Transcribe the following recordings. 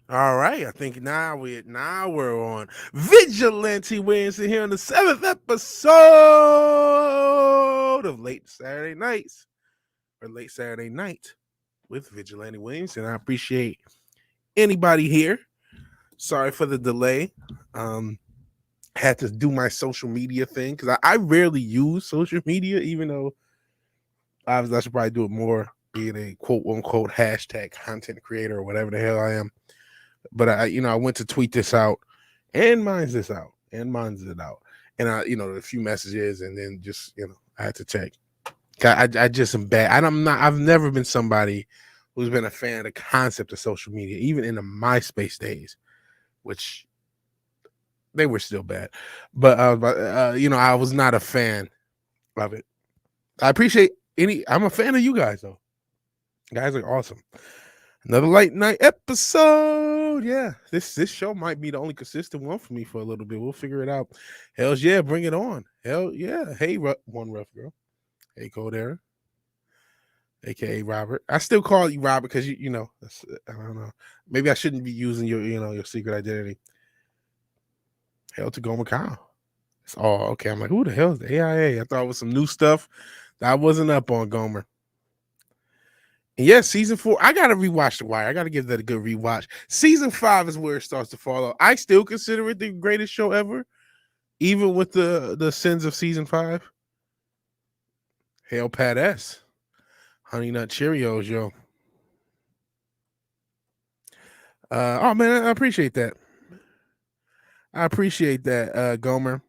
All right, I think now we're on Vigilante Williamson here on the 7th episode of Late Saturday Nights or Late Saturday Night with Vigilante Williamson. I appreciate anybody here. Sorry for the delay. Um, had to do my social media thing because I rarely use social media, even though obviously I should probably do it more, being a quote unquote hashtag content creator or whatever the hell I am. But I went to tweet this out and mine's this out and mine's it out. And a few messages and then just, I had to check. I just am bad. I've never been somebody who's been a fan of the concept of social media, even in the MySpace days, which they were still bad. But I was not a fan of it. I appreciate I'm a fan of you guys though. You guys are awesome. Another late night episode. Yeah, this show might be the only consistent one for me for a little bit. We'll figure it out. Hell's yeah, bring it on. Hell yeah. Hey, one rough girl. Hey, Cold Era, aka Robert. I still call you Robert because I don't know. Maybe I shouldn't be using your secret identity. Hell to Gomer Kyle. It's all okay. I'm like, who the hell is the AIA? I thought it was some new stuff that I wasn't up on, Gomer. And yes, season 4. I gotta rewatch The Wire. I gotta give that a good rewatch. Season 5 is where it starts to fall off. I still consider it the greatest show ever, even with the sins of season 5. Hail Pat S. Honey Nut Cheerios, yo. Oh man, I appreciate that. Gomer.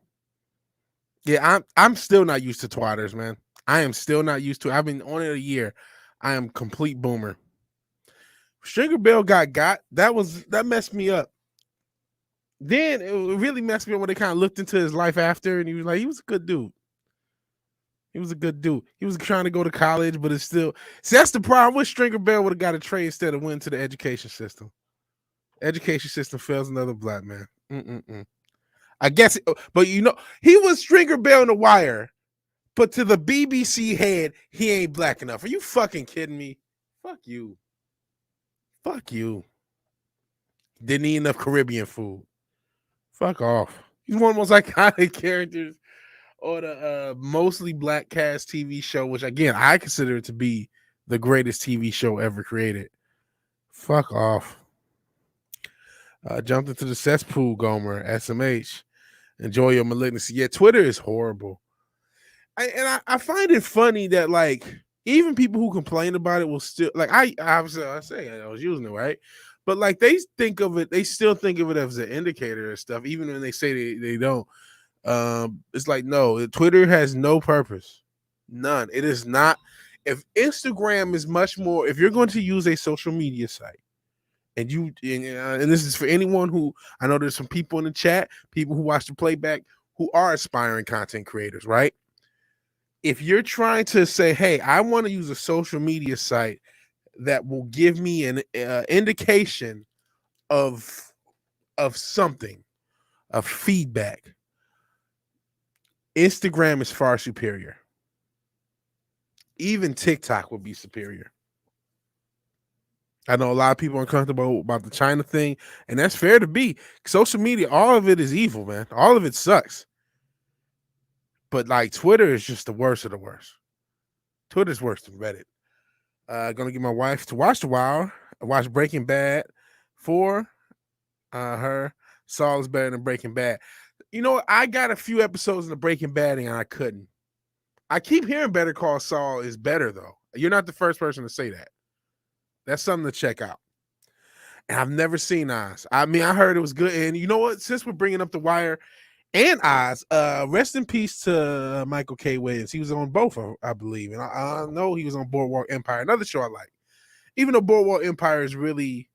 Yeah, I'm still not used to twatters, man. I am still not used to it. I've been on it a year. I am complete boomer. Stringer Bell got that messed me up. Then it really messed me up when they kind of looked into his life after, and he was a good dude. He was a good dude. He was trying to go to college, but it's still. See, that's the problem. With Stringer Bell would have got a trade instead of went to the education system. Education system fails another black man. I guess, but he was Stringer Bell in The Wire, but to the BBC head, he ain't black enough. Are you fucking kidding me? Fuck you. Fuck you. Didn't eat enough Caribbean food. Fuck off. He's one of the most iconic characters on a mostly black cast TV show, which again I consider it to be the greatest TV show ever created. Fuck off. Jumped into the cesspool, Gomer. SMH. Enjoy your malignancy. Yeah, Twitter is horrible. I find it funny that even people who complain about it will still I was using it, right, but they still think of it as an indicator and stuff, even when they say they don't. It's like, no, Twitter has no purpose, none. It is not. If Instagram is much more, if you're going to use a social media site, and this is for anyone who, I know there's some people in the chat, people who watch the playback who are aspiring content creators, right? If you're trying to say, hey, I want to use a social media site that will give me an indication of something, of feedback, Instagram is far superior. Even TikTok would be superior. I know a lot of people are uncomfortable about the China thing, and that's fair to be. Social media, all of it is evil, man. All of it sucks. But Twitter is just the worst of the worst. Twitter's worse than Reddit. Gonna get my wife to watch The Wire. Watch Breaking Bad for her. Saul is better than Breaking Bad. I got a few episodes in the Breaking Bad and I couldn't. I keep hearing Better Call Saul is better though. You're not the first person to say that. That's something to check out. And I've never seen Oz. I mean, I heard it was good. And you know what? Since we're bringing up The Wire and Oz, rest in peace to Michael K. Williams. He was on both, I believe. And I know he was on Boardwalk Empire, another show I like. Even though Boardwalk Empire is really,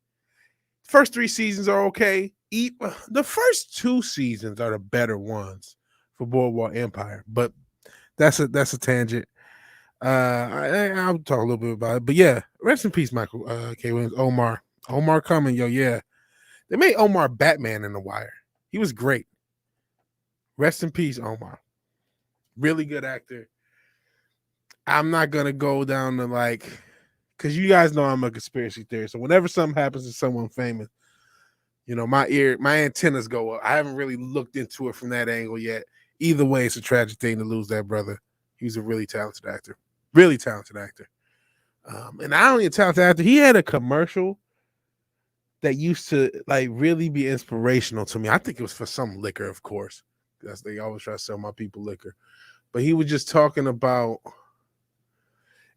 first 3 seasons are okay. The first 2 seasons are the better ones for Boardwalk Empire. But that's a tangent. I'll talk a little bit about it. But yeah, rest in peace, Michael K. Williams. Omar coming, yo, yeah. They made Omar Batman in The Wire. He was great. Rest in peace, Omar. Really good actor. I'm not going to go down to because you guys know I'm a conspiracy theorist. So whenever something happens to someone famous, My antennas go up. I haven't really looked into it from that angle yet. Either way, it's a tragic thing to lose that brother. He's a really talented actor. Really talented actor. And not only a talented actor, he had a commercial that used to like really be inspirational to me. I think it was for some liquor, of course. That's they always try to sell my people liquor. But he was just talking about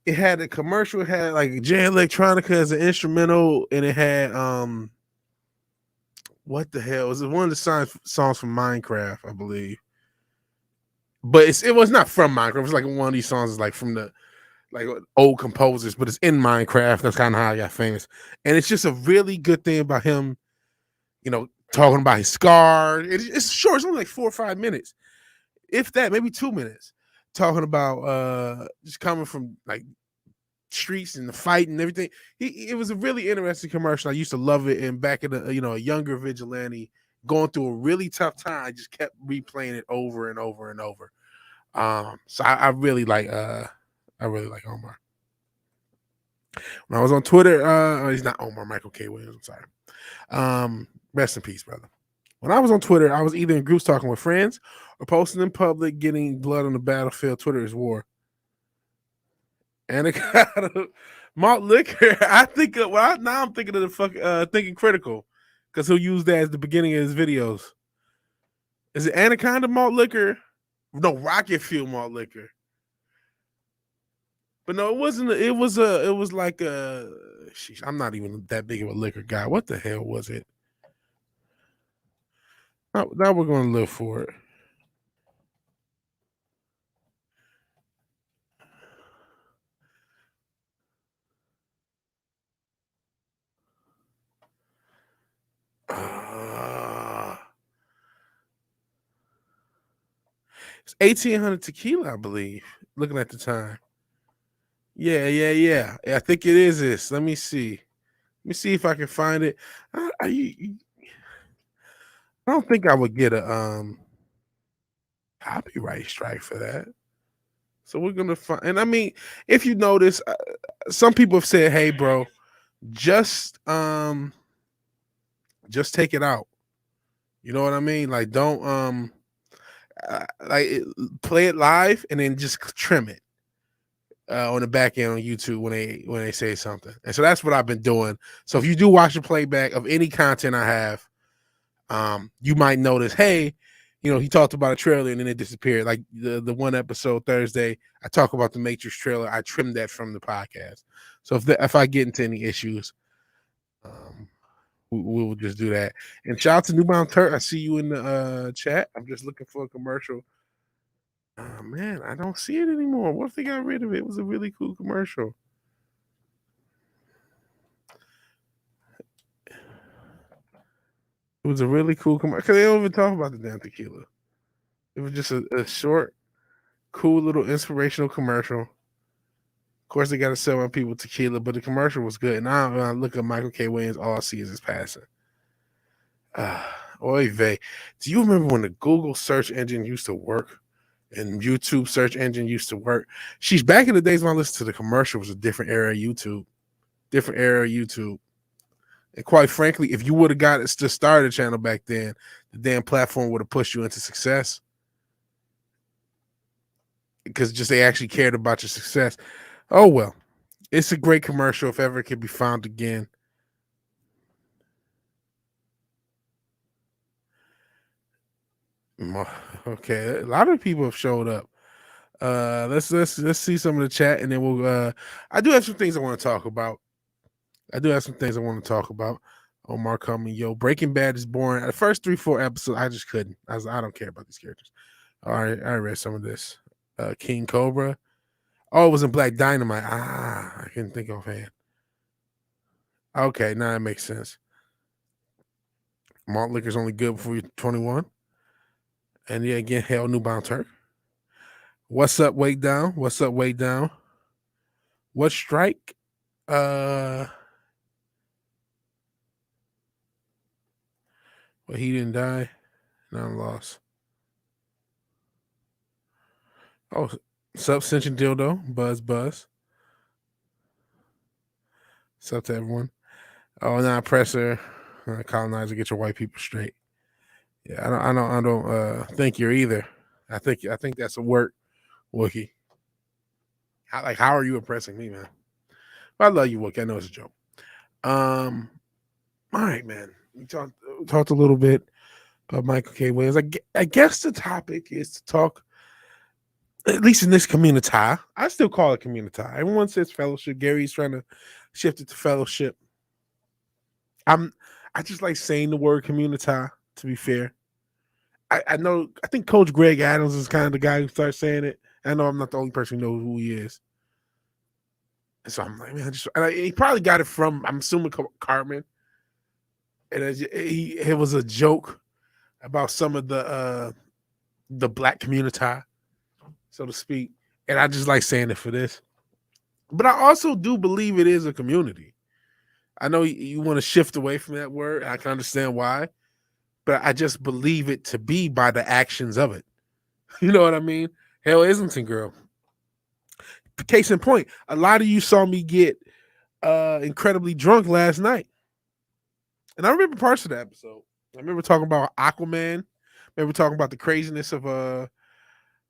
it had a commercial, it had like Jay Electronica as an instrumental, and it had what the hell? Was it one of the songs from Minecraft, I believe. But it was not from Minecraft. It was like one of these songs is like from the like old composers, but it's in Minecraft. That's kind of how I got famous. And it's just a really good thing about him, talking about his scar. It's short, it's only like 4 or 5 minutes. If that, maybe 2 minutes. Talking about just coming from like streets and the fight and everything. It was a really interesting commercial. I used to love it. And back in the a younger vigilante going through a really tough time, I just kept replaying it over and over and over. So I really like Omar. When I was on Twitter, he's not Omar, Michael K. Williams. I'm sorry. Rest in peace, brother. When I was on Twitter, I was either in groups talking with friends or posting in public, getting blood on the battlefield. Twitter is war. And it got malt liquor. I think now I'm thinking of the thinking critical, because he'll use that as the beginning of his videos. Is it Anaconda malt liquor? No, Rocket Fuel malt liquor. But no, it wasn't. It was like a. Sheesh, I'm not even that big of a liquor guy. What the hell was it? Now we're going to live for it. It's 1800 tequila, I believe. Looking at the time. Yeah. I think it is this. Let me see. Let me see if I can find it. I don't think I would get a copyright strike for that. So we're gonna find. And I mean, if you notice, some people have said, "Hey, bro, just take it out." You know what I mean? Like, don't play it live and then just trim it on the back end on YouTube when they say something. And so that's what I've been doing. So if you do watch the playback of any content I have, you might notice, hey, he talked about a trailer and then it disappeared. Like the one episode Thursday, I talk about the Matrix trailer. I trimmed that from the podcast. So if I get into any issues, we will just do that. And shout out to Newbound Turk. I see you in the chat. I'm just looking for a commercial. Oh man, I don't see it anymore. What if they got rid of it? It was a really cool commercial. It was a really cool commercial because they don't even talk about the damn tequila. It was just a short, cool little inspirational commercial. Of course, they got to sell my people tequila, but the commercial was good. And now when I look at Michael K. Williams, all I see is his passing. Oy vey. Do you remember when the Google search engine used to work and YouTube search engine used to work? She's back in the days when I listened to the commercial, was a different era of YouTube. Different era of YouTube. And quite frankly, if you would have got us to start a channel back then, the damn platform would have pushed you into success. Because just they actually cared about your success. Oh well. It's a great commercial if ever it can be found again. Okay, a lot of people have showed up. Let's see some of the chat, and then we'll. I do have some things I want to talk about. Omar coming, yo, Breaking Bad is boring. The first 3-4 episodes, I just couldn't. I don't care about these characters. All right, I read some of this. King Cobra. Oh, it was in Black Dynamite. I couldn't think offhand. Okay, now that makes sense. Malt liquor's only good before you're 21. And yeah, again, hell, Newbound Turk. What's up, Wake Down? What's up, Wake Down? What strike? Well, he didn't die. Now I'm lost. Oh, Substension Dildo. Buzz. What's up to everyone? Oh, now Presser. colonizer, get your white people straight. Yeah, I don't think you're either. I think that's a work, Wookie. How are you impressing me, man? But I love you, Wookie. I know it's a joke. All right, man. We talked a little bit about Michael K. Williams. I guess the topic is to talk, at least in this community. I still call it community. Everyone says fellowship. Gary's trying to shift it to fellowship. I just like saying the word community, to be fair. I know, I think Coach Greg Adams is kind of the guy who starts saying it. I know I'm not the only person who knows who he is. And so I'm like, man, he probably got it from, I'm assuming, Cartman. And it was a joke about some of the black community, so to speak. And I just like saying it for this. But I also do believe it is a community. I know you want to shift away from that word. I can understand why. But I just believe it to be by the actions of it. You know what I mean? Hell, Islington girl. Case in point, a lot of you saw me get incredibly drunk last night. And I remember parts of the episode. I remember talking about Aquaman. I remember talking about the craziness of,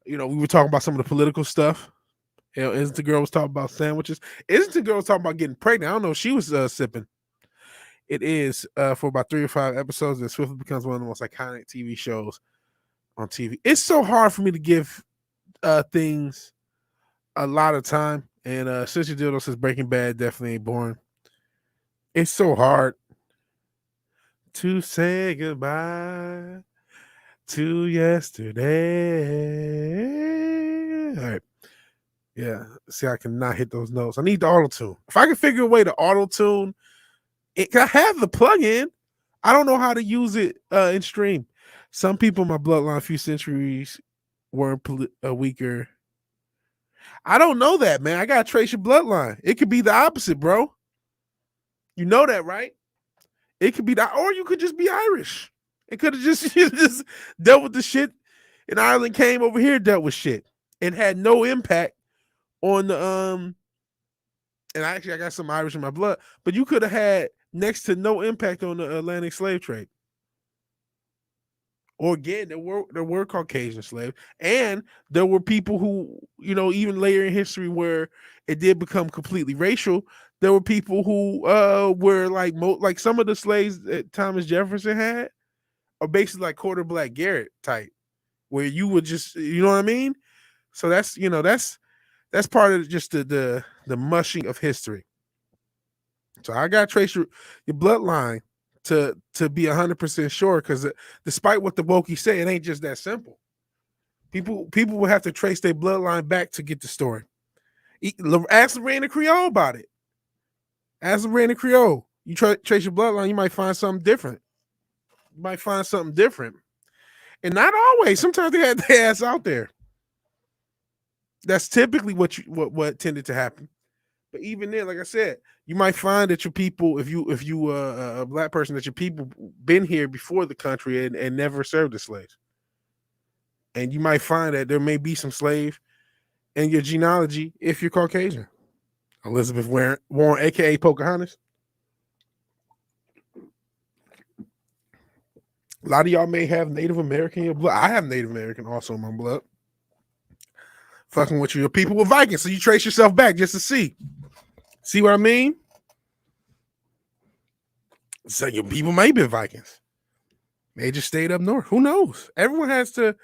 we were talking about some of the political stuff. Hell, Islington girl was talking about sandwiches. Islington girl was talking about getting pregnant. I don't know if she was sipping. It is for about 3 or 5 episodes, and swiftly becomes one of the most iconic TV shows on TV. It's so hard for me to give things a lot of time, and since you Dildo says Breaking Bad definitely ain't boring. It's so hard to say goodbye to yesterday. All right. Yeah. See, I cannot hit those notes. I need the auto-tune. If I can figure a way to auto-tune, I have the plug-in. I don't know how to use it in stream. Some people in my bloodline a few centuries were weaker. I don't know that, man. I gotta trace your bloodline. It could be the opposite, bro. You know that, right? It could be that, or you could just be Irish. It could have just dealt with the shit in Ireland, came over here, dealt with shit, and had no impact on the and I got some Irish in my blood, but you could have had next to no impact on the Atlantic slave trade. Or again, there were Caucasian slaves, and there were people who, even later in history where it did become completely racial, there were people who were like some of the slaves that Thomas Jefferson had are basically like quarter black Garrett type, where you would just, you know what I mean? So that's part of just the mushing of history. So I gotta trace your bloodline to be 100% sure, because despite what the wokies say, it ain't just that simple. People will have to trace their bloodline back to get the story. Ask Lorraine Creole about it. Ask Lorraine Creole. You trace your bloodline, you might find something different. And not always. Sometimes they had their ass out there. That's typically what tended to happen. But even then, like I said, you might find that your people, if you a black person, that your people been here before the country and never served as slaves. And you might find that there may be some slave in your genealogy if you're Caucasian. Elizabeth Warren, aka Pocahontas. A lot of y'all may have Native American in your blood. I have Native American also in my blood. Fucking with you. Your people were Vikings, so you trace yourself back just to see. See what I mean? So your people may be Vikings. They just stayed up north. Who knows? Everyone has to.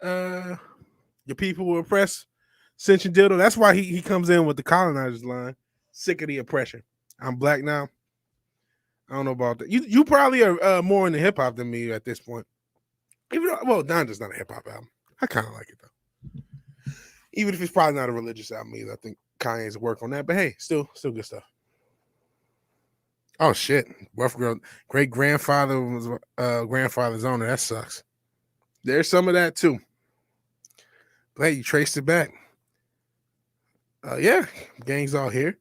Your people were oppressed. Cinch and Dildo. That's why he comes in with the colonizers line. Sick of the oppression. I'm black now. I don't know about that. You probably are more into hip hop than me at this point. Even though, well, Donda's not a hip hop album. I kind of like it though. Even if it's probably not a religious album either. I think Kanye's work on that. But hey, still good stuff. Oh shit. Rough Girl. Great grandfather was grandfather's owner. That sucks. There's some of that too. But hey, you traced it back. Yeah, gang's all here.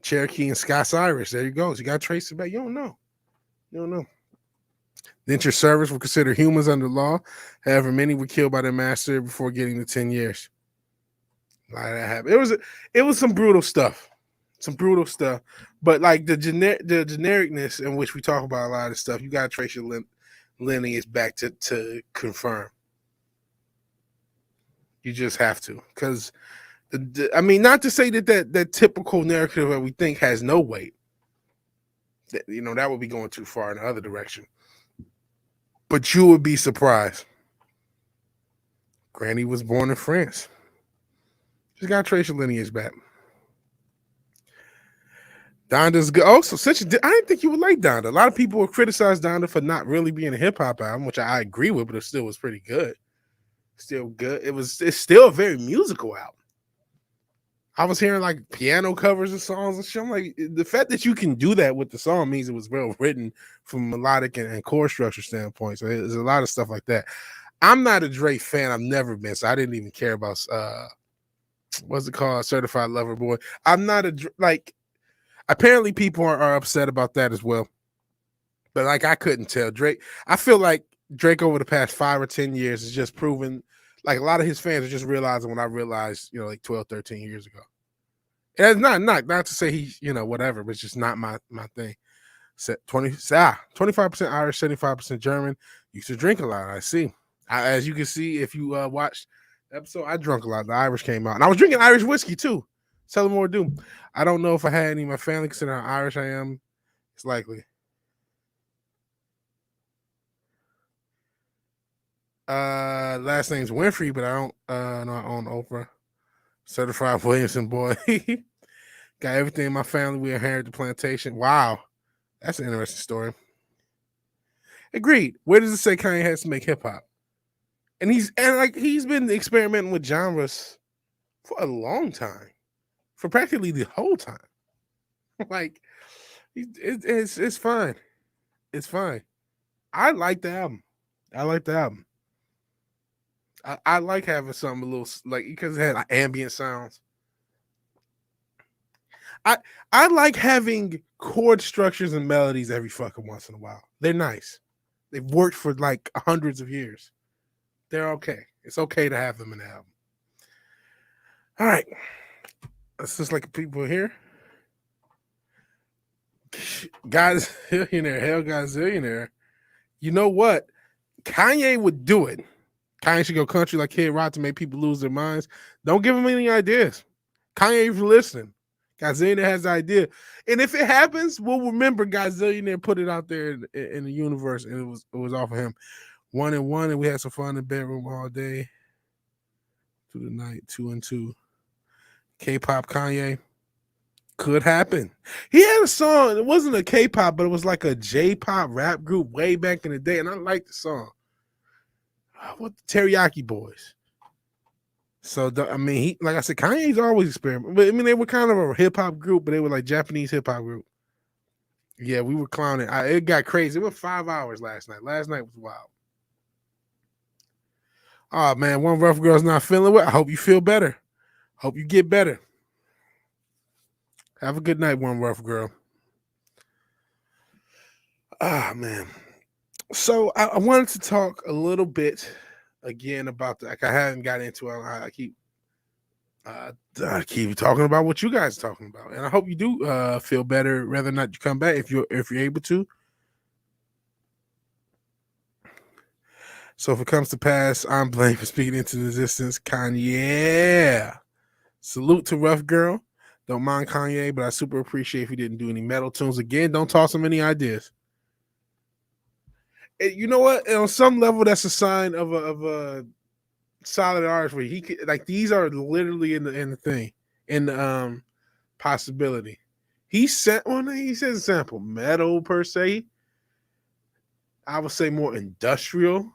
Cherokee and Scots Irish. There you go. So you got to trace it back. You don't know. Indentured servants were considered humans under law. However, many were killed by their master before getting the 10 years. A lot of that happened. It was some brutal stuff. some brutal stuff. But like the genericness in which we talk about a lot of stuff, you gotta trace your lineage back to confirm. You just have to, because I mean, not to say that typical narrative that we think has no weight. That would be going too far in the other direction. But you would be surprised. Granny was born in France. Just gotta trace your lineage back. Donda's good. Also, I didn't think you would like Donda. A lot of people would criticize Donda for not really being a hip hop album, which I agree with, but it still was pretty good. Still good. It's still a very musical album. I was hearing like piano covers of songs and shit. I'm like, the fact that you can do that with the song means it was well written from melodic and chord structure standpoint. So there's a lot of stuff like that. I'm not a Drake fan. I've never been, so I didn't even care about what's it called, Certified Lover Boy. I'm not like. Apparently, people are upset about that as well. But like, I couldn't tell Drake. I feel like Drake over the past 5 or 10 years has just proven. Like a lot of his fans are just realizing what I realized, like 12, 13 years ago. And it's not to say he's, whatever, but it's just not my thing. 25% Irish, 75% German. Used to drink a lot. I see. As you can see, if you watched the episode, I drank a lot. The Irish came out. And I was drinking Irish whiskey too. Tell them more doom. I don't know if I had any of my family, considering how Irish I am. It's likely. Last name's Winfrey, but I don't know I own Oprah. Certified Williamson boy. Got everything in my family. We inherited the plantation. Wow. That's an interesting story. Agreed. Where does it say Kanye has to make hip hop? And he's been experimenting with genres for a long time. For practically the whole time. Like it's fine. It's fine. I like the album. I like having something a little like because it had like ambient sounds. I like having chord structures and melodies every fucking once in a while. They're nice. They've worked for like hundreds of years. They're okay. It's okay to have them in the album. All right. That's just like people here. Godzillionaire, hell Godzillionaire. You know what? Kanye would do it. Kanye should go country like Kid Rock to make people lose their minds. Don't give him any ideas. Kanye, if you're listening, Godzillionaire has the idea. And if it happens, we'll remember Godzillionaire put it out there in the universe, and it was off of him. 1 and 1, and we had some fun in the bedroom all day. Through the night, 2 and 2. K-pop Kanye. Could happen. He had a song. It wasn't a K-pop, but it was like a J-pop rap group way back in the day, and I liked the song. What the Teriyaki Boys? So like I said, Kanye's always experimenting. But I mean, they were kind of a hip hop group, but they were like Japanese hip hop group. Yeah, we were clowning. It got crazy. It was 5 hours last night. Last night was wild. Oh man, one rough girl's not feeling well. I hope you feel better. Hope you get better. Have a good night, one rough girl. Ah man. So I wanted to talk a little bit again about like I haven't got into it. I keep talking about what you guys are talking about, and I hope you do feel better. Whether or not you come back, if you're able to. So if it comes to pass, I'm blamed for speaking into existence. Kanye, salute to Rough Girl. Don't mind Kanye, but I super appreciate if he didn't do any metal tunes again. Don't toss him any ideas. You know what? On some level, that's a sign of a solid artist where he could, like, these are literally in the thing, in the possibility. He says a sample metal per se. I would say more industrial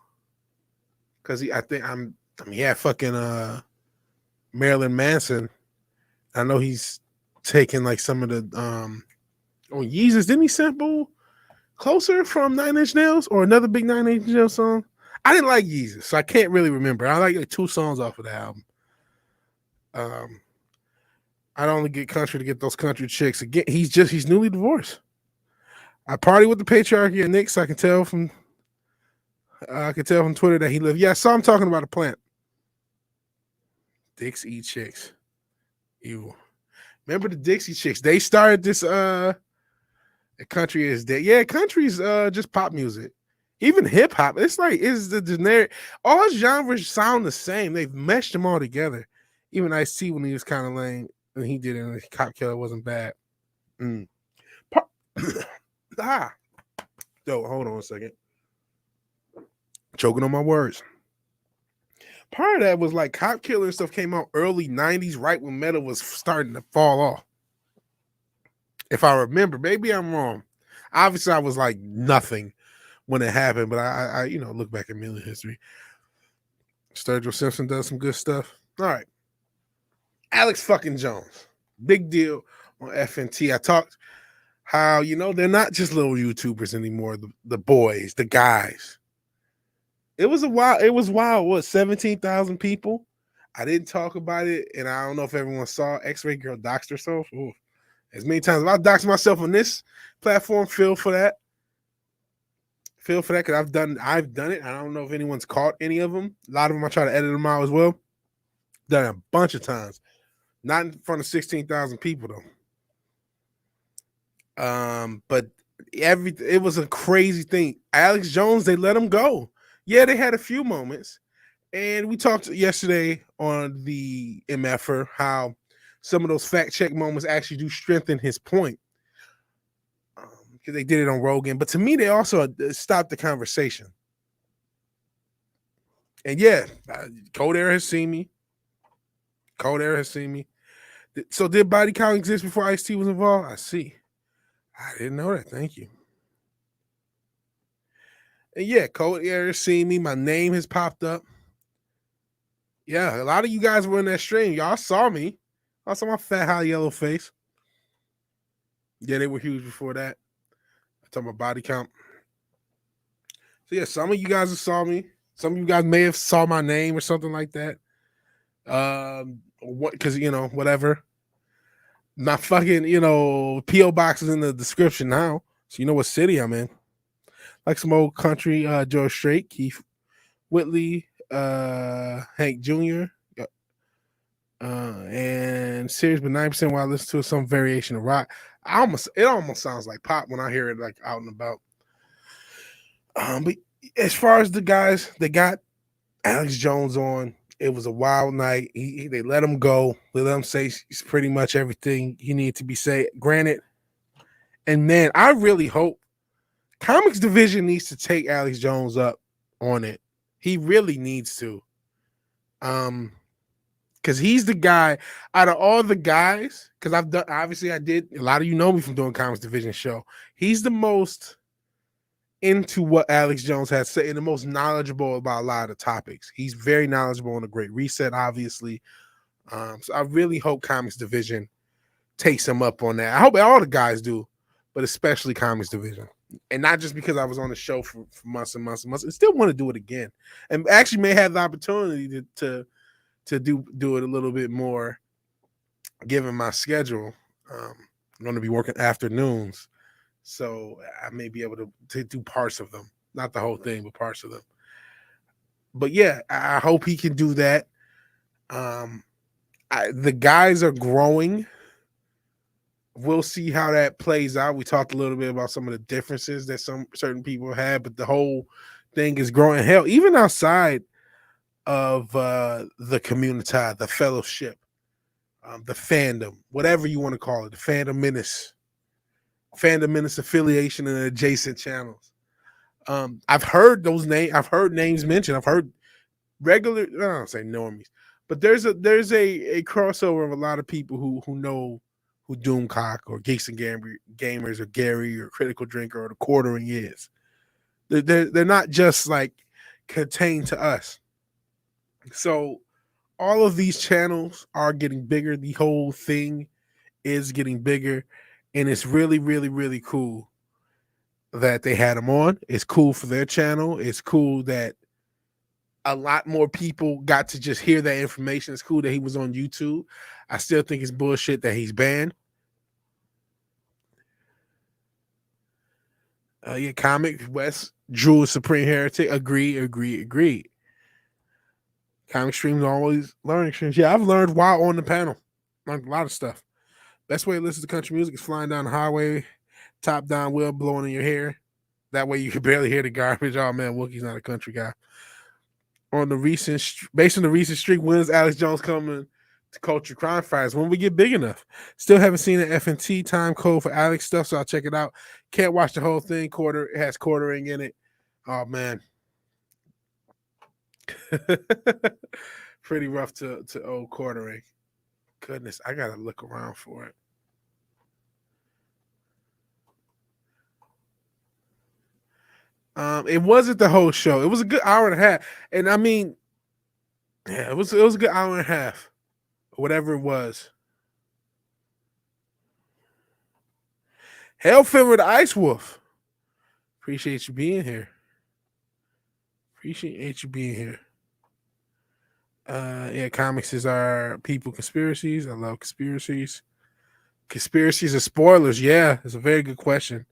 because he had fucking Marilyn Manson. I know he's taking like some of the Yeezus. Didn't he sample Closer from 9 Inch Nails or another big 9 Inch Nails song? I didn't like Yeezus, so I can't really remember. I like 2 songs off of the album. I'd only get country to get those country chicks. Again, he's newly divorced. I party with the patriarchy at Nick, so I can tell from Twitter that he lived. Yeah, I saw him talking about a plant. Dicks eat chicks. Ew. Remember the Dixie Chicks? They started this. The country is dead. Yeah, country's just pop music. Even hip hop, it's like it's the generic. All genres sound the same. They've meshed them all together. Even Ice-T when he was kind of lame, when he did it, and the Cop Killer wasn't bad. Mm. ah, yo, hold on a second. Choking on my words. Part of that was like Cop Killer and stuff came out early 90s, right when metal was starting to fall off. If I remember, maybe I'm wrong. Obviously, I was like nothing when it happened, but I look back at music history. Sturgill Simpson does some good stuff. All right. Alex fucking Jones. Big deal on FNT. I talked how, they're not just little YouTubers anymore, the boys, the guys. It was wild. What, 17,000 people? I didn't talk about it, and I don't know if everyone saw X-Ray Girl doxed herself. Ooh. As many times as I doxed myself on this platform, feel for that. Feel for that, because I've done it. I don't know if anyone's caught any of them. A lot of them I try to edit them out as well. Done it a bunch of times. Not in front of 16,000 people though. But it was a crazy thing. Alex Jones, they let him go. Yeah, they had a few moments. And we talked yesterday on the MFer how some of those fact check moments actually do strengthen his point. Because they did it on Rogan. But to me, they also stopped the conversation. And yeah, Cold Air has seen me. So did body count exist before Ice-T was involved? I see. I didn't know that. Thank you. And yeah, Cold Air has seen me. My name has popped up. Yeah, a lot of you guys were in that stream. Y'all saw me. I saw my fat, high yellow face. Yeah, they were huge before that. I'm talking about body count. So yeah, some of you guys saw me. Some of you guys may have saw my name or something like that. Because whatever. My fucking PO box is in the description now, so you know what city I'm in. Like some old country, George Strait, Keith Whitley, Hank Jr. And serious, but 9% while I listen to some variation of rock. It almost sounds like pop when I hear it like out and about. But as far as the guys, they got Alex Jones on. It was a wild night. They let him go. They let him say pretty much everything he needed to be said. Granted, and man, I really hope Comics Division needs to take Alex Jones up on it. He really needs to. Because he's the guy out of all the guys. Because I did. A lot of you know me from doing Comics Division show. He's the most into what Alex Jones has said and the most knowledgeable about a lot of topics. He's very knowledgeable on the Great Reset, obviously. So I really hope Comics Division takes him up on that. I hope all the guys do, but especially Comics Division. And not just because I was on the show for months and months and months. I still want to do it again. And actually may have the opportunity to do it a little bit more given my schedule. I'm going to be working afternoons. So I may be able to do parts of them. Not the whole thing, but parts of them. But yeah, I hope he can do that. The guys are growing. We'll see how that plays out. We talked a little bit about some of the differences that some certain people had, but the whole thing is growing. Hell, even outside of the community, the fellowship, the fandom, whatever you want to call it, the fandom menace affiliation and adjacent channels. I've heard those names. I've heard names mentioned. I've heard regular. I don't say normies, but there's a crossover of a lot of people who know who Doomcock or Geeks and Gamers or Gary or Critical Drinker or the Quartering is. They're not just like contained to us. So all of these channels are getting bigger. The whole thing is getting bigger. And it's really, really, really cool that they had him on. It's cool for their channel. It's cool that a lot more people got to just hear that information. It's cool that he was on YouTube. I still think it's bullshit that he's banned. Yeah, Comic West Drew a Supreme Heretic. Agree. Comic streams always learning streams. Yeah, I've learned while on the panel. Learned a lot of stuff. Best way to listen to country music is flying down the highway, top down, wheel blowing in your hair. That way you can barely hear the garbage. Oh man, Wookie's not a country guy. Based on the recent streak, when's Alex Jones coming to Culture Crime Fighters? When we get big enough. Still haven't seen an FNT time code for Alex stuff, so I'll check it out. Can't watch the whole thing. It has quartering in it. Oh man. Pretty rough to old quartering. Goodness, I gotta look around for it. It wasn't the whole show. It was a good hour and a half. And I mean, yeah, it was a good hour and a half. Whatever it was. Hail Finver the Ice Wolf. Appreciate you being here. Appreciate you being here. Yeah, comics is our people conspiracies. I love conspiracies. Conspiracies and spoilers. Yeah, it's a very good question.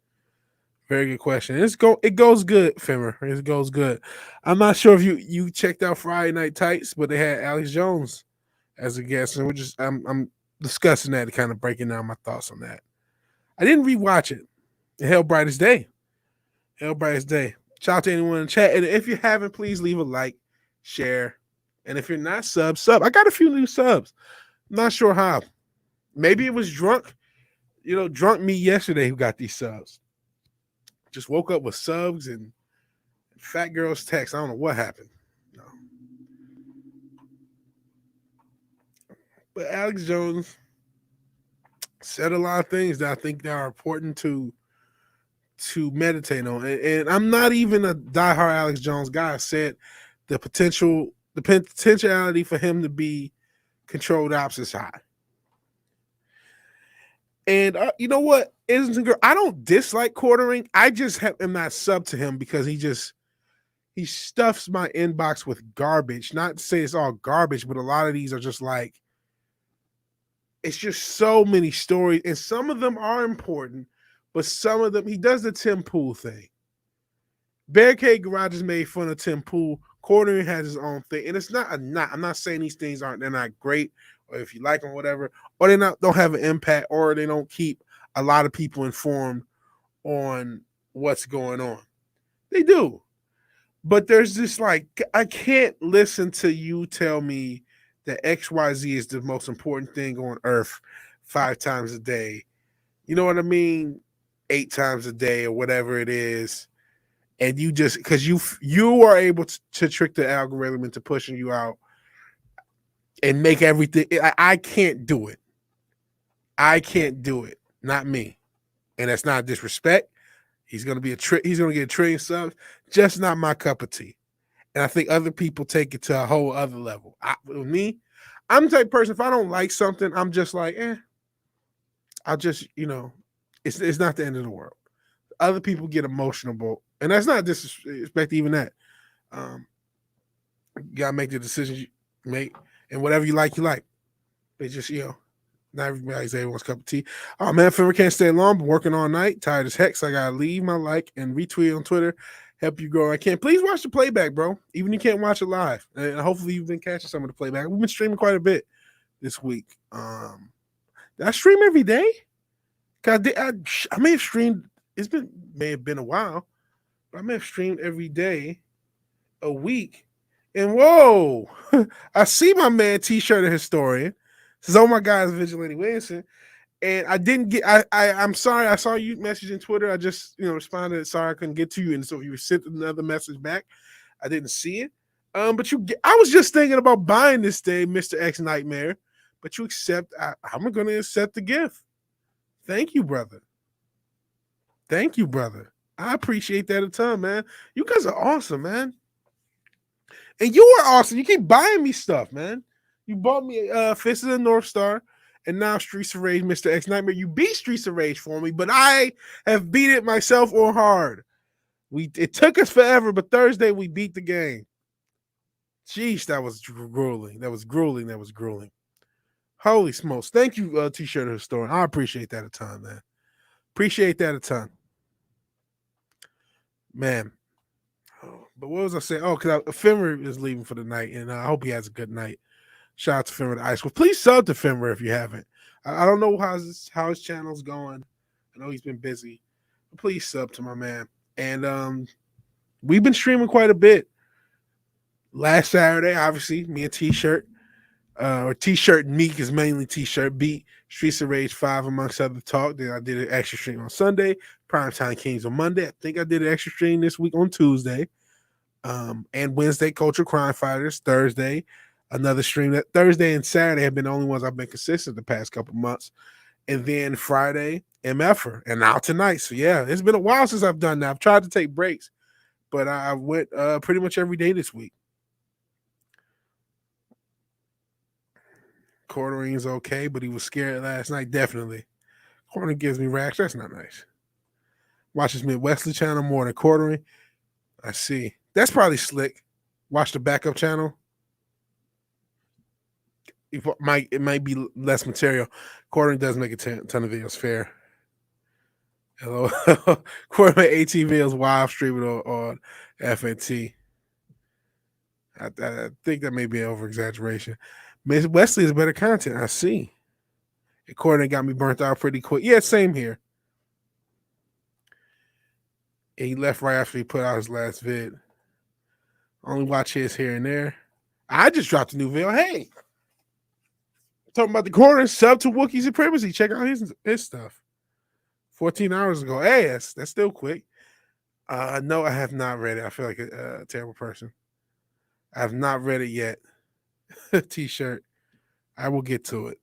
Very good question. It goes good, Finver. It goes good. I'm not sure if you checked out Friday Night Tights, but they had Alex Jones as a guest, and I'm discussing that, kind of breaking down my thoughts on that. I didn't rewatch it. Hell brightest day. Hell brightest day. Shout out to anyone in the chat. And if you haven't, please leave a like, share. And if you're not sub. I got a few new subs. I'm not sure how. Maybe it was drunk me yesterday who got these subs. Just woke up with subs and fat girls text. I don't know what happened. No. But Alex Jones said a lot of things that I think that are important to meditate on. And I'm not even a diehard Alex Jones guy. I said the potentiality for him to be controlled ops is high. And you know what? I don't dislike quartering. I just am not sub to him because he stuffs my inbox with garbage. Not to say it's all garbage, but a lot of these are just like, it's just so many stories. And some of them are important, but some of them, he does the Tim Pool thing. Barricade Garage has made fun of Tim Pool. Quartering has his own thing. And it's not I'm not saying these things they're not great, or if you like them, whatever, or they don't have an impact, or they don't keep a lot of people informed on what's going on. They do. But there's this I can't listen to you tell me that XYZ is the most important thing on earth 5 times a day. You know what I mean? 8 times a day or whatever it is. And you just, because you are able to trick the algorithm into pushing you out and make everything. I can't do it. I can't do it. Not me. And that's not disrespect. He's gonna get a trillion subs. Just not my cup of tea. And I think other people take it to a whole other level. With me, I'm the type of person, if I don't like something, I'm just like, I'll just, it's not the end of the world. Other people get emotional, and that's not disrespect, even that. You gotta make the decisions you make, and whatever you like, you like. It's just, not everybody's everyone's cup of tea. Oh man, Finver can't stay long, but working all night, tired as heck. So I gotta leave my like and retweet on Twitter. Help you grow. I can't. Please watch the playback, bro. Even if you can't watch it live. And hopefully you've been catching some of the playback. We've been streaming quite a bit this week. Did I stream every day? I may have streamed. May have been a while, but I may have streamed every day a week. And whoa, I see my man T-shirt historian. Says, "Oh my God, it's VigilanteWilliamson." And I didn't get. I'm sorry. I saw you messaging Twitter. I just responded. Sorry, I couldn't get to you. And so you sent another message back. I didn't see it. But I was just thinking about buying this day, Mr. X Nightmare. But you accept. I'm going to accept the gift. Thank you, brother. Thank you, brother. I appreciate that a ton, man. You guys are awesome, man. And you are awesome. You keep buying me stuff, man. You bought me Fist of the North Star, and now Streets of Rage, Mr. X Nightmare. You beat Streets of Rage for me, but I have beat it myself on hard. It took us forever, but Thursday we beat the game. Jeez, that was grueling. That was grueling. Holy smokes. Thank you, T-shirt historian. I appreciate that a ton, man. Appreciate that a ton. Man. But what was I saying? Oh, because Finver is leaving for the night, and I hope he has a good night. Shout out to Finver the Ice Wolf. Please sub to Finver if you haven't. I don't know how his channel's going. I know he's been busy. But please sub to my man. And we've been streaming quite a bit. Last Saturday, obviously, me and T-Shirt, or T-Shirt and Meek is mainly T-Shirt beat. Streets of Rage 5 amongst other talk. Then I did an extra stream on Sunday. Primetime Kings on Monday. I think I did an extra stream this week on Tuesday. And Wednesday, Culture Crime Fighters. Thursday, another stream. That Thursday and Saturday have been the only ones I've been consistent the past couple months. And then Friday, MFer. And now tonight. So yeah, it's been a while since I've done that. I've tried to take breaks, but I went pretty much every day this week. Quartering's okay, but he was scared last night. Definitely. Quartering gives me racks. That's not nice. Watches Midwestly channel more than Quartering. I see. That's probably slick. Watch the backup channel. It might be less material. Quartering does make a ton of videos. Fair. Hello. Quartering 18 videos live streaming on FNT. I think that may be an over exaggeration. Miss Wesley is better content. I see. Quartering got me burnt out pretty quick. Yeah, same here. And he left right after he put out his last vid. Only watch his here and there. I just dropped a new video. Hey, talking about the corner, sub to Wookiee Supremacy. Check out his stuff. 14 hours ago. Hey, that's still quick. No, I have not read it. I feel like a terrible person. I have not read it yet. T-shirt. I will get to it.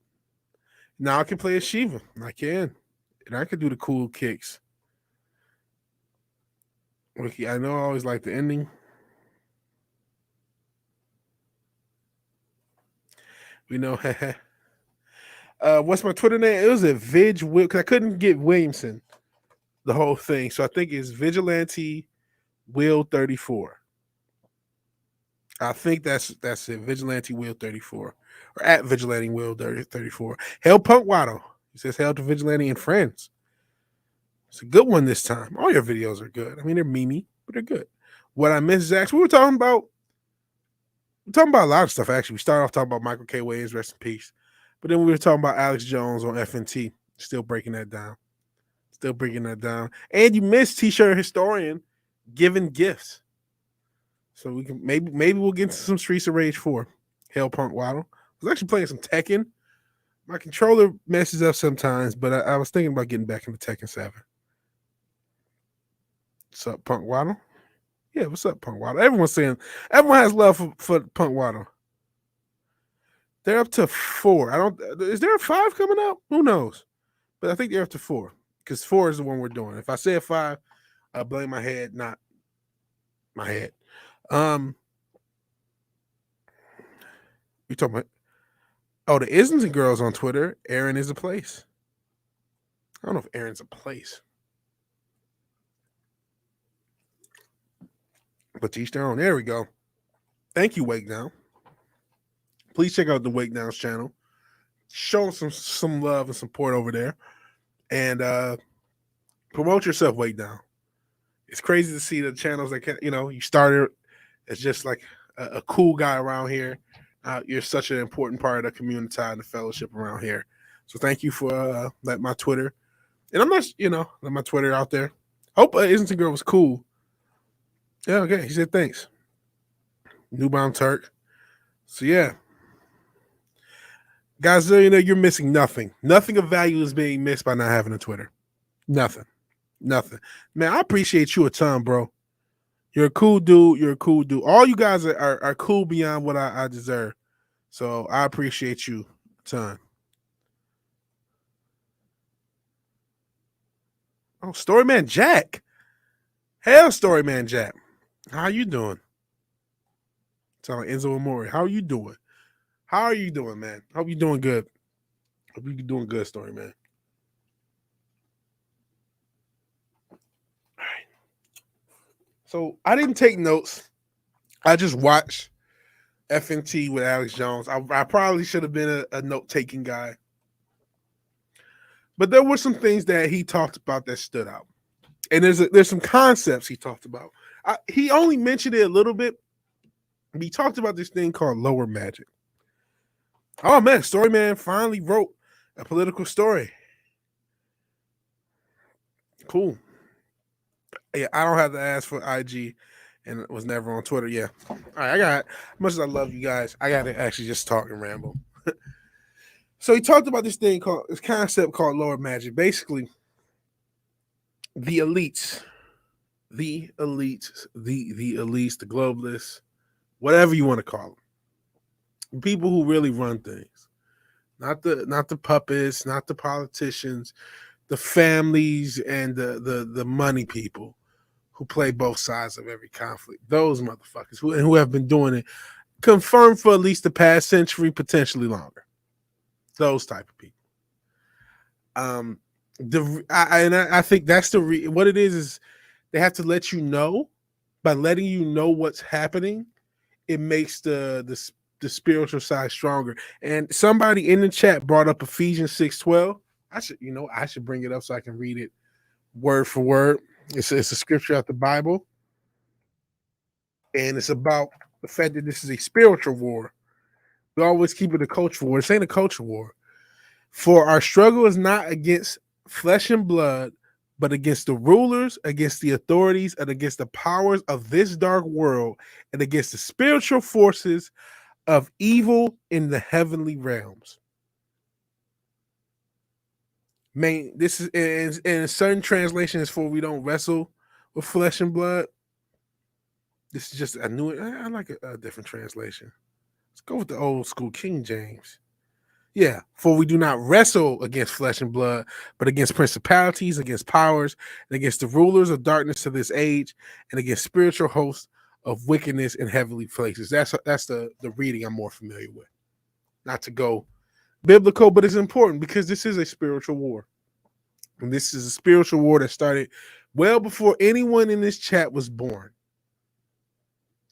Now I can play as Shiva. I can. And I can do the cool kicks. Wookiee, I know I always like the ending. We know. What's my Twitter name? It was a Will, because I couldn't get Williamson the whole thing. So I think it's Vigilante Will 34. I think that's it. Vigilante Will 34. Or at Vigilante Will 34. Hail Punk Watto. He says hail to Vigilante and friends. It's a good one this time. All your videos are good. I mean, they're memey, but they're good. What I missed, Zach, we were talking about a lot of stuff, actually. We started off talking about Michael K. Williams, rest in peace. But then we were talking about Alex Jones on FNT. Still breaking that down. And you missed T-shirt historian giving gifts. So we can maybe we'll get into some Streets of Rage 4. Hail Punk Waddle. I was actually playing some Tekken. My controller messes up sometimes, but I was thinking about getting back into Tekken 7. What's up, Punk Waddle? Yeah, what's up, Punk Waddle? Everyone has love for Punk Waddle. They're up to 4. Is there a 5 coming out? Who knows? But I think they're up to 4. Because 4 is the one we're doing. If I say a 5, I blame my head, not my head. We talking about the Isms and girls on Twitter. Aaron is a place. I don't know if Aaron's a place. But to each their own. There we go. Thank you, Wake Down. Please check out the Wake Down's channel. Show some love and support over there. And promote yourself, Wake Down. It's crazy to see the channels that you started as just like a cool guy around here. You're such an important part of the community and the fellowship around here. So thank you for letting my Twitter. And I'm not, let my Twitter out there. Hope Isn't Girl was cool. Yeah, okay. He said thanks. Newbound Turk. So yeah. Guys, you're missing nothing. Nothing of value is being missed by not having a Twitter. Nothing. Man, I appreciate you a ton, bro. You're a cool dude. All you guys are cool beyond what I deserve. So I appreciate you a ton. Oh, Storyman Jack. Hell, Storyman Jack. How you doing? Sound like Enzo Amore. How are you doing? Man? Hope you're doing good. Hope you're doing good, Storyman. All right. So I didn't take notes. I just watched FNT with Alex Jones. I probably should have been a note-taking guy. But there were some things that he talked about that stood out. And there's some concepts he talked about. He only mentioned it a little bit. He talked about this thing called lower magic. Oh man, Storyman finally wrote A political story. Cool. Yeah, I don't have to ask for IG and was never on Twitter. Yeah. All right, I got, much as I love you guys, I got to actually just talk and ramble. So he talked about this concept called Lord Magic. Basically, the elites, the elites, the globalists, whatever you want to call them, people who really run things, not the puppets, not the politicians, the families and the money people who play both sides of every conflict. Those motherfuckers who have been doing it, confirmed for at least the past century, potentially longer. Those type of people. I think that's what it is they have to let you know. By letting you know what's happening, it makes the spiritual side stronger. And somebody in the chat brought up Ephesians 6:12. I should bring it up so I can read it word for word. It's a scripture out the Bible, and it's about the fact that this is a spiritual war. We always keep it a culture war. This ain't a culture war. For our struggle is not against flesh and blood, but against the rulers, against the authorities, and against the powers of this dark world, and against the spiritual forces of evil in the heavenly realms. This is in certain translations for we don't wrestle with flesh and blood. This is just I like a different translation. Let's go with the old school King James. Yeah, for we do not wrestle against flesh and blood, but against principalities, against powers, and against the rulers of darkness of this age, and against spiritual hosts of wickedness in heavenly places. That's the reading I'm more familiar with. Not to go biblical, but it's important because this is a spiritual war. And this is a spiritual war that started well before anyone in this chat was born.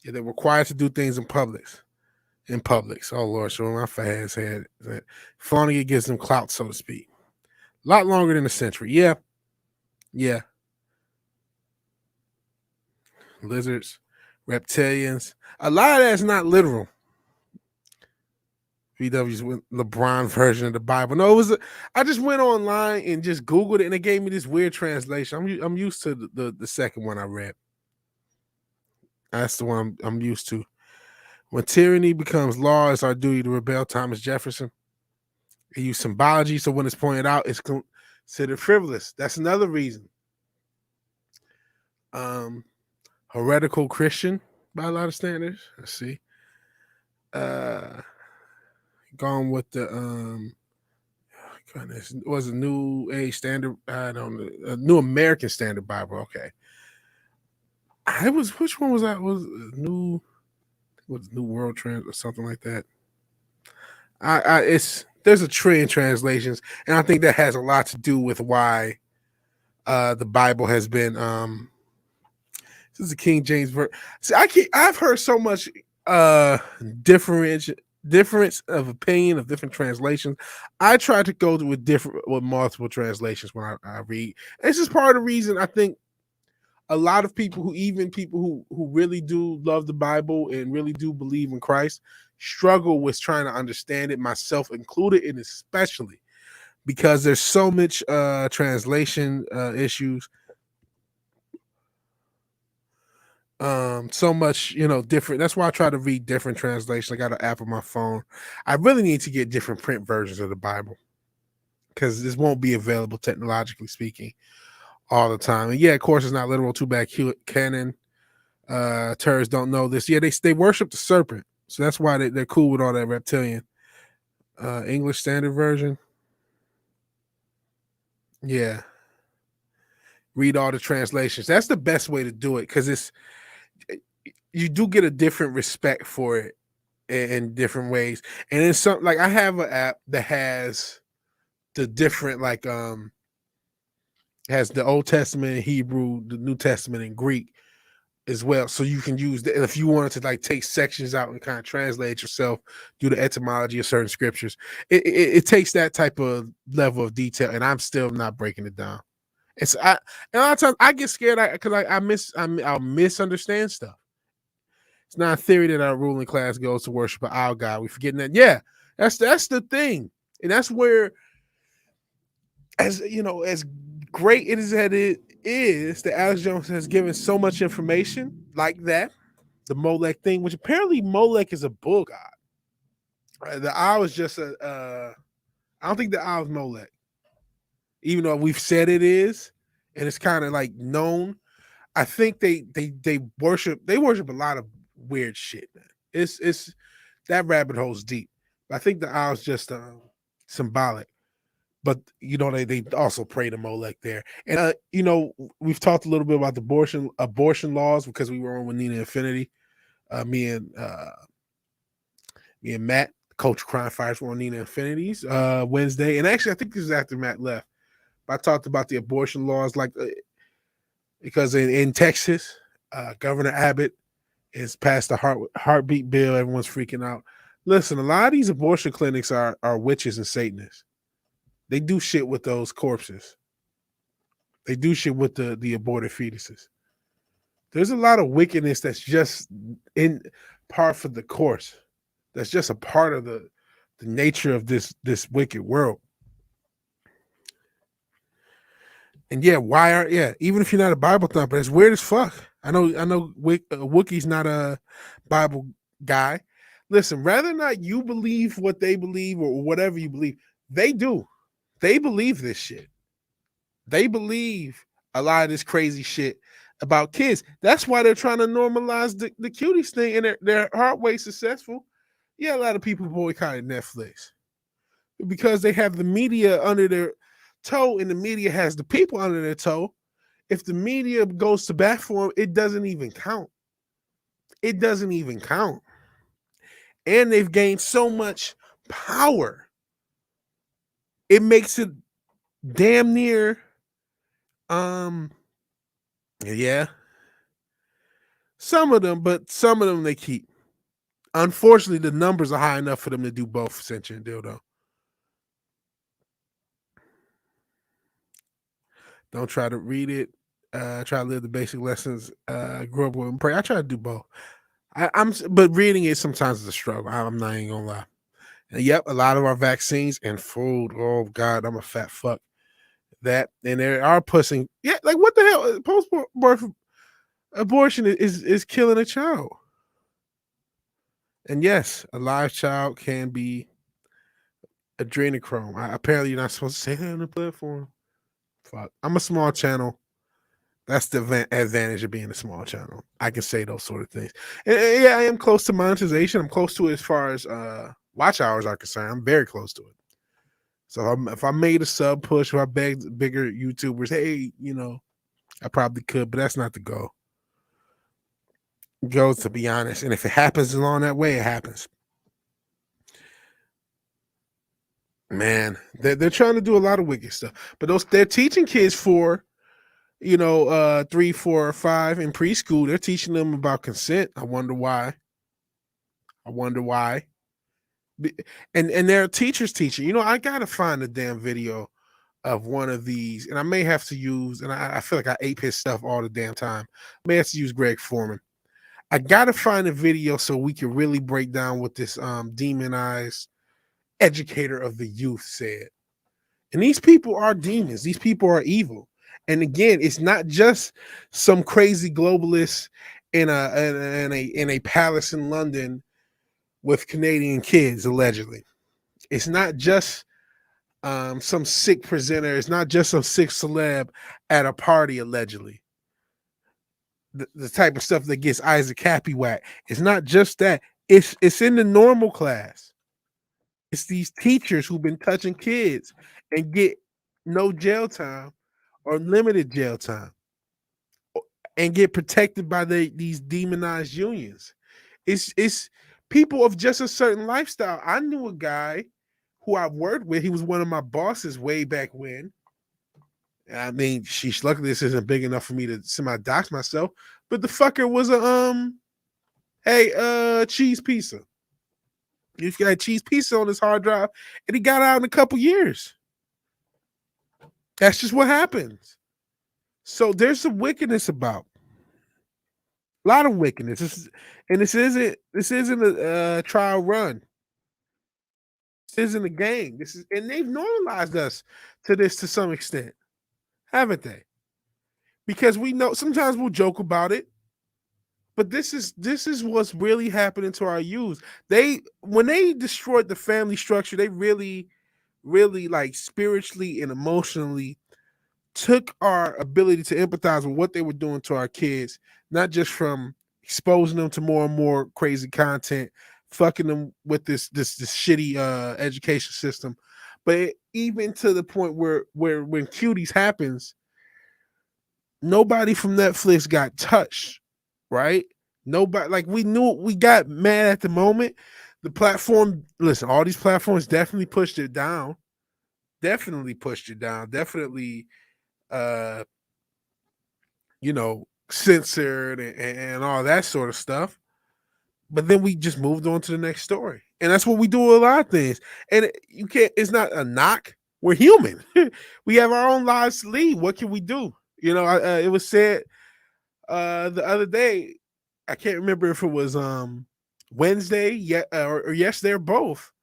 Yeah, they're required to do things in public. Oh Lord, showing my fat ass head. Flaunting it gives them clout, so to speak. A lot longer than a century. Yeah. Lizards, reptilians. A lot of that's not literal. VW's LeBron version of the Bible. No, I just went online and just Googled it, and it gave me this weird translation. I'm used to the second one I read. That's the one I'm used to. When tyranny becomes law, it's our duty to rebel. Thomas Jefferson. He used symbology, so when it's pointed out, it's considered frivolous. That's another reason. Heretical Christian by a lot of standards. Let's see. Gone with the goodness, it was a New Age Standard. I don't know, a New American Standard Bible. Okay. Which one was that? Was New World Trans or something like that? There's a trillion translations, and I think that has a lot to do with why the Bible has been this is the King James version. See, I've heard so much difference of opinion of different translations. I try to go with multiple translations when I read. It's just part of the reason I think a lot of people who really do love the Bible and really do believe in Christ struggle with trying to understand it, myself included, and especially because there's so much translation issues. So much, different. That's why I try to read different translations. I got an app on my phone. I really need to get different print versions of the Bible because this won't be available, technologically speaking, all the time. And yeah, of course, it's not literal. Too bad canon terrorists don't know this. Yeah, they worship the serpent, so that's why they're cool with all that reptilian. English Standard Version. Yeah, read all the translations. That's the best way to do it because you do get a different respect for it in different ways. And then some, like I have an app that has the different has the Old Testament in Hebrew, the New Testament in Greek as well. So you can use that if you wanted to take sections out and kind of translate yourself, do the etymology of certain scriptures. It takes that type of level of detail, and I'm still not breaking it down. And a lot of times I get scared because I'll misunderstand stuff. It's not a theory that our ruling class goes to worship our God. We forgetting that. Yeah, that's the thing, and that's where as you know, as great it is that it is that Alex Jones has given so much information like that, the Molech thing, which apparently Molech is a bull god. The eye was just a. I don't think the eye was Molech, even though we've said it is, and it's kind of like known. I think they worship a lot of weird shit, man. It's that rabbit hole's deep. I think the eye was just symbolic, but they also pray to Molech there. And we've talked a little bit about the abortion laws because we were on with Nina Infinity. Me and Matt, Culture Crime Fighters, were on Nina Infinity's Wednesday, and actually I think this is after Matt left. But I talked about the abortion laws, because in Texas, Governor Abbott has passed the heartbeat bill. Everyone's freaking out. Listen, a lot of these abortion clinics are witches and Satanists. They do shit with those corpses. They do shit with the aborted fetuses. There's a lot of wickedness that's just in par for the course. That's just a part of the nature of this wicked world. And yeah, even if you're not a Bible thumper, it's weird as fuck. I know Wookiee's not a Bible guy. Listen, rather not you believe what they believe or whatever you believe, they do. They believe this shit. They believe a lot of this crazy shit about kids. That's why they're trying to normalize the cuties thing, and they're hardway successful. Yeah, a lot of people boycotted Netflix because they have the media under their toe, and the media has the people under their toe. If the media goes to bat for them, it doesn't even count. It doesn't even count. And they've gained so much power. It makes it damn near yeah. Some of them they keep. Unfortunately, the numbers are high enough for them to do both Cinch and Dildo. Don't try to read it. Try to live the basic lessons. Grow up with and pray. I try to do both. But reading it sometimes is a struggle. I'm not even gonna lie. And yep, a lot of our vaccines and food. Oh God, I'm a fat fuck. That and there are pushing. Yeah, like what the hell? Post birth abortion is killing a child. And yes, a live child can be adrenochrome. Apparently, you're not supposed to say that on the platform. Fuck, I'm a small channel. That's the advantage of being a small channel. I can say those sort of things. And yeah, I am close to monetization. I'm close to it as far as watch hours are concerned. I'm very close to it. So if I made a sub push, or I begged bigger YouTubers, hey, I probably could, but that's not the goal. Goal, to be honest. And if it happens along that way, it happens. Man, they're trying to do a lot of wicked stuff. But they're teaching kids for 3, 4, or 5 in preschool. They're teaching them about consent. I wonder why. And there are teachers teaching. I gotta find a damn video of one of these, and I may have to use, and I feel like I ape his stuff all the damn time. I may have to use Greg Foreman. I gotta find a video so we can really break down what this demonized educator of the youth said. And these people are demons. These people are evil. And again, it's not just some crazy globalist in a palace in London with Canadian kids, allegedly. It's not just some sick presenter. It's not just some sick celeb at a party, allegedly. The type of stuff that gets Isaac Happy whack. It's not just that. It's in the normal class. It's these teachers who've been touching kids and get no jail time or limited jail time and get protected by these demonized unions. It's people of just a certain lifestyle. I knew a guy who I worked with. He was one of my bosses way back when. I mean, luckily this isn't big enough for me to semi-dox myself, but the fucker was a cheese pizza. He's got cheese pizza on his hard drive, and he got out in a couple years. That's just what happens. So there's some wickedness about. A lot of wickedness. This isn't a trial run. This isn't a game. This is, and they've normalized us to this to some extent, haven't they? Because we know sometimes we'll joke about it, but this is what's really happening to our youth. When they destroyed the family structure, they really like spiritually and emotionally took our ability to empathize with what they were doing to our kids, not just from exposing them to more and more crazy content, fucking them with this shitty education system, but even to the point where when Cuties happens, nobody from Netflix got touched, right? Nobody, like, we knew, we got mad at the moment. The platform, listen, all these platforms definitely pushed it down. Definitely pushed it down. Definitely uh censored and all that sort of stuff. But then we just moved on to the next story. And that's what we do with a lot of things. And you can't, it's not a knock. We're human. We have our own lives to lead. What can we do? It was said the other day, I can't remember if it was Wednesday yet or yesterday or both,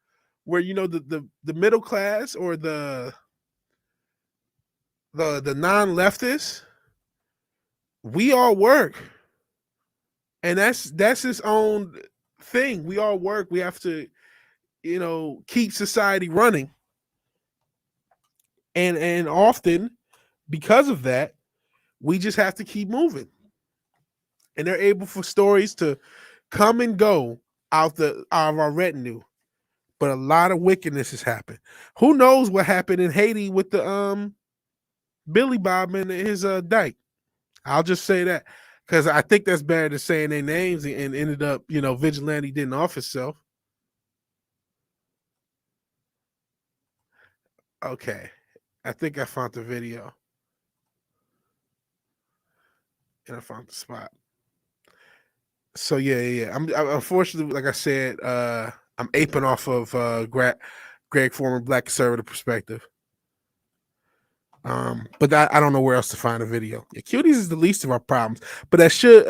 where the middle class or the non-leftists, we all work, and that's its own thing. We all work. We have to keep society running, and often because of that, we just have to keep moving, and they're able for stories to come and go out of our retinue. But a lot of wickedness has happened. Who knows what happened in Haiti with the Billy Bob and his dyke? I'll just say that, because I think that's better than saying their names and ended up, Vigilante didn't off himself. Okay. I think I found the video and I found the spot. So yeah. I'm unfortunately, like I said, I'm aping off of Greg Foreman, Black Conservative Perspective. But I don't know where else to find a video. Yeah, Cuties is the least of our problems, but that should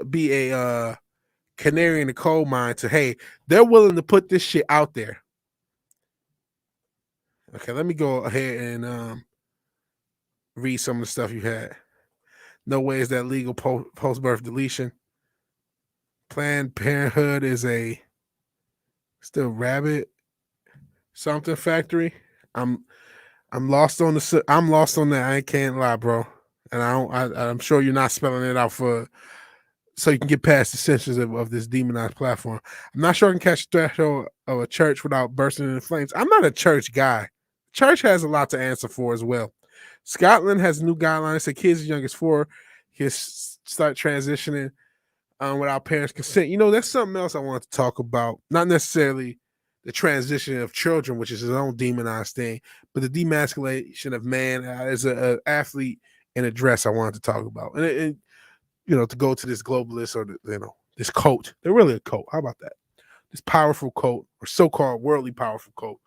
be a canary in the coal mine to, hey, they're willing to put this shit out there. Okay, let me go ahead and read some of the stuff you had. No way is that legal post-birth deletion. Planned Parenthood is a still rabbit something factory. I'm lost on that. I can't lie, bro. And I'm sure you're not spelling it out so you can get past the censors of this demonized platform. I'm not sure I can catch the threshold of a church without bursting into flames. I'm not a church guy. Church has a lot to answer for as well. Scotland has new guidelines that kids as young as 4 can start transitioning without parents' consent. That's something else I wanted to talk about. Not necessarily the transition of children, which is his own demonized thing, but the demasculation of man as an athlete in a dress. I wanted to talk about, and to go to this globalist or this cult. They're really a cult. How about that? This powerful cult, or so-called worldly powerful cult.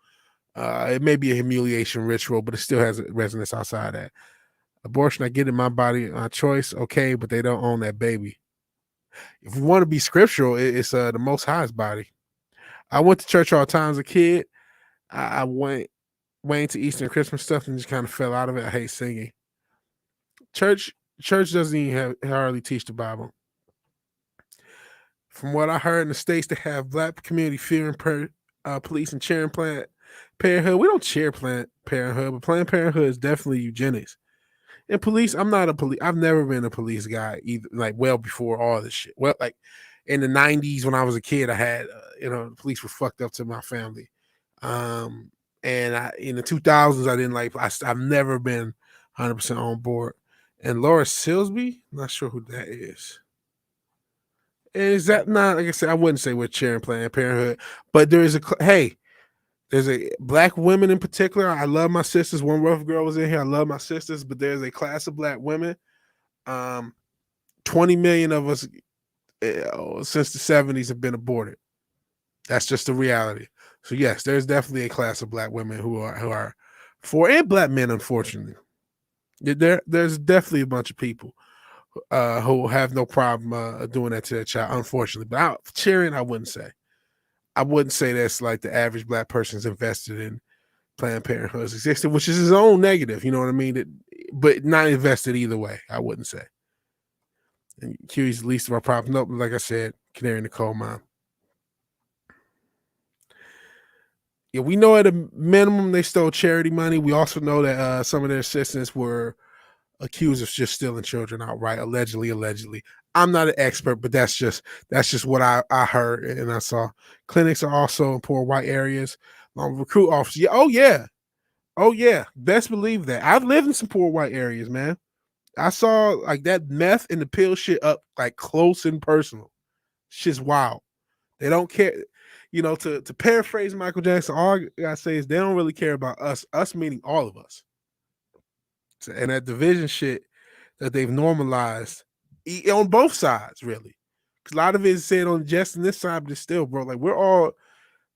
It may be a humiliation ritual, but it still has a resonance outside that. Abortion, I get in my body, my choice, okay, but they don't own that baby. If we want to be scriptural, it's the Most High's body. I went to church all the time as a kid. I went to Easter and Christmas stuff and just kind of fell out of it. I hate singing. Church doesn't even hardly teach the Bible. From what I heard in the States, they have black community fearing police and cheering Planned Parenthood. We don't cheer Planned Parenthood, but Planned Parenthood is definitely eugenics. And police, I'm not a police. I've never been a police guy either. Like, well before all this shit. Well, like in the '90s when I was a kid, I had the police were fucked up to my family. And in the 2000s, I didn't like. I've never been 100% on board. And Laura Silsby, not sure who that is. Is that not, like I said, I wouldn't say we're cheering Planned Parenthood, but there's a black women in particular. I love my sisters. One rough girl was in here. I love my sisters, but there's a class of black women. 20 million of us since the 70s have been aborted. That's just the reality. So yes, there's definitely a class of black women who are for, and black men, unfortunately. There's definitely a bunch of people who have no problem doing that to their child, unfortunately. But cheering, I wouldn't say. I wouldn't say that's like the average black person's invested in Planned Parenthood's existence, which is his own negative. You know what I mean? But not invested either way. I wouldn't say. And QE's the least of our problems. Nope, like I said, canary in the coal mine. Yeah, we know at a minimum they stole charity money. We also know that some of their assistants were accused of just stealing children outright, allegedly. I'm not an expert, but that's just what I heard and I saw. Clinics are also in poor white areas. Recruit officers. Yeah, oh yeah. Best believe that. I've lived in some poor white areas, man. I saw like that meth and the pill shit up like close and personal. Shit's wild. They don't care. You know, to paraphrase Michael Jackson, all I gotta say is they don't really care about us meaning all of us. And that division shit that they've normalized on both sides, really. Because a lot of it is said on just this side, but it's still, bro, like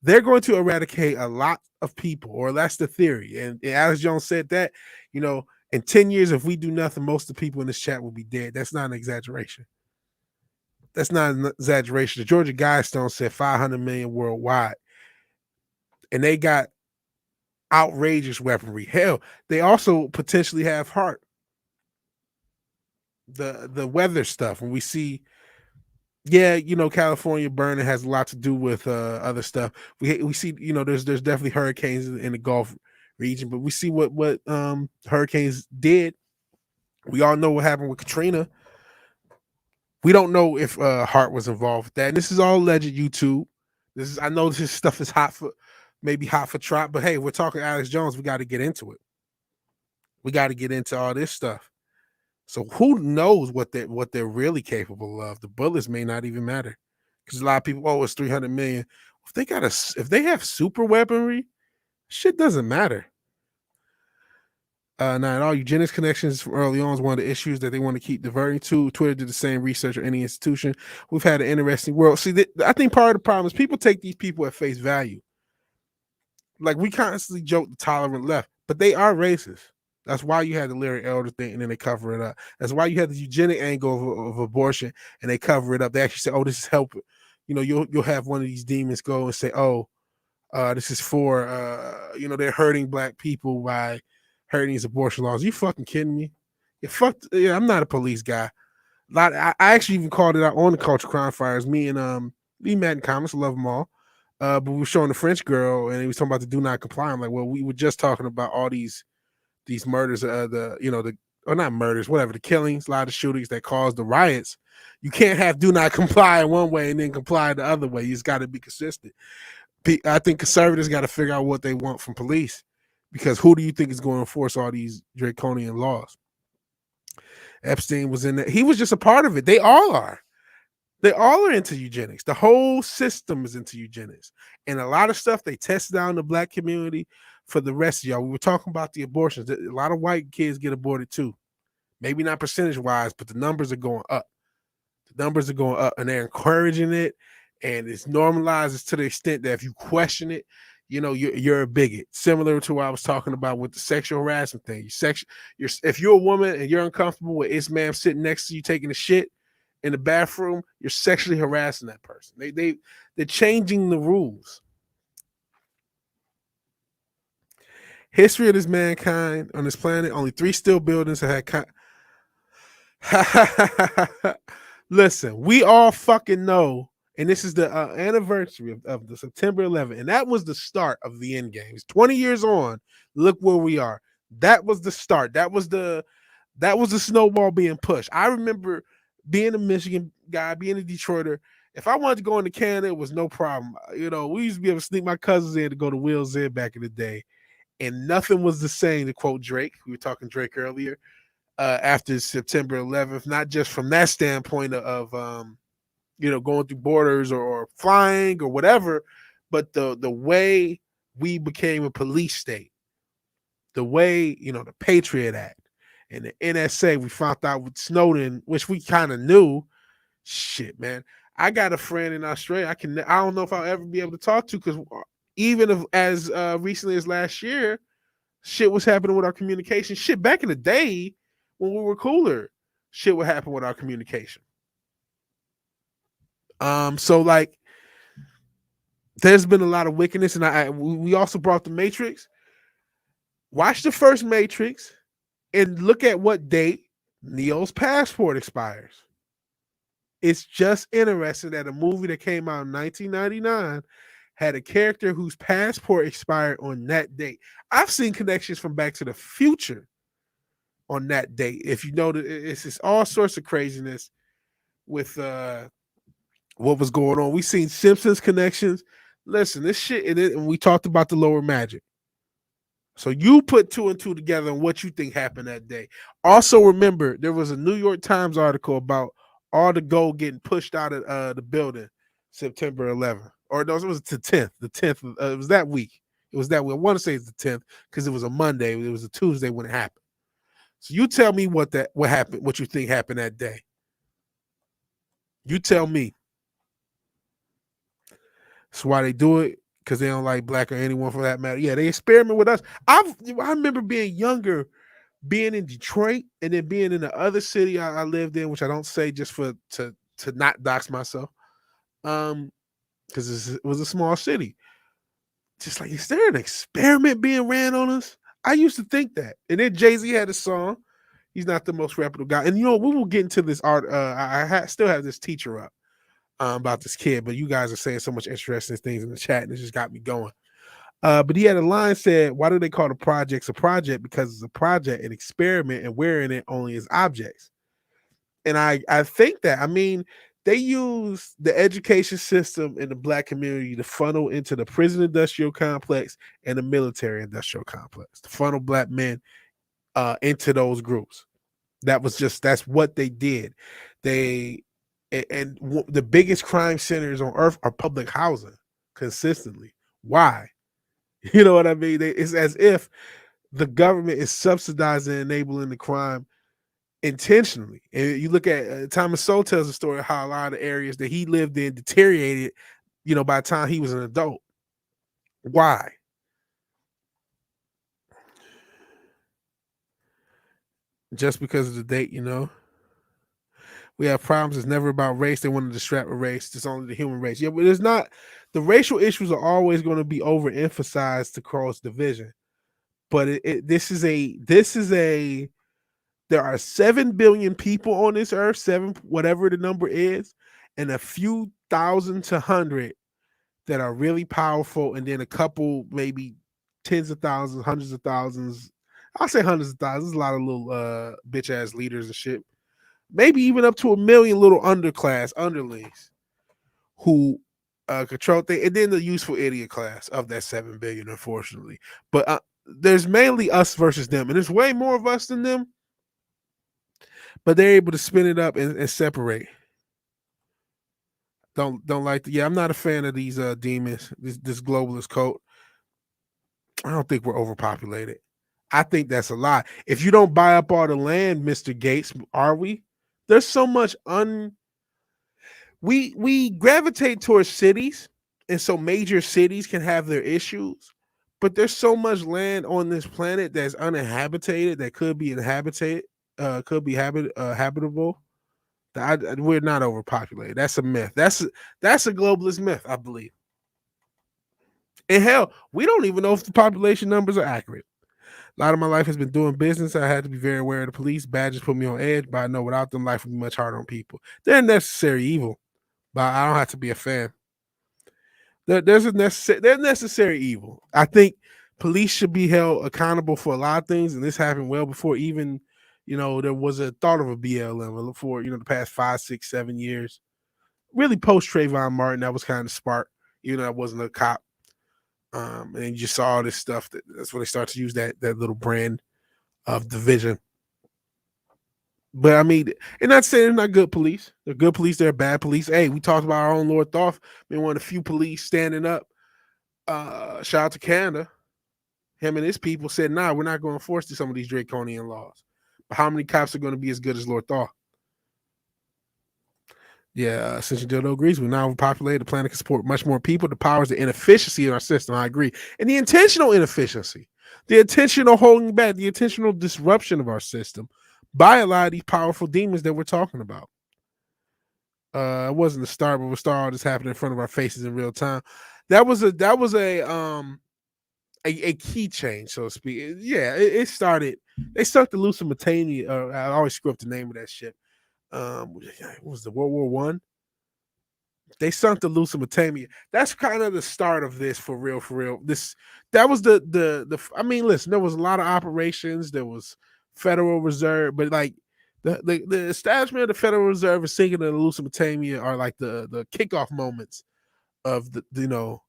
they're going to eradicate a lot of people, or that's the theory. And Alex Jones said that, you know, in 10 years, if we do nothing, most of the people in this chat will be dead. That's not an exaggeration. That's not an exaggeration. The Georgia Guidestone said 500 million worldwide, and they got outrageous weaponry. Hell, they also potentially have heart. The weather stuff, when we see, yeah, you know, California burning has a lot to do with other stuff. We see, you know, there's definitely hurricanes in the Gulf region, but we see what hurricanes did. We all know what happened with Katrina. We don't know if Hart was involved with that. And this is all alleged YouTube. I know this stuff is maybe hot for trot, but hey, we're talking Alex Jones. We got to get into it. We got to get into all this stuff. So who knows what they're really capable of? The bullets may not even matter, because a lot of people, oh, it's 300 million. If they have super weaponry, shit doesn't matter. Now, all eugenics connections from early on is one of the issues that they want to keep diverting to. Twitter did the same research or any institution. We've had an interesting world. See, I think part of the problem is people take these people at face value. Like, we constantly joke the tolerant left, but they are racist. That's why you had the Larry Elder thing, and then they cover it up. That's why you had the eugenic angle of abortion, and they cover it up. They actually say, "Oh, this is helping." You know, you'll have one of these demons go and say, "Oh, this is for you know, they're hurting black people by hurting these abortion laws." You fucking kidding me? Yeah, I'm not a police guy. I actually even called it out on the Culture Crime Fires. Me and Matt in comments, love them all. But we were showing the French girl, and he was talking about the do not comply. I'm like, well, we were just talking about all these murders, or not murders, whatever, the killings, a lot of shootings that caused the riots. You can't have do not comply one way and then comply the other way. You just got to be consistent. I think conservatives got to figure out what they want from police, because who do you think is going to enforce all these draconian laws? Epstein was in there. He was just a part of it. They all are. They all are into eugenics. The whole system is into eugenics. And a lot of stuff they tested out in the black community for the rest of y'all. We were talking about the abortions. A lot of white kids get aborted too. Maybe not percentage-wise, but the numbers are going up. The numbers are going up, and they're encouraging it, and it's normalized to the extent that if you question it, you know, you're a bigot. Similar to what I was talking about with the sexual harassment thing. If you're a woman and you're uncomfortable with this man sitting next to you taking a shit in the bathroom, you're sexually harassing that person. They're changing the rules. History of this mankind on this planet, only 3 steel buildings have had. Listen, we all fucking know, and this is the anniversary of the September 11th, and that was the start of the end games. 20 years on, look where we are. That was the start. That was the snowball being pushed. I remember being a Michigan guy, being a Detroiter. If I wanted to go into Canada, it was no problem. You know, we used to be able to sneak my cousins in to go to Wheels Inn back in the day, and nothing was the same, to quote Drake. We were talking Drake earlier. After September 11th, not just from that standpoint of you know, going through borders or flying or whatever, but the way we became a police state, the way, you know, the Patriot Act and the NSA, we found out with Snowden, which we kind of knew. Shit, man. I got a friend in Australia. I don't know if I'll ever be able to talk to, because even as recently as last year, shit was happening with our communication. Shit, back in the day when we were cooler, shit would happen with our communication. So like There's been a lot of wickedness, and we also brought the Matrix. Watch the first Matrix and look at what date Neo's passport expires. It's just interesting that a movie that came out in 1999 had a character whose passport expired on that date. I've seen connections from Back to the Future on that date. If you know, it's just all sorts of craziness with what was going on. We seen Simpsons connections. Listen, this shit, and we talked about the lower magic. So you put two and two together on what you think happened that day. Also, remember there was a New York Times article about all the gold getting pushed out of the building September 11th, or no, it was the 10th. The 10th. It was that week. It was that week. I want to say it's the 10th because it was a Monday. It was a Tuesday when it happened. So you tell me what happened. What you think happened that day? You tell me. That's why they do it, because they don't like black or anyone for that matter. Yeah, they experiment with us. I remember being younger, being in Detroit, and then being in the other city I lived in, which I don't say just to not dox myself, because it was a small city. Just like, is there an experiment being ran on us? I used to think that. And then Jay-Z had a song. He's not the most reputable guy. And we will get into this art. I still have this teacher up about this kid, but you guys are saying so much interesting things in the chat, and it just got me going. But he had a line said, "Why do they call the projects a project? Because it's a project, an experiment, and we're in it only as objects." And I think that, I mean, they use the education system in the black community to funnel into the prison industrial complex and the military industrial complex, to funnel black men into those groups. That's what they did. They and the biggest crime centers on earth are public housing consistently. Why? You know what I mean? It's as if the government is subsidizing and enabling the crime intentionally. And you look at Thomas Sowell tells a story of how a lot of areas that he lived in deteriorated, by the time he was an adult. Why? Just because of the date, we have problems. It's never about race. They want to distract with race. It's only the human race. Yeah, but it's not. The racial issues are always going to be overemphasized to cause division. But this is a. There are 7 billion people on this earth, 7, whatever the number is, and a few thousand to 100 that are really powerful, and then a couple, maybe tens of thousands, hundreds of thousands. I'll say hundreds of thousands. There's a lot of little bitch ass leaders and shit. Maybe even up to 1 million little underlings who control things, and then the useful idiot class of that 7 billion, unfortunately. But there's mainly us versus them, and there's way more of us than them. But they're able to spin it up and separate. Don't like the, yeah. I'm not a fan of these demons. This globalist cult. I don't think we're overpopulated. I think that's a lie. If you don't buy up all the land, Mr. Gates, are we? There's so much we gravitate towards cities, and so major cities can have their issues. But there's so much land on this planet that's uninhabited that could be habitable. We're not overpopulated. That's a myth. That's a globalist myth, I believe. And hell, we don't even know if the population numbers are accurate. A lot of my life has been doing business. I had to be very aware of the police. Badges put me on edge, but I know without them, life would be much harder on people. They're necessary evil, but I don't have to be a fan. They're necessary evil. I think police should be held accountable for a lot of things, and this happened well before even, there was a thought of a BLM for, the past 5, 6, 7 years. Really post Trayvon Martin, that was kind of spark, even though I wasn't a cop. And you saw all this stuff. That's when they start to use that little brand of division. But I mean, and not saying they're not good police. They're good police. They're bad police. Hey, we talked about our own Lord Thoth being one of the few police standing up. Shout out to Canada. Him and his people said, "Nah, we're not going to enforce some of these draconian laws." But how many cops are going to be as good as Lord Thoth? Yeah, since Dildo agrees, we're now overpopulated. The planet can support much more people. The power is the inefficiency in our system. I agree. And the intentional inefficiency, the intentional holding back, the intentional disruption of our system by a lot of these powerful demons that we're talking about. It wasn't the start, but we'll start all this happening in front of our faces in real time. that was a key change, so to speak. Yeah, it started. They started to lose some Mesopotamia. I always screw up the name of that shit. What was the World War I? They sunk the Mesopotamia. That's kind of the start of this for real, for real. This that was the. I mean, listen, there was a lot of operations. There was Federal Reserve, but like the establishment of the Federal Reserve and sinking of the Mesopotamia are like the kickoff moments of the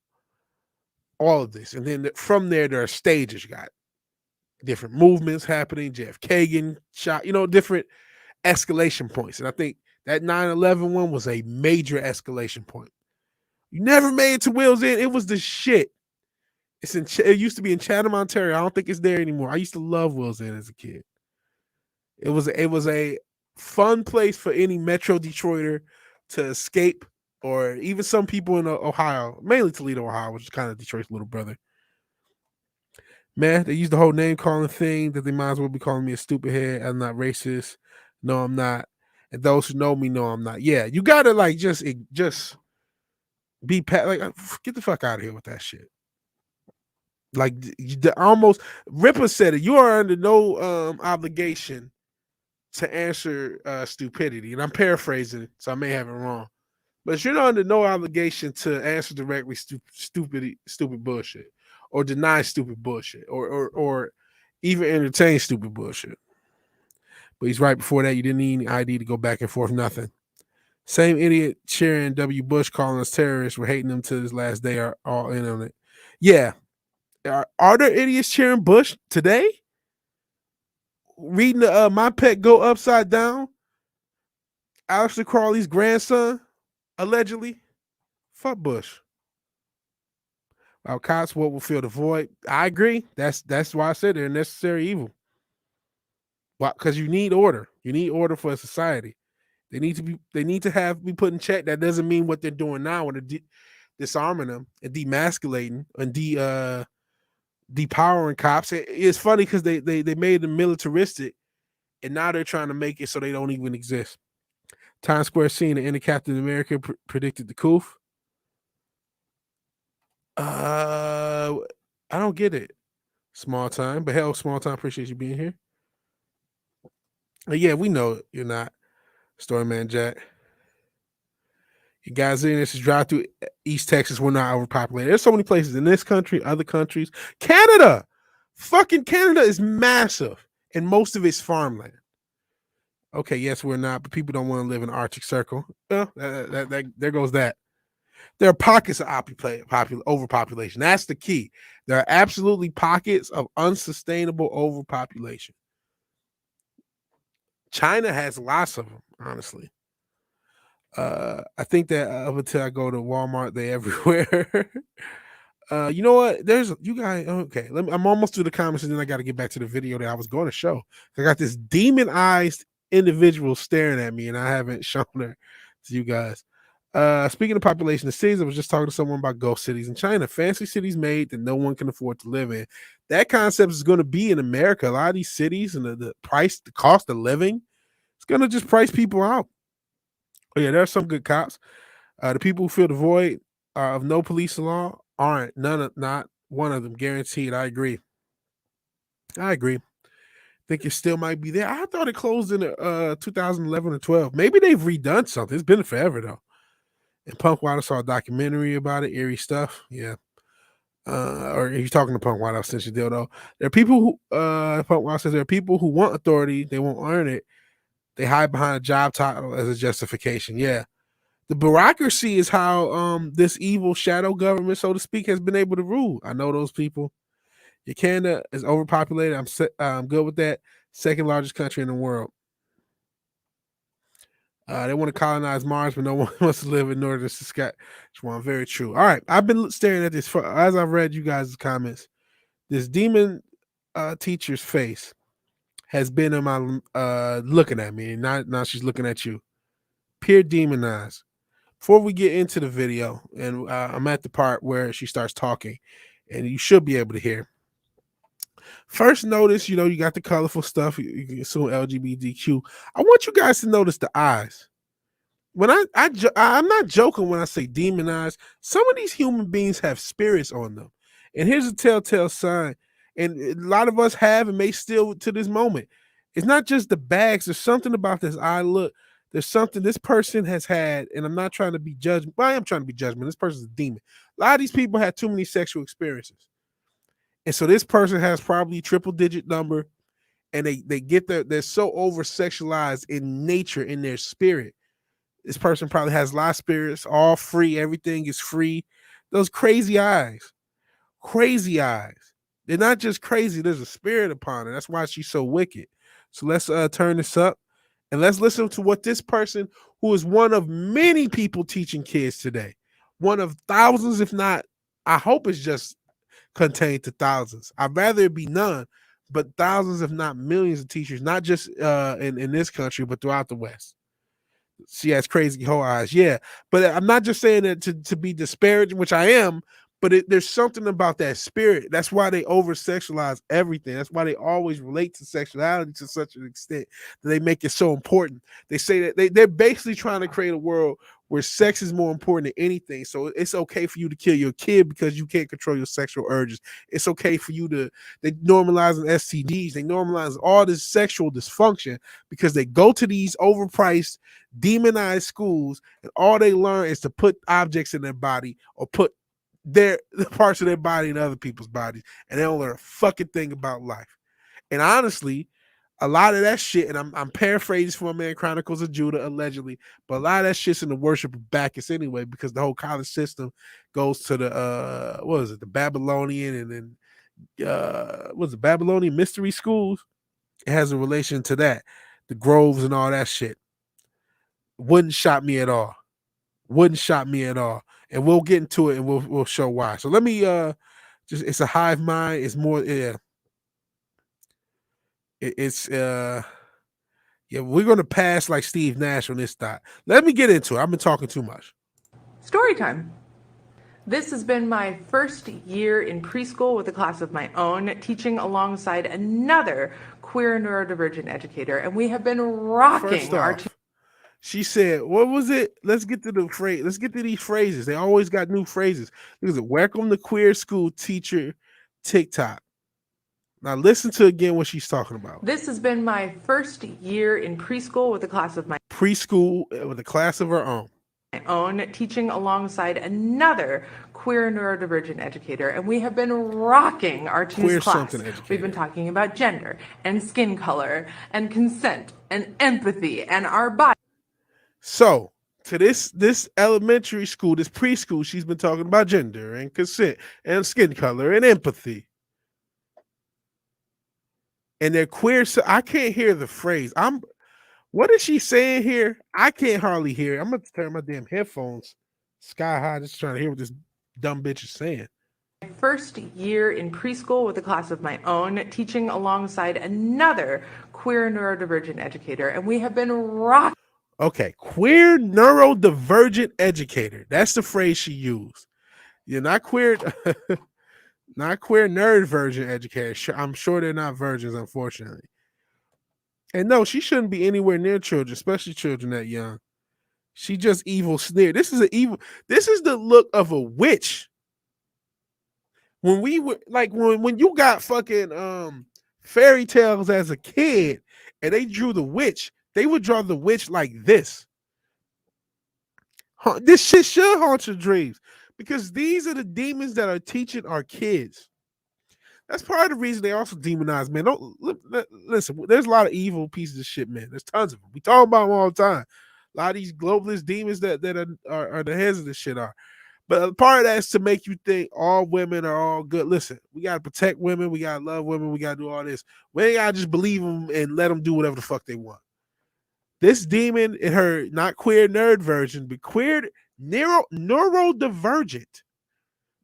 all of this, and then from there are stages. You got different movements happening. JFK getting shot. Different escalation points, and I think that 9/11 one was a major escalation point. You never made it to Wheels End. It was the shit. It used to be in Chatham, Ontario. I don't think it's there anymore. I used to love Wheels End as a kid. It was a fun place for any Metro Detroiter to escape, or even some people in Ohio, mainly Toledo, Ohio, which is kind of Detroit's little brother. Man, they use the whole name calling thing that they might as well be calling me a stupid head. I'm not racist. No, I'm not. And those who know me know I'm not. Yeah, you gotta like just be like get the fuck out of here with that shit. Like almost Ripper said it. You are under no obligation to answer stupidity, and I'm paraphrasing, so I may have it wrong. But you're not under no obligation to answer directly stupid bullshit, or deny stupid bullshit, or even entertain stupid bullshit. But he's right before that. You didn't need any ID to go back and forth. Nothing. Same idiot cheering W. Bush calling us terrorists. We're hating them to his last day. Are all in on it. Yeah. Are there idiots cheering Bush today? Reading the My Pet Go Upside Down? Aleister Crowley's grandson, allegedly. Fuck Bush. Our cops will fill the void. I agree. That's why I said they're necessary evil. Well, because you need order. You need order for a society. They need to be put in check. That doesn't mean what they're doing now when they're disarming them and demasculating and depowering cops. It's funny because they made them militaristic, and now they're trying to make it so they don't even exist. Times Square scene the end of Captain America predicted the coup. I don't get it. Small time, but hell, small time. Appreciate you being here. Yeah, we know you're not Storyman Jack. You guys in this is drive through East Texas. We're not overpopulated. There's so many places in this country, other countries. Canada, fucking Canada is massive, and most of it's farmland. Okay, yes, we're not, but people don't want to live in the Arctic Circle. Well, there goes that. There are pockets of overpopulation. That's the key. There are absolutely pockets of unsustainable overpopulation. China has lots of them, honestly. I think that up until I go to Walmart, they everywhere. You know what? There's you guys. Okay, I'm almost through the comments, and then I got to get back to the video that I was going to show. I got this demon-eyed individual staring at me, and I haven't shown her to you guys. Speaking of population of cities, I was just talking to someone about ghost cities in China. Fancy cities made that no one can afford to live in. That concept is going to be in America. A lot of these cities and the cost of living, it's going to just price people out. Oh yeah, there are some good cops. The people who fill the void of no police law aren't not one of them guaranteed. I agree. Think it still might be there. I thought it closed in 2011 or 12. Maybe they've redone something. It's been forever though. And Punk Wilder saw a documentary about it, eerie stuff. Yeah. Or if you're talking to Punk Wilder, since you deal though. There are people who Punk Wilder says there are people who want authority, they won't earn it. They hide behind a job title as a justification. Yeah. The bureaucracy is how this evil shadow government, so to speak, has been able to rule. I know those people. Your Canada is overpopulated. I'm good with that. Second largest country in the world. They want to colonize Mars, but no one wants to live in northern Saskatchewan. Very true. All right, I've been staring at this as I've read you guys' comments. This demon teacher's face has been in my looking at me, and now she's looking at you. Pure demon eyes. Before we get into the video, and I'm at the part where she starts talking, and you should be able to hear. First, notice, you got the colorful stuff. You can assume LGBTQ. I want you guys to notice the eyes. when I'm not joking when I say demonized. Some of these human beings have spirits on them, and here's a telltale sign. And a lot of us have and may still to this moment. It's not just the bags. There's something about this eye look. There's something this person has had, and I'm not trying to be judged. Well, I am trying to be judgment. This person's a demon. A lot of these people had too many sexual experiences, and so this person has probably triple digit number, and they get they're so over sexualized in nature in their spirit. This person probably has a lot of spirits, all free. Everything is free. Those crazy eyes, crazy eyes. They're not just crazy. There's a spirit upon her. That's why she's so wicked. So let's turn this up and let's listen to what this person, who is one of many people teaching kids today, one of thousands, if not, I hope it's just contained to thousands. I'd rather it be none, but thousands, if not millions of teachers, not just in this country, but throughout the West. She has crazy whole eyes. Yeah. But I'm not just saying that to be disparaging, which I am, but there's something about that spirit. That's why they over sexualize everything. That's why they always relate to sexuality to such an extent that they make it so important. They say that they're basically trying to create a world where sex is more important than anything. So it's okay for you to kill your kid because you can't control your sexual urges. It's okay for you to, they normalize STDs. They normalize all this sexual dysfunction because they go to these overpriced, demonized schools, and all they learn is to put objects in their body or put the parts of their body in other people's bodies, and they don't learn a fucking thing about life. And honestly, a lot of that shit, and I'm paraphrasing from my man Chronicles of Judah allegedly, but a lot of that shit's in the worship of Bacchus anyway, because the whole college system goes to the what is it, the Babylonian, and then what's it, Babylonian mystery schools. It has a relation to that, the groves and all that shit. Wouldn't shock me at all. Wouldn't shock me at all. And we'll get into it and we'll show why. So let me just, it's a hive mind. It's more it's yeah, we're gonna pass like Steve Nash on this thought. Let me get into it. I've been talking too much. Story time. This has been my first year in preschool with a class of my own, teaching alongside another queer neurodivergent educator, and we have been rocking our she said, what was it? Let's get to the phrase. Let's get to these phrases. They always got new phrases. Look at it. Welcome to Queer School Teacher TikTok. Now listen to again what she's talking about. This has been my first year in preschool with a class of my preschool with a class of her own, teaching alongside another queer neurodivergent educator, and we have been rocking our team's class. We've been talking about gender and skin color and consent and empathy and our body. So to this elementary school, this preschool, she's been talking about gender and consent and skin color and empathy. And they're queer. So I can't hear the phrase. What is she saying here? I can't hardly hear it. I'm gonna turn my damn headphones sky high, just trying to hear what this dumb bitch is saying. First year in preschool with a class of my own, teaching alongside another queer neurodivergent educator, and we have been rocking. Okay, queer neurodivergent educator. That's the phrase she used. You're not queer, not queer nerd virgin educator. I'm sure they're not virgins, unfortunately. And no, she shouldn't be anywhere near children, especially children that young. She just evil sneer. This is the look of a witch. When we were like when you got fucking fairy tales as a kid and they drew the witch, they would draw the witch like this. This shit should haunt your dreams because these are the demons that are teaching our kids. That's part of the reason they also demonize men. Don't listen. There's a lot of evil pieces of shit, man. There's tons of them. We talk about them all the time. A lot of these globalist demons that are the heads of this shit are. But part of that is to make you think all women are all good. Listen, we gotta protect women. We gotta love women. We gotta do all this. We ain't gotta just believe them and let them do whatever the fuck they want. This demon in her not queer nerd version, but queer neurodivergent,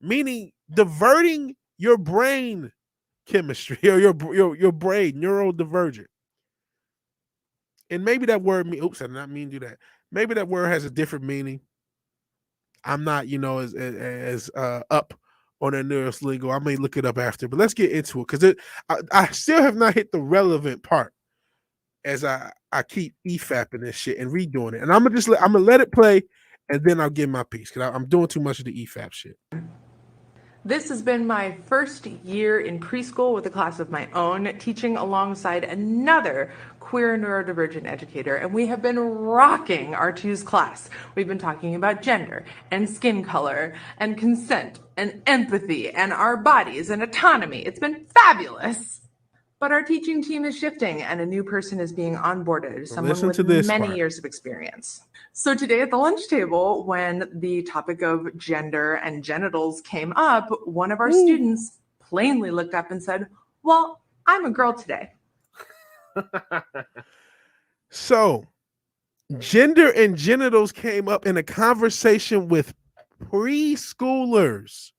meaning diverting your brain chemistry or your brain neurodivergent. And maybe that word oops, I did not mean to do that. Maybe that word has a different meaning. I'm not, as up on that neurolingo. I may look it up after, but let's get into it because I still have not hit the relevant part. as I keep EFAPing this shit and redoing it. And I'm gonna let it play, and then I'll give my piece because I'm doing too much of the EFAP shit. This has been my first year in preschool with a class of my own, teaching alongside another queer neurodivergent educator, and we have been rocking our twos class. We've been talking about gender and skin color and consent and empathy and our bodies and autonomy. It's been fabulous. But our teaching team is shifting and a new person is being onboarded, someone with many years of experience. So today at the lunch table, when the topic of gender and genitals came up, one of our students plainly looked up and said, "Well, I'm a girl today." So, gender and genitals came up in a conversation with preschoolers.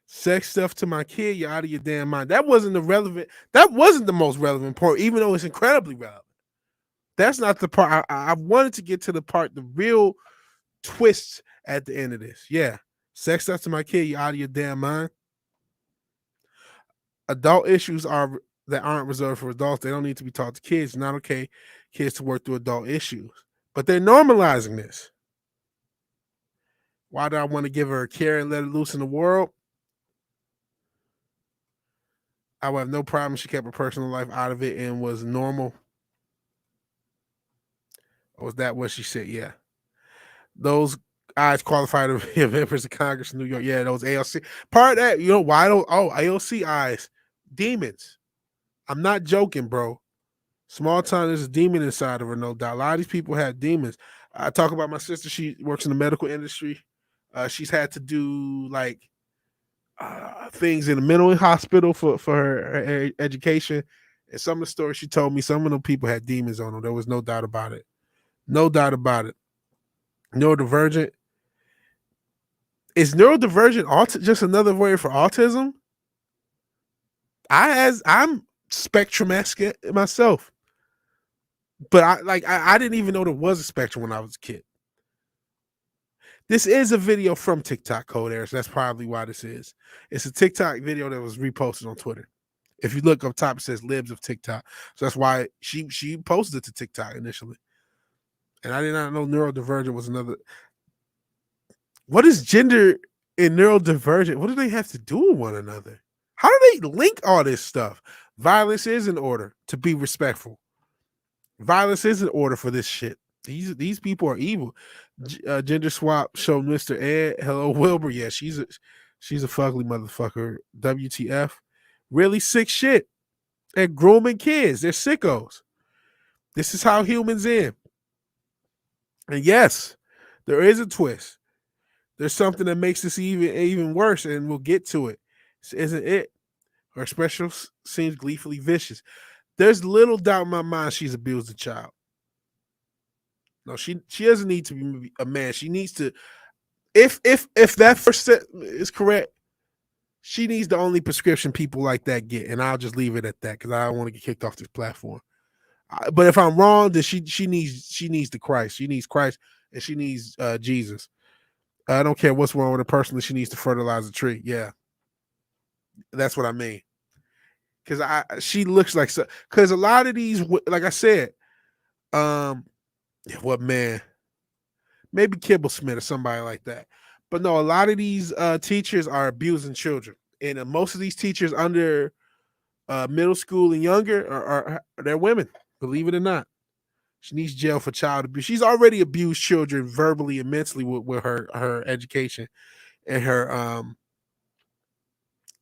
Sex stuff to my kid, you're out of your damn mind. That wasn't the most relevant part, even though it's incredibly relevant. That's not the part. I wanted to get to the part, the real twist at the end of this. Yeah. Sex stuff to my kid, you're out of your damn mind. Adult issues that aren't reserved for adults. They don't need to be taught to kids. It's not okay kids to work through adult issues. But they're normalizing this. Why do I want to give her a care and let her loose in the world? I would have no problem if she kept her personal life out of it and was normal. Or was that what she said? Yeah. Those eyes qualified to be members of Congress in New York. Yeah, those ALC. Part of that, why don't ALC eyes, demons. I'm not joking, bro. Small time, there's a demon inside of her, no doubt. A lot of these people have demons. I talk about my sister. She works in the medical industry. She's had to do things in a mental hospital for her education. And some of the stories she told me, some of them people had demons on them. There was no doubt about it. No doubt about it. Neurodivergent. Is neurodivergent just another word for autism? I'm spectrum-esque myself. But I didn't even know there was a spectrum when I was a kid. This is a video from TikTok, Code Air, so that's probably why this is. It's a TikTok video that was reposted on Twitter. If you look up top, it says Libs of TikTok. So that's why she posted it to TikTok initially. And I did not know neurodivergent was another. What is gender and neurodivergent? What do they have to do with one another? How do they link all this stuff? Violence is in order to be respectful. Violence is in order for this shit. These people are evil. Gender swap show Mr. Ed. Hello, Wilbur. Yeah, she's a fugly motherfucker. WTF. Really sick shit. And grooming kids. They're sickos. This is how humans end. And yes, there is a twist. There's something that makes this even worse, and we'll get to it. This isn't it. Her special seems gleefully vicious. There's little doubt in my mind she's abused a child. No, she doesn't need to be a man. She needs to, if that first set is correct, she needs the only prescription people like that get, and I'll just leave it at that because I don't want to get kicked off this platform. But if I'm wrong, then she needs the Christ. She needs Christ, and she needs Jesus. I don't care what's wrong with her personally. She needs to fertilize the tree. Yeah, that's what I mean. Because she looks like so. Because a lot of these, like I said, what man? Maybe Kibble Smith or somebody like that. But no, a lot of these teachers are abusing children, and most of these teachers under middle school and younger are they're women. Believe it or not, she needs jail for child abuse. She's already abused children verbally and mentally with her education and her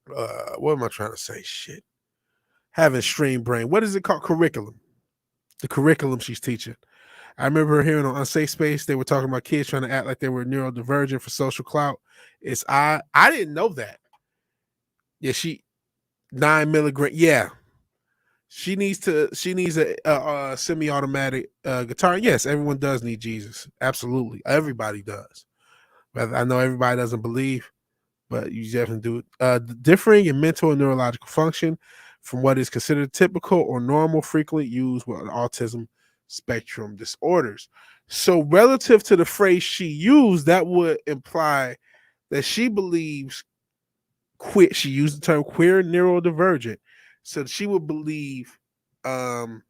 what am I trying to say? Shit, having stream brain. What is it called? Curriculum. The curriculum she's teaching. I remember hearing on Unsafe Space, they were talking about kids trying to act like they were neurodivergent for social clout. I didn't know that. Yeah, 9 milligram. Yeah. She needs a semi-automatic guitar. Yes, everyone does need Jesus. Absolutely. Everybody does. But I know everybody doesn't believe, but you definitely do it. Differing in mental and neurological function from what is considered typical or normal, frequently used with autism spectrum disorders. So relative to the phrase she used, that would imply that she believes she used the term queer neurodivergent So she would believe the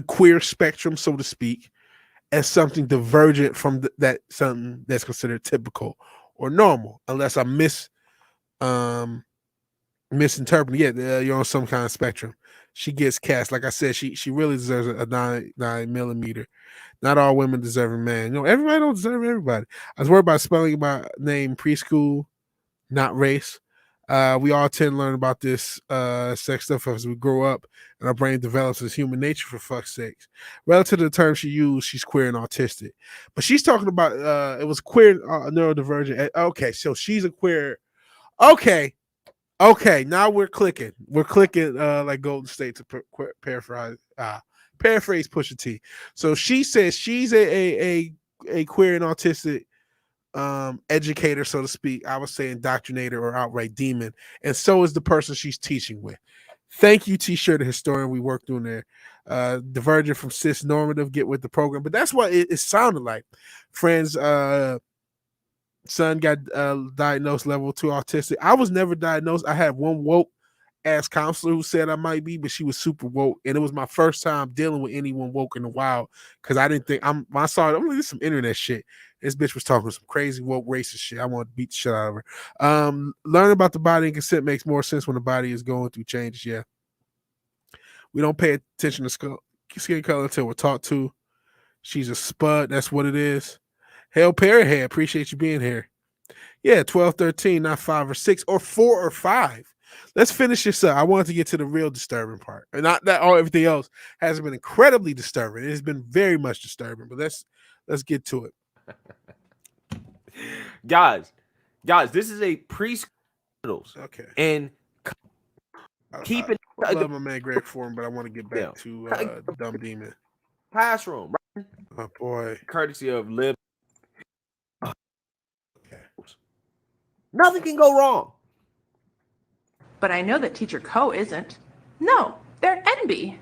queer spectrum, so to speak, as something divergent from that something that's considered typical or normal, unless I misinterpreting. Yeah, you're on some kind of spectrum. She gets cast. Like I said, she really deserves a 9mm. Not all women deserve a man. Everybody don't deserve everybody. I was worried about spelling my name preschool, not race. We all tend to learn about this sex stuff as we grow up, and our brain develops as human nature, for fuck's sakes. Relative to the term she used, she's queer and autistic. But she's talking about it was queer neurodivergent. Okay, so she's a queer. Okay, now we're clicking. We're clicking like Golden State to paraphrase Pusha T. So she says she's a queer and autistic educator, so to speak. I would say indoctrinator or outright demon, and so is the person she's teaching with. Thank you, T-shirt, the historian. We worked on there. Divergent from cis normative, get with the program. But that's what it sounded like. Friends, son got diagnosed level 2 autistic. I was never diagnosed. I had one woke ass counselor who said I might be, but she was super woke, and it was my first time dealing with anyone woke in a while, because I didn't think when I saw it, I'm like, this is some internet shit. This bitch was talking some crazy woke racist shit. I want to beat the shit out of her. Learn about the body and consent makes more sense when the body is going through changes. Yeah, we don't pay attention to skin color until we're taught to. She's a spud. That's what it is. Hail Parrot, appreciate you being here. Yeah, 12, 13, not 5 or 6 or 4 or 5. Let's finish this up. I wanted to get to the real disturbing part. And not that everything else has been incredibly disturbing. It has been very much disturbing, but let's get to it. Guys, this is a preschool. Okay. And keep it. I love my man Greg Foreman, but I want to get back to Dumb Demon. Classroom, right? Oh boy. Courtesy of Lib. Okay. Nothing can go wrong. But I know that Teacher Co isn't. No, they're envy.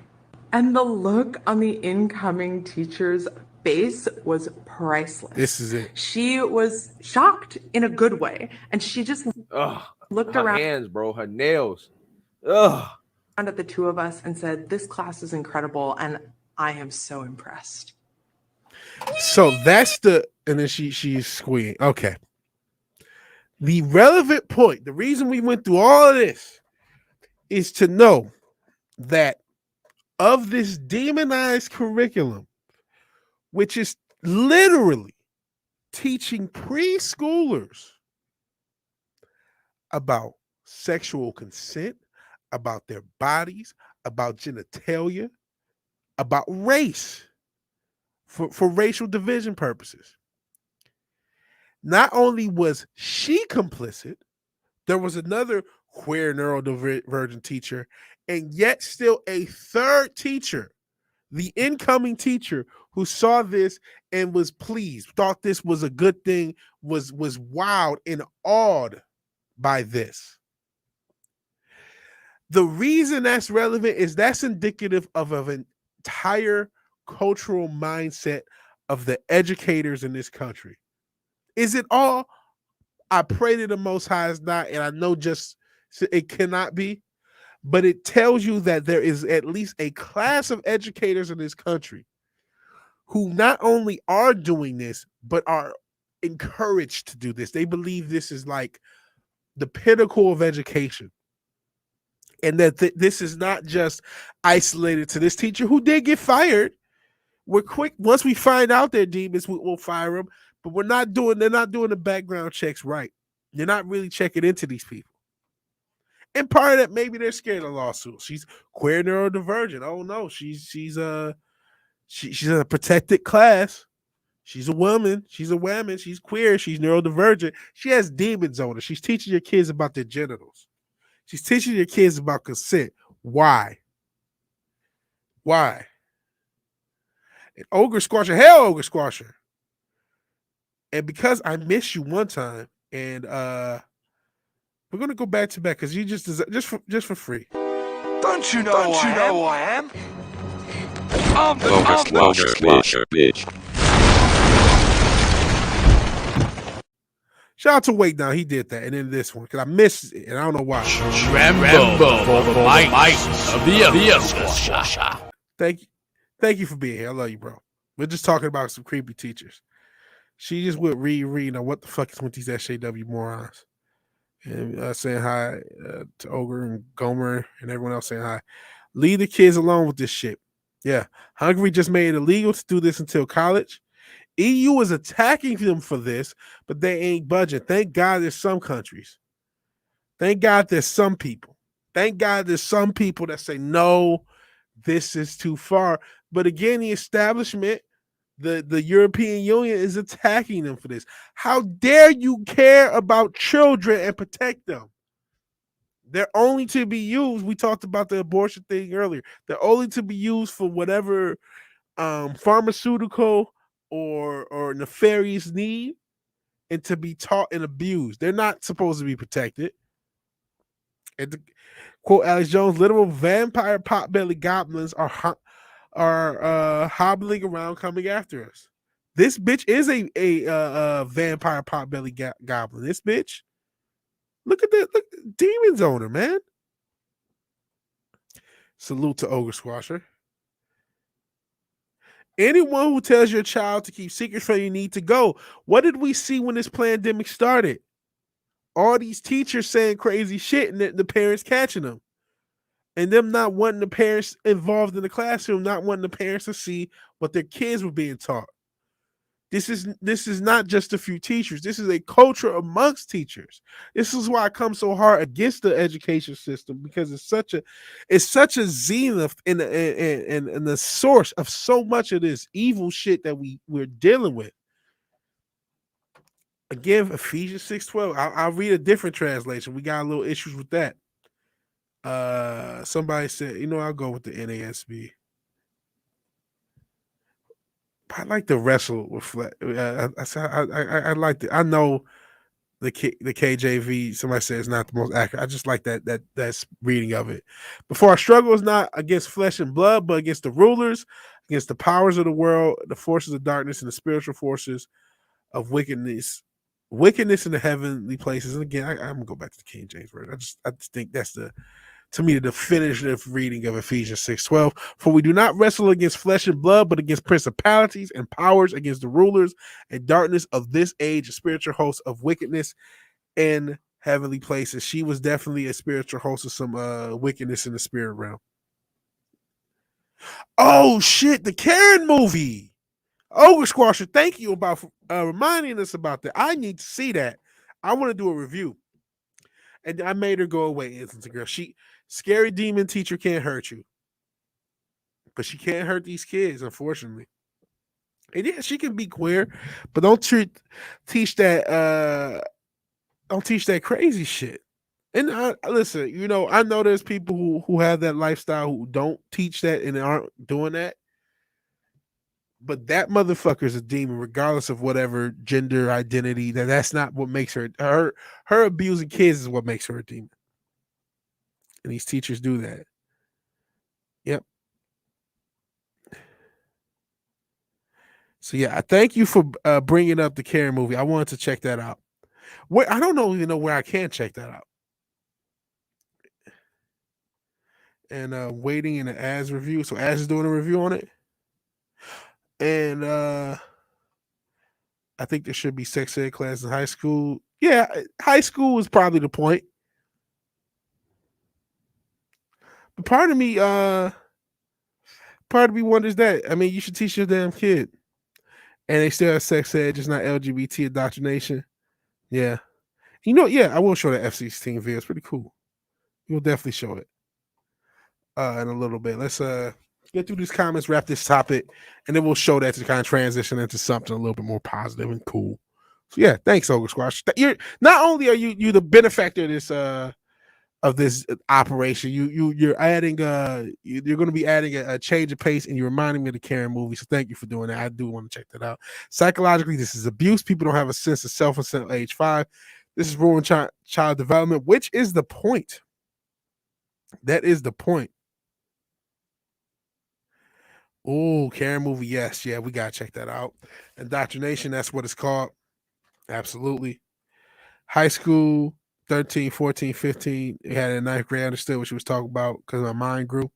And the look on the incoming teacher's face was priceless. This is it. She was shocked in a good way. And she just looked her around. Her hands, bro. Her nails. At the two of us and said, "This class is incredible, and I am so impressed." So that's and then she's squealing. Okay. The relevant point, the reason we went through all of this, is to know that of this demonized curriculum, which is literally teaching preschoolers about sexual consent, about their bodies, about genitalia, about race, for racial division purposes. Not only was she complicit, there was another queer neurodivergent teacher, and yet still a third teacher, the incoming teacher, who saw this and was pleased, thought this was a good thing, was wowed and awed by this. The reason that's relevant is that's indicative of an entire cultural mindset of the educators in this country. Is it all? I pray to the Most High is not, and I know just it cannot be, but it tells you that there is at least a class of educators in this country who not only are doing this, but are encouraged to do this. They believe this is like the pinnacle of education. And that this is not just isolated to this teacher who did get fired. We're quick. Once we find out they're demons, we'll fire them. But they're not doing the background checks right. They're not really checking into these people. And part of that, maybe they're scared of lawsuits. She's queer neurodivergent. Oh no, she's in a protected class. She's a woman. She's queer. She's neurodivergent. She has demons on her. She's teaching your kids about their genitals. She's teaching your kids about consent. Why? And Ogre Squasher, hell, Ogre Squasher. And because I missed you one time, and we're gonna go back to back because you just for free. Don't you know who I am? I'm the Squasher, bitch. Shout out to Wake Down. He did that. And then this one, because I missed it, and I don't know why. Rambo for the might of the Thank you for being here. I love you, bro. We're just talking about some creepy teachers. She just went reading on what the fuck is with these SJW morons. And saying hi to Ogre and Gomer and everyone else saying hi. Leave the kids alone with this shit. Yeah. Hungary just made it illegal to do this until college. EU is attacking them for this, but they ain't budging. Thank God there's some countries. Thank God there's some people. Thank God there's some people that say, no, this is too far. But again, the establishment, the European Union is attacking them for this. How dare you care about children and protect them? They're only to be used. We talked about the abortion thing earlier. They're only to be used for whatever pharmaceutical or nefarious need, and to be taught and abused. They're not supposed to be protected. And to quote Alex Jones, literal vampire potbelly goblins are hobbling around coming after us. This bitch is a vampire potbelly goblin. This bitch. Look at that. Look, demons on her, man. Salute to Ogre Squasher. Anyone who tells your child to keep secrets from you need to go. What did we see when this pandemic started? All these teachers saying crazy shit and the parents catching them. And them not wanting the parents involved in the classroom, not wanting the parents to see what their kids were being taught. This is not just a few teachers. This is a culture amongst teachers. This is why I come so hard against the education system, because it's such a zenith and the source of so much of this evil shit that we're dealing with. Again, Ephesians 6:12. I'll read a different translation. We got a little issues with that. Somebody said, I'll go with the NASB. I like to wrestle with. I like to. I know the KJV. Somebody says it's not the most accurate. I just like that's reading of it. Before our struggle is not against flesh and blood, but against the rulers, against the powers of the world, the forces of darkness, and the spiritual forces of wickedness in the heavenly places. And again, I'm gonna go back to the King James version. I just think that's to me, the definitive reading of Ephesians 6:12. For we do not wrestle against flesh and blood, but against principalities and powers, against the rulers and darkness of this age, a spiritual host of wickedness in heavenly places. She was definitely a spiritual host of some wickedness in the spirit realm. Oh shit, the Karen movie. Ogre Squasher, thank you about reminding us about that. I need to see that. I want to do a review. And I made her go away, innocent girl. Scary demon teacher can't hurt you. But she can't hurt these kids, unfortunately. And yeah, she can be queer, but don't teach that crazy shit. And listen, I know there's people who have that lifestyle who don't teach that and aren't doing that. But that motherfucker is a demon, regardless of whatever gender identity. That's not what makes her abusing kids is what makes her a demon. And these teachers do that. Yep. So yeah, thank you for bringing up the Karen movie. I wanted to check that out. I don't even know where I can check that out. And waiting in the Az review. So Az is doing a review on it. And I think there should be sex ed class in high school. Yeah, high school is probably the point. But part of me wonders that. I mean, you should teach your damn kid. And they still have sex ed, just not LGBT indoctrination. Yeah. I will show that F-16 video. It's pretty cool. We'll definitely show it in a little bit. Let's get through these comments, wrap this topic, and then we'll show that to kind of transition into something a little bit more positive and cool. So yeah, thanks, Ogre Squash. You're not only are you the benefactor of this operation, you're adding you're going to be adding a change of pace, and you're reminding me of the Karen movie. So thank you for doing that. I do want to check that out. Psychologically, this is abuse. People don't have a sense of self until age 5. This is ruined child development, which is the point. That is the point. Oh, Karen movie. Yes. Yeah, we got to check that out. Indoctrination. That's what it's called. Absolutely. high school, 13, 14, 15, had a ninth grade, understood what she was talking about because my mind grew.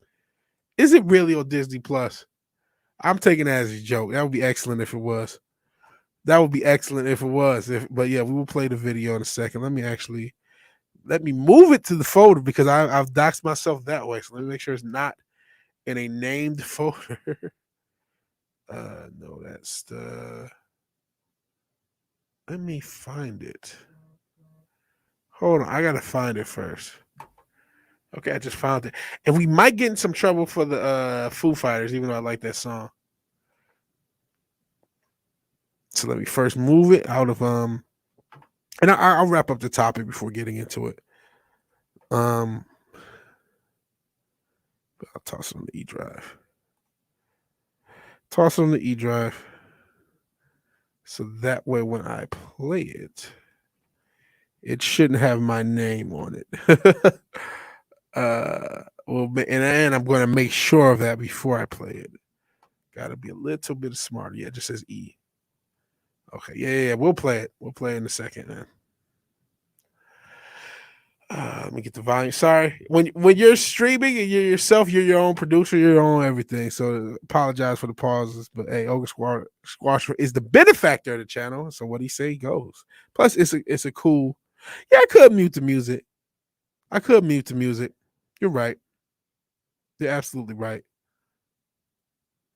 Is it really on Disney Plus? I'm taking that as a joke. That would be excellent if it was. That would be excellent if it was. But yeah, we will play the video in a second. Let me move it to the folder because I've doxed myself that way. So let me make sure it's not in a named folder. No, that's the. Let me find it. Hold on, I gotta find it first. Okay, I just found it, and we might get in some trouble for the Foo Fighters, even though I like that song. So let me first move it out of and I'll wrap up the topic before getting into it. I'll toss it on the E drive. Toss it on the E drive. So that way when I play it, it shouldn't have my name on it. Well, and I'm going to make sure of that before I play it. Got to be a little bit smarter. Yeah, it just says E. Okay, yeah, we'll play it. We'll play it in a second, man. Let me get the volume. Sorry, when you're streaming and you're yourself, you're your own producer, you're your own everything. So apologize for the pauses, but hey, Ogre Squash is the benefactor of the channel. So what he say goes. Plus, it's a cool. Yeah, I could mute the music. You're right. You're absolutely right.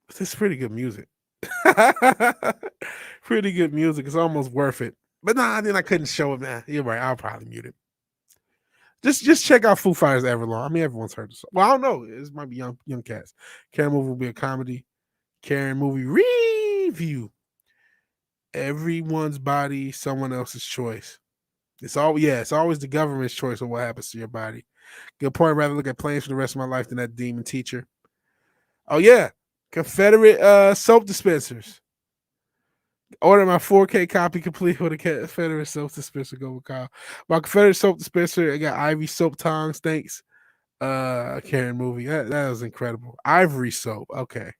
But it's pretty good music. Pretty good music. It's almost worth it. But nah, then I couldn't show it, man. You're right. I'll probably mute it. Just check out Foo Fighters Everlong. I mean, everyone's heard this. Well, I don't know. This might be young cats. Karen movie will be a comedy. Karen movie review. Everyone's body, someone else's choice. It's always the government's choice of what happens to your body. Good point. I'd rather look at planes for the rest of my life than that demon teacher. Oh yeah, Confederate soap dispensers. Order my 4K copy complete with a Confederate soap dispenser. Go with Kyle. My Confederate soap dispenser. I got Ivy soap tongs. Thanks. Karen movie. That was incredible. Ivory soap. Okay.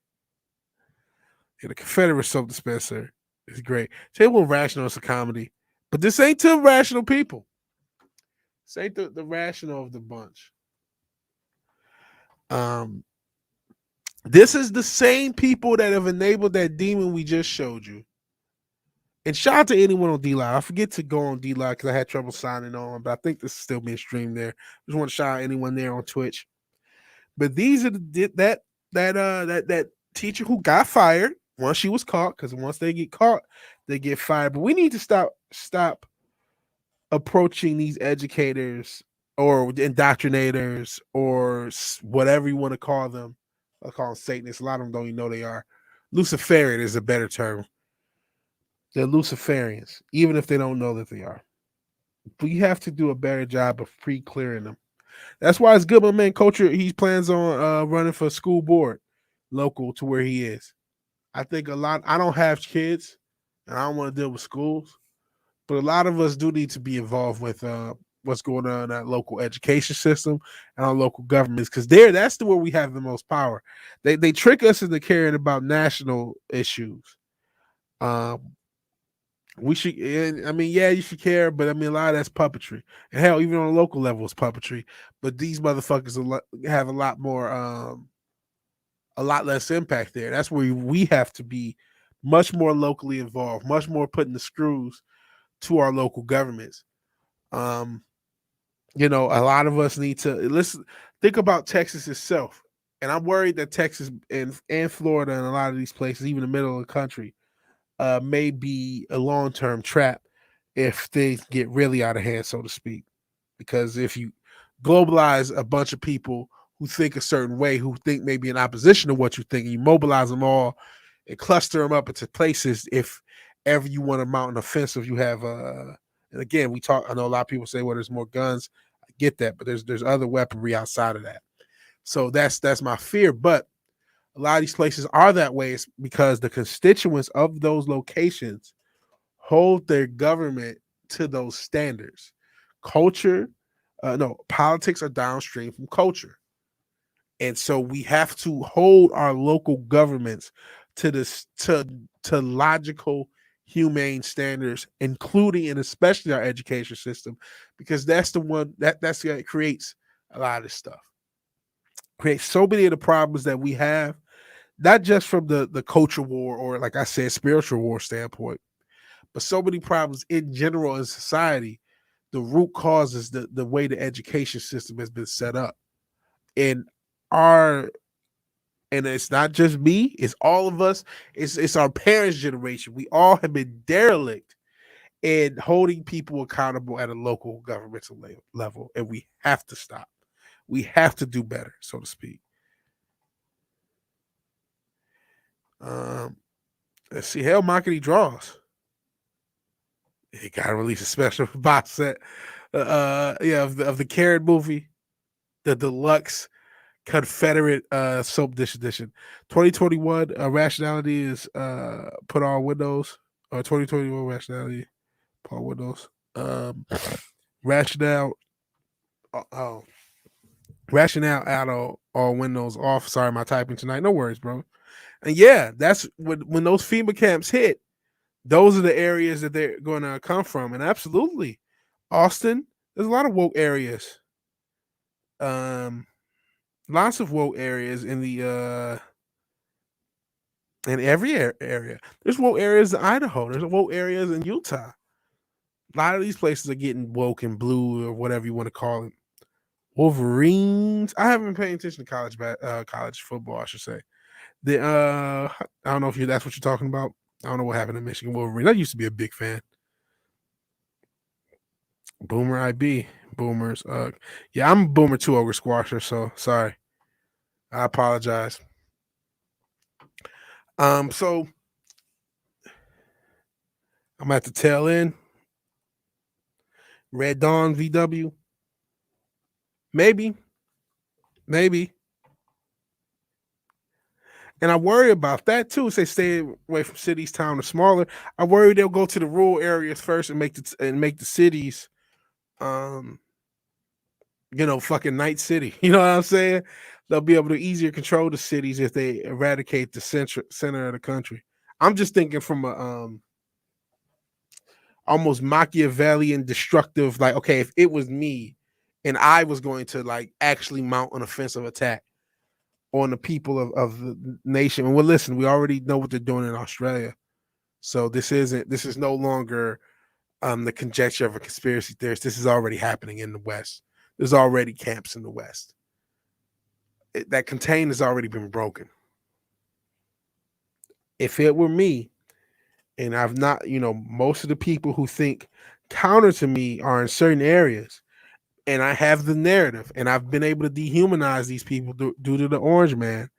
Yeah, the Confederate soap dispenser is great. Say we're rational as a comedy, but this ain't to rational people. This ain't the rational of the bunch. This is the same people that have enabled that demon we just showed you. And shout out to anyone on D-Live. I forget to go on D-Live because I had trouble signing on, but I think this is still being streamed there. Just want to shout out anyone there on Twitch. But these are that teacher who got fired once she was caught, because once they get caught, they get fired. But we need to stop approaching these educators or indoctrinators or whatever you want to call them. I'll call them Satanists. A lot of them don't even know they are. Luciferian is a better term. They're Luciferians, even if they don't know that they are. We have to do a better job of pre-clearing them. That's why it's good, my man Culture. He plans on running for school board local to where he is. I think a lot. I don't have kids, and I don't want to deal with schools, but a lot of us do need to be involved with what's going on in that local education system and our local governments, because that's where we have the most power. They trick us into caring about national issues. We should, I mean, yeah, you should care, but I mean, a lot of that's puppetry. And hell, even on a local level, it's puppetry. But these motherfuckers have a lot more, a lot less impact there. That's where we have to be much more locally involved, much more putting the screws to our local governments. A lot of us need to think about Texas itself. And I'm worried that Texas and Florida and a lot of these places, even the middle of the country, may be a long-term trap if things get really out of hand, so to speak. Because if you globalize a bunch of people who think a certain way, who think maybe in opposition to what you think, and you mobilize them all and cluster them up into places, if ever you want to mount an offensive, you have and again, I know a lot of people say, well, there's more guns. I get that, but there's other weaponry outside of that. So that's my fear. But a lot of these places are that way because the constituents of those locations hold their government to those standards. Politics are downstream from culture. And so we have to hold our local governments to this to logical humane standards, including and especially our education system, because that's the one that's that creates a lot of this stuff. Creates so many of the problems that we have, not just from the culture war or, like I said, spiritual war standpoint, but so many problems in general in society. The root cause is the way the education system has been set up. And it's not just me, it's all of us, it's our parents' generation. We all have been derelict in holding people accountable at a local governmental level, and we have to stop. We have to do better, so to speak. Let's see. Hell Mockety draws. He got to release a special box set. Of the Karen movie, the deluxe Confederate soap dish edition. 2021 Rationality is put on Windows. Or 2021 Rationality put on Windows. Rationale. Rationale out on Windows off. Sorry, my typing tonight. No worries, bro. And yeah, that's when those FEMA camps hit. Those are the areas that they're going to come from. And absolutely, Austin, there's a lot of woke areas. Lots of woke areas in the in every area. There's woke areas in Idaho. There's woke areas in Utah. A lot of these places are getting woke and blue or whatever you want to call it. Wolverines. I haven't been paying attention to college football, I should say. I don't know if that's what you're talking about. I don't know what happened to Michigan Wolverines. I used to be a big fan. Boomer IB. Boomers. Yeah, I'm a boomer too, Ogre Squasher, so sorry. I apologize. So I'm at the tail end. Red Dawn VW. Maybe. And I worry about that too. Say stay away from cities, town, or smaller. I worry they'll go to the rural areas first and make the cities, fucking night city. You know what I'm saying? They'll be able to easier control the cities if they eradicate the center of the country. I'm just thinking from a almost Machiavellian, destructive. Like, okay, if it was me, and I was going to like actually mount an offensive attack on the people of the nation. And well, listen, we already know what they're doing in Australia. So this is no longer the conjecture of a conspiracy theorist. This is already happening in the West. There's already camps in the West. That contain has already been broken. If it were me, and I've not, most of the people who think counter to me are in certain areas, and I have the narrative, and I've been able to dehumanize these people due to the Orange Man,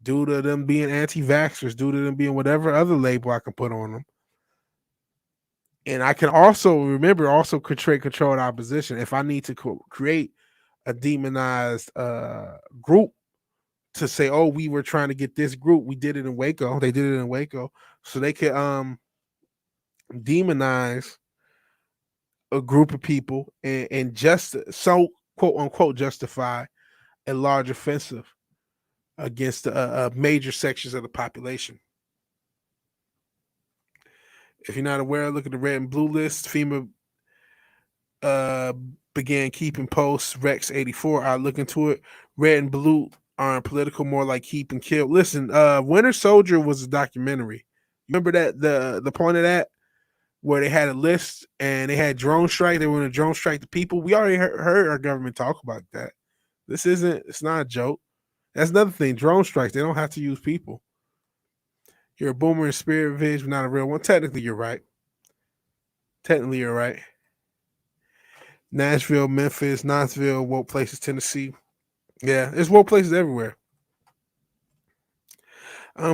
due to them being anti-vaxxers, due to them being whatever other label I can put on them. And I can also create controlled opposition. If I need to create a demonized group to say, oh, we were trying to get this group, we did it in Waco. They did it in Waco. So they could demonize a group of people and just so quote unquote justify a large offensive against major sections of the population. If you're not aware, look at the red and blue list. FEMA began keeping posts. Rex 84. I look into it. Red and blue aren't political, more like keep and kill. Listen, Winter Soldier was a documentary. Remember that the point of that, where they had a list and they had drone strike. They were going to drone strike the people. We already heard our government talk about that. It's not a joke. That's another thing. Drone strikes, they don't have to use people. You're a boomer in spirit, Vidge, but not a real one. Technically, you're right. Nashville, Memphis, Knoxville, woke places, Tennessee. Yeah, there's woke places everywhere.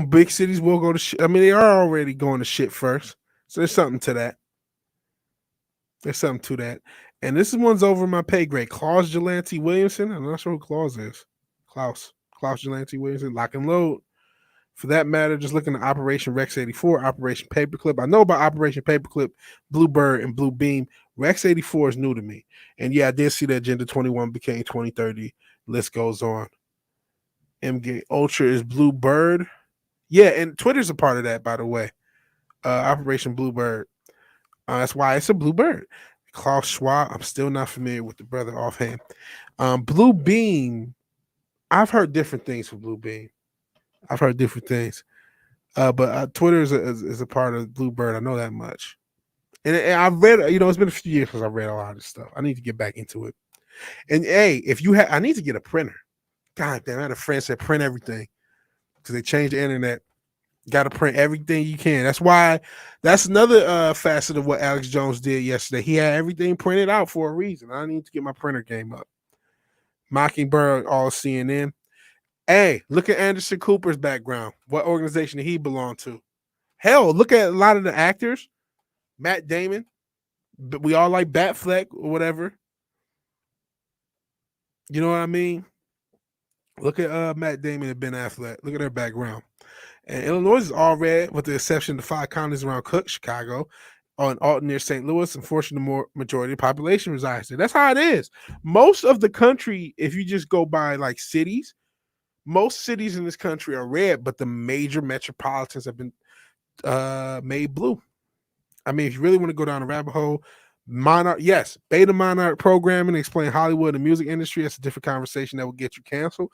Big cities will go to shit. I mean, they are already going to shit first. So there's something to that. And this one's over my pay grade. Klaus VigilanteWilliamson. I'm not sure who Klaus is. Klaus VigilanteWilliamson. Lock and load. For that matter, just looking at Operation Rex 84, Operation Paperclip. I know about Operation Paperclip, Bluebird, and Blue Beam. Rex 84 is new to me. And yeah, I did see that Agenda 21 became 2030. List goes on. MG Ultra is Bluebird. Yeah, and Twitter's a part of that, by the way. Operation Bluebird. That's why it's a Bluebird. Klaus Schwab. I'm still not familiar with the brother offhand. Blue Beam. I've heard different things from Blue Beam. I've heard different things. But Twitter is a part of Bluebird. I know that much. And I've read, it's been a few years since I've read a lot of this stuff. I need to get back into it. And hey, if you have, I need to get a printer. God damn, I had a friend said print everything because they changed the internet. Got to print everything you can. That's another facet of what Alex Jones did yesterday. He had everything printed out for a reason. I need to get my printer game up. Mockingbird, all CNN. Hey, look at Anderson Cooper's background. What organization did he belong to? Hell, look at a lot of the actors. Matt Damon. But we all like Batfleck or whatever. You know what I mean? Look at Matt Damon and Ben Affleck. Look at their background. And Illinois is all red, with the exception of the 5 counties around Cook, Chicago, on Alton near St. Louis. Unfortunately, the majority of the population resides there. That's how it is. Most of the country, if you just go by like cities, most cities in this country are red, but the major metropolitans have been made blue. I mean, if you really want to go down a rabbit hole, Monarch, yes, beta Monarch programming, explain Hollywood and music industry. That's a different conversation that will get you canceled.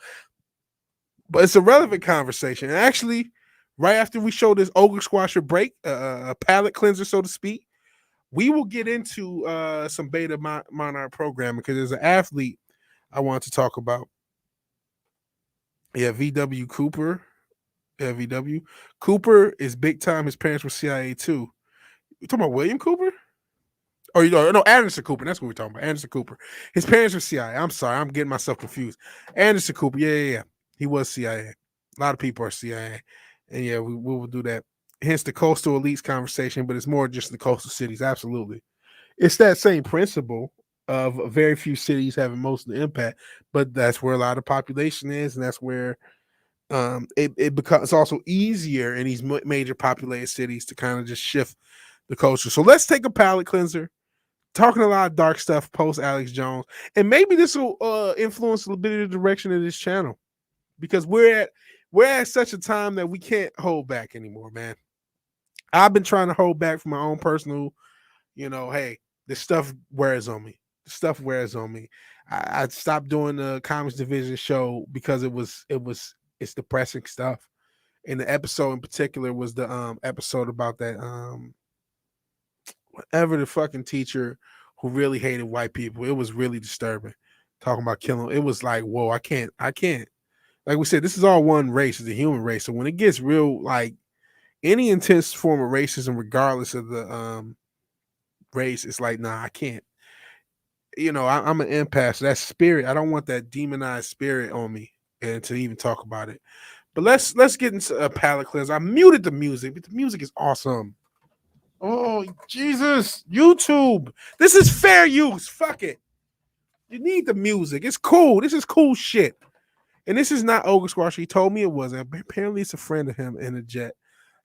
But it's a relevant conversation. And actually, right after we show this ogre squasher break, a palate cleanser, so to speak, we will get into some beta Monarch programming because there's an athlete I want to talk about. Yeah, VW Cooper. Yeah, VW. Cooper is big time. His parents were CIA too. You talking about William Cooper? Or no, Anderson Cooper. That's what we're talking about. Anderson Cooper. His parents were CIA. I'm sorry, I'm getting myself confused. Anderson Cooper. Yeah. He was CIA. A lot of people are CIA. And yeah, we will do that. Hence the coastal elites conversation, but it's more just the coastal cities. Absolutely. It's that same principle of very few cities having most of the impact, but that's where a lot of population is, and that's where it becomes. It's also easier in these major populated cities to kind of just shift the culture. So let's take a palate cleanser. Talking a lot of dark stuff post Alex Jones, and maybe this will influence a little bit of the direction of this channel, because we're at such a time that we can't hold back anymore, man. I've been trying to hold back from my own personal, hey, this stuff wears on me. The stuff wears on me. I stopped doing the Comics Division show because it's depressing stuff. And the episode in particular was the episode about that whatever the fucking teacher who really hated white people. It was really disturbing. Talking about killing. It was like, whoa, I can't. Like we said, this is all one race, it's the human race. So when it gets real, like any intense form of racism, regardless of the race, it's like, nah, I can't. I'm an empath. So that spirit, I don't want that demonized spirit on me, and to even talk about it. But let's get into a palate cleanse. I muted the music, but the music is awesome. Oh, Jesus. YouTube. This is fair use. Fuck it. You need the music. It's cool. This is cool shit. And this is not Ogre Squash. He told me it wasn't. Apparently, it's a friend of him in the jet.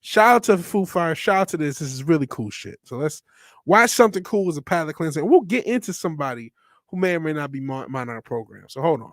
Shout out to Foo Fire. Shout out to this. This is really cool shit. So let's watch something cool as a palate cleanser. And we'll get into somebody who may or may not be mine on our program. So hold on.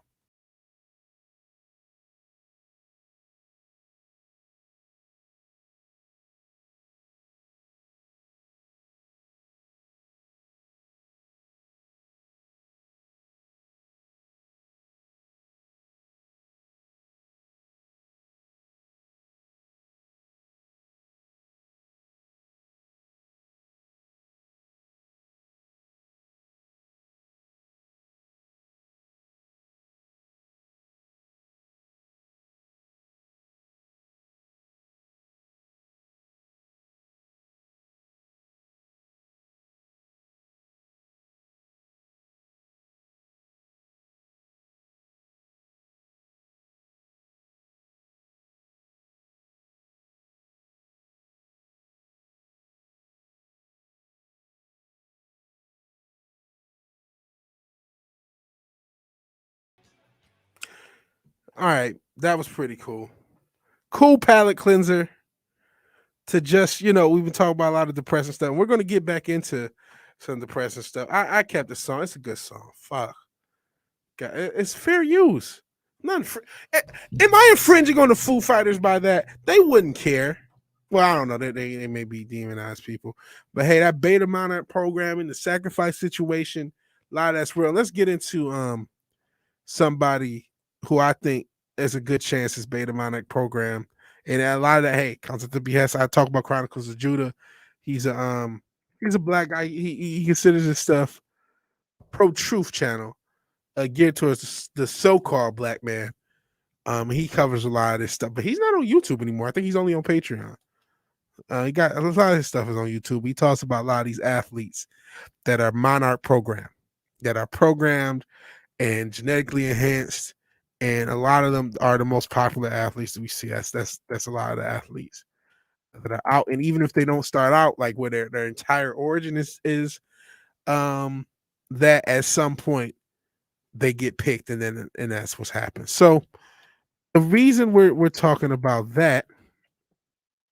All right, that was pretty cool. Cool palate cleanser to just, we've been talking about a lot of depressing stuff. And we're going to get back into some depressing stuff. I kept the song. It's a good song. Fuck. God, it's fair use. Am I infringing on the Foo Fighters by that? They wouldn't care. Well, I don't know. They may be demonized people. But hey, that beta monarch programming, the sacrifice situation, a lot of that's real. Let's get into somebody who I think there's a good chance is beta monarch program. And a lot of that, hey, comes at the behest. I talk about Chronicles of Judah. He's a black guy. He considers his stuff pro truth channel, geared towards the so-called black man. He covers a lot of this stuff, but he's not on YouTube anymore. I think he's only on Patreon. He got a lot of his stuff is on YouTube. He talks about a lot of these athletes that are monarch programmed, that are programmed and genetically enhanced, and a lot of them are the most popular athletes that we see. That's a lot of the athletes that are out, and even if they don't start out like where their entire origin is that at some point they get picked, and that's what's happened. So the reason we're talking about that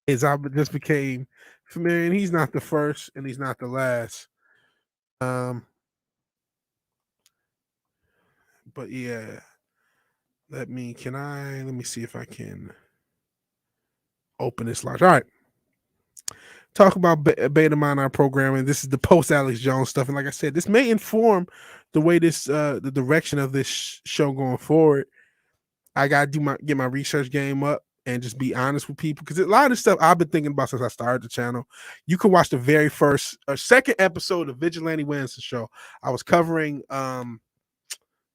is I just became familiar, and he's not the first and he's not the last. But yeah, let me see if I can open this large. All right. Talk about beta monarch programming. This is the post Alex Jones stuff. And like I said, this may inform the way the direction of this show going forward. I gotta get my research game up and just be honest with people, because a lot of the stuff I've been thinking about since I started the channel. You can watch the very first or second episode of Vigilante Williamson show. I was covering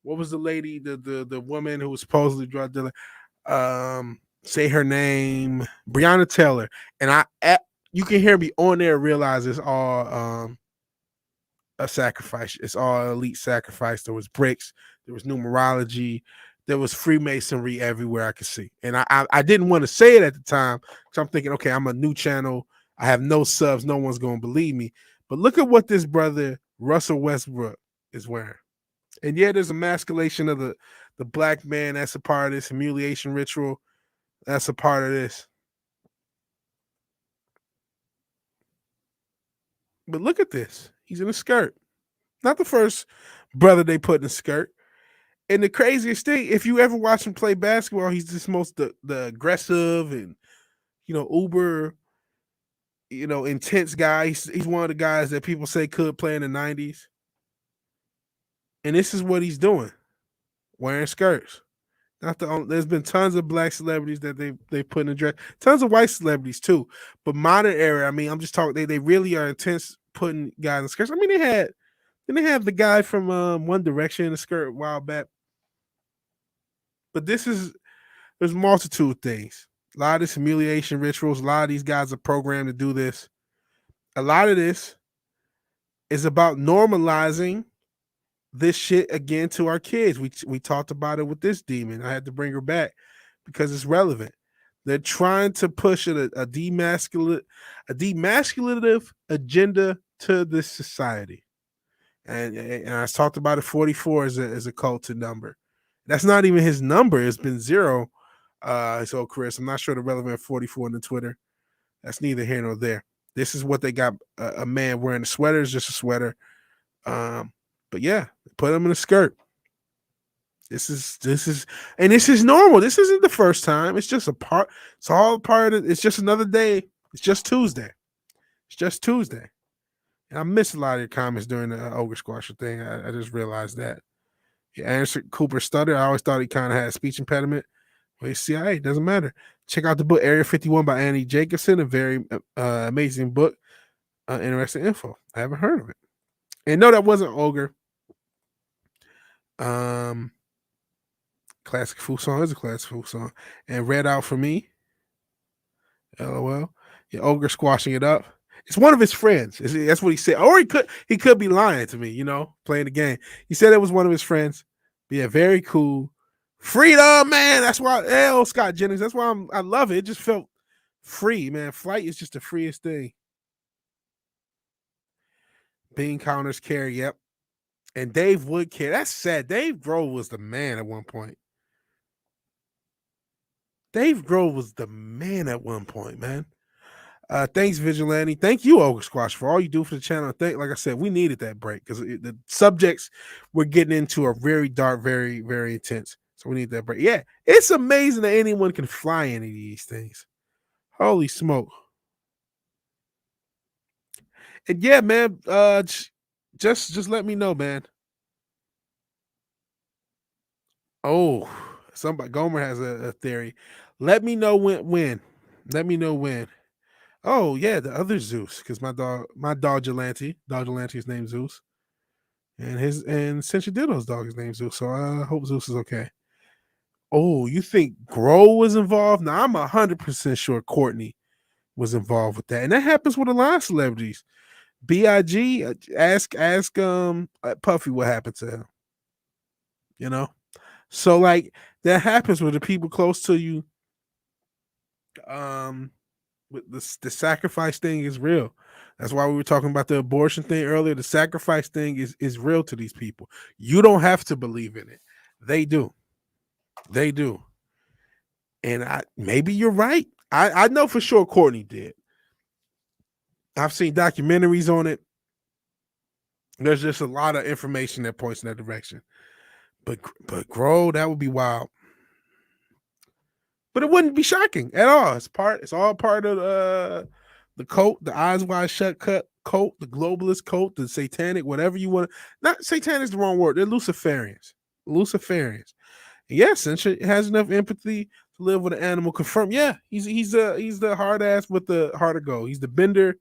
what was the lady, the woman who was supposedly drug dealer? Say her name, Breonna Taylor. And you can hear me on there realize it's all a sacrifice. It's all elite sacrifice. There was bricks, there was numerology, there was Freemasonry everywhere I could see. And I didn't want to say it at the time, because I'm thinking, okay, I'm a new channel. I have no subs. No one's going to believe me. But look at what this brother, Russell Westbrook, is wearing. And yeah, there's emasculation of the black man. That's a part of this humiliation ritual. That's a part of this. But look at this. He's in a skirt. Not the first brother they put in a skirt. And the craziest thing, if you ever watch him play basketball, he's just the aggressive and, uber, intense guy. He's one of the guys that people say could play in the 90s. And this is what he's doing, wearing skirts. There's been tons of black celebrities that they put in a dress, tons of white celebrities too. But modern era, I mean, I'm just talking. They really are intense putting guys in skirts. I mean, they had the guy from One Direction in a skirt a while back. But there's multitude of things. A lot of this humiliation rituals. A lot of these guys are programmed to do this. A lot of this is about normalizing this shit again to our kids. We talked about it with this demon. I had to bring her back because it's relevant. They're trying to push a demasculative agenda to this society. And I talked about it. 44 is a culted number. That's not even his number. It's been 0. So Chris, I'm not sure the relevant 44 in the Twitter. That's neither here nor there. This is what they got. A man wearing a sweater is just a sweater. But yeah, put him in a skirt. This is normal. This isn't the first time. It's just a part. It's all part of it. It's just another day. It's just Tuesday. And I missed a lot of your comments during the Ogre Squasher thing. I just realized that. Yeah, Anderson Cooper stuttered. I always thought he kind of had a speech impediment. Well, he's CIA. It doesn't matter. Check out the book Area 51 by Annie Jacobson. A very amazing book. Interesting info. I haven't heard of it. And no, that wasn't Ogre. Classic food song is a classic food song. And Red Out for Me. LOL. Yeah, Ogre squashing it up. It's one of his friends. That's what he said. Or he could be lying to me, playing the game. He said it was one of his friends. But yeah, very cool. Freedom, man. That's why Scott Jennings. That's why I love it. It just felt free, man. Flight is just the freest thing. Bean counters carry, yep. And Dave would carry. That's sad. Dave Grohl was the man at one point. Man. Thanks, Vigilante. Thank you, Ogre Squash, for all you do for the channel. Like I said, we needed that break because the subjects we're getting into are very dark, very, very intense. So we need that break. Yeah, it's amazing that anyone can fly any of these things. Holy smoke. And yeah, man, just let me know, man. Oh, somebody Gomer has a theory. Let me know when. Let me know when. Oh yeah, the other Zeus, because my dog Gelante is named Zeus, and Cinchadillo's dog is named Zeus. So I hope Zeus is okay. Oh, you think Grow was involved? Now I'm 100% sure Courtney was involved with that, and that happens with a lot of celebrities. Big, ask Puffy what happened to him. You know, so like that happens with the people close to you. With the sacrifice thing is real. That's why we were talking about the abortion thing earlier. The sacrifice thing is real to these people. You don't have to believe in it. They do. They do. And maybe you're right. I know for sure Courtney did. I've seen documentaries on it. There's just a lot of information that points in that direction. But Grow, that would be wild. But it wouldn't be shocking at all. It's all part of the cult, the eyes wide shut cult, the globalist cult, the satanic, whatever you want. Not satanic is the wrong word. They're Luciferians. Luciferians. And yes, Cincha has enough empathy to live with an animal. Confirm. Yeah, he's the hard ass with the heart of gold. He's the Bender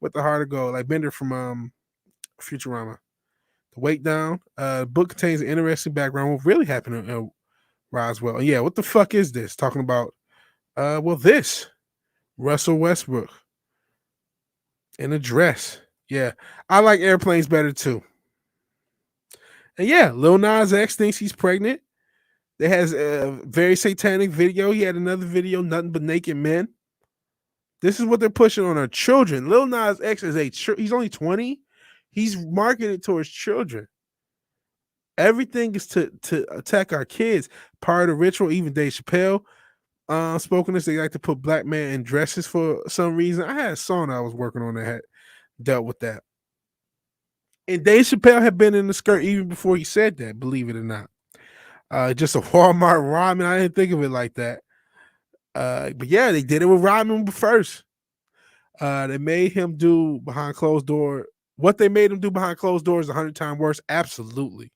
with the heart of gold, like Bender from Futurama. The Wake Down. Book contains an interesting background. What really happened to Roswell? Yeah, what the fuck is this? Talking about this Russell Westbrook in a dress. Yeah, I like airplanes better too. And yeah, Lil Nas X thinks he's pregnant. It has a very satanic video. He had another video, nothing but naked men. This is what they're pushing on our children. Lil Nas X is he's only 20. He's marketed towards children. Everything is to attack our kids. Part of the ritual, even Dave Chappelle spoken this. They like to put black men in dresses for some reason. I had a song I was working on that had dealt with that. And Dave Chappelle had been in the skirt even before he said that, believe it or not. Just a Walmart rhyming. I didn't think of it like that. But yeah, they did it with rhyming first. They made him do behind closed door. What they made him do behind closed doors 100 times worse. Absolutely.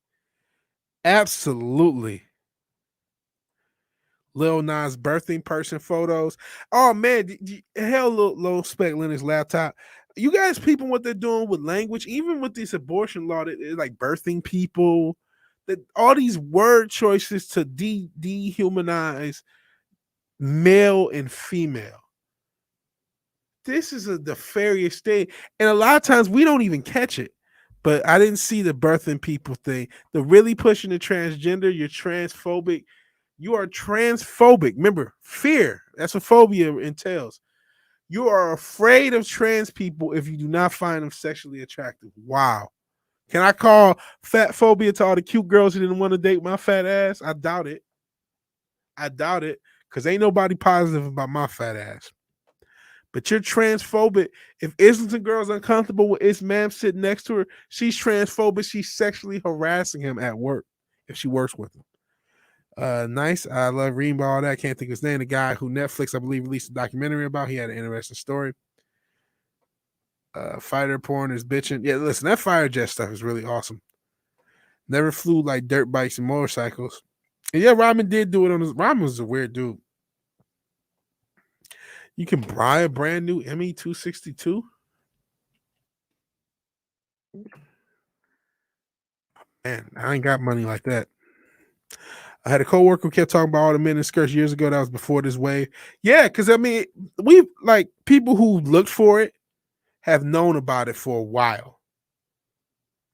Absolutely. Lil Nas birthing person photos. Oh man, hell, Lil Spec Linux laptop. You guys peeping what they're doing with language, even with this abortion law, that like birthing people, that all these word choices to dehumanize male and female. This is a nefarious thing, and a lot of times we don't even catch it. But I didn't see the birthing people thing. The really pushing the transgender. You're transphobic. You are transphobic. Remember, fear. That's what phobia entails. You are afraid of trans people if you do not find them sexually attractive. Wow. Can I call fat phobia to all the cute girls who didn't want to date my fat ass? I doubt it. I doubt it, because ain't nobody positive about my fat ass. But you're transphobic. If Islington girl's uncomfortable with his man sitting next to her, she's transphobic. She's sexually harassing him at work if she works with him. Nice. I love reading about all that. I can't think of his name. The guy who Netflix, I believe, released a documentary about. He had an interesting story. Fighter porn is bitching. Yeah, listen, that fire jet stuff is really awesome. Never flew like dirt bikes and motorcycles. And yeah, Robin did do it on his. Robin was a weird dude. You can buy a brand new ME262. Man, I ain't got money like that. I had a coworker who kept talking about all the men in skirts years ago. That was before this wave. Yeah, because I mean, we like people who looked for it have known about it for a while.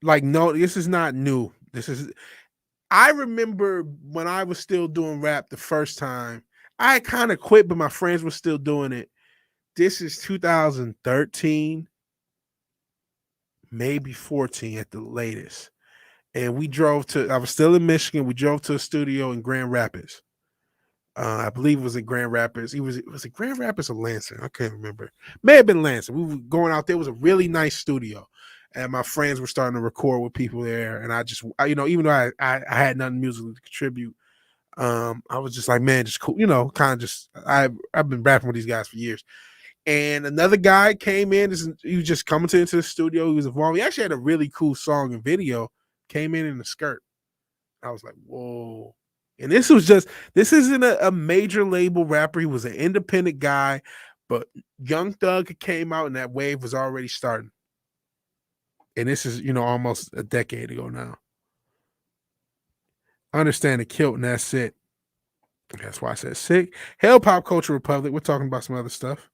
Like, no, this is not new. I remember when I was still doing rap the first time. I kind of quit, but my friends were still doing it. This is 2013, maybe 14 at the latest. And I was still in Michigan. We drove to a studio in Grand Rapids. I believe it was in Grand Rapids. Was it Grand Rapids or Lansing? I can't remember. May have been Lansing. We were going out there. It was a really nice studio. And my friends were starting to record with people there. And even though I had nothing musically to contribute, I was just like, man, just cool, kind of just, I've been rapping with these guys for years. And another guy came in. He was just coming into the studio. He was involved. He actually had a really cool song and video. Came in a skirt. I was like, whoa. And this isn't a major label rapper. He was an independent guy, but Young Thug came out and that wave was already starting. And this is, almost a decade ago now. I understand it killed, and that's it. That's why I said sick. Hell, Pop Culture Republic. We're talking about some other stuff.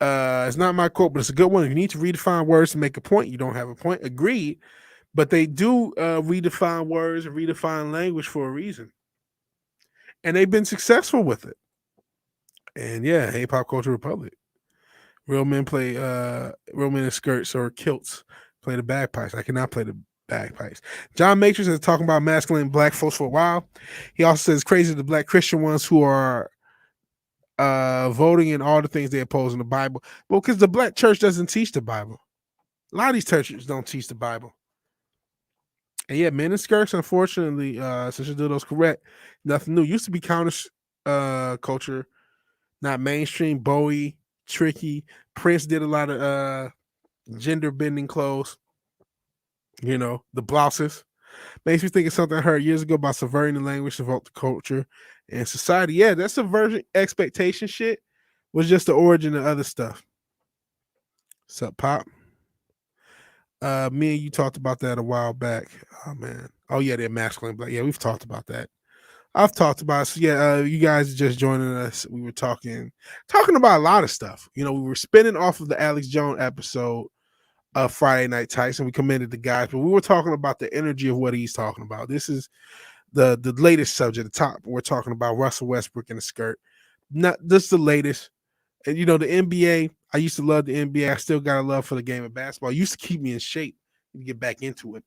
It's not my quote, but it's a good one. If you need to redefine words to make a point, you don't have a point. Agreed. But they do redefine words and redefine language for a reason. And they've been successful with it. And yeah, hey, Pop Culture Republic. Real men in skirts or kilts play the bagpipes. I cannot play the bagpipes. John Matrix is talking about masculine black folks for a while. He also says crazy the black Christian ones who are voting in all the things they oppose in the Bible. Well, because the black church doesn't teach the Bible. A lot of these churches don't teach the Bible. And yeah, men in skirts, unfortunately, since you do those correct, nothing new. Used to be counter culture, not mainstream. Bowie, Tricky, Prince did a lot of gender bending clothes. The blouses. Makes me think of something I heard years ago about subverting the language, subvert the culture and society. Yeah, that subversion expectation shit was just the origin of other stuff. What's up, Pop? Me and you talked about that a while back. Oh man. Oh yeah, they're masculine black. Yeah, we've talked about that. I've talked about it. So yeah, you guys just joining us. We were talking about a lot of stuff. We were spinning off of the Alex Jones episode of Friday Night Tights, and we commended the guys, but we were talking about the energy of what he's talking about. This is the latest subject, the top. We're talking about Russell Westbrook in a skirt. Not this the latest. And the NBA, I used to love the NBA. I still got a love for the game of basketball. It used to keep me in shape to get back into it.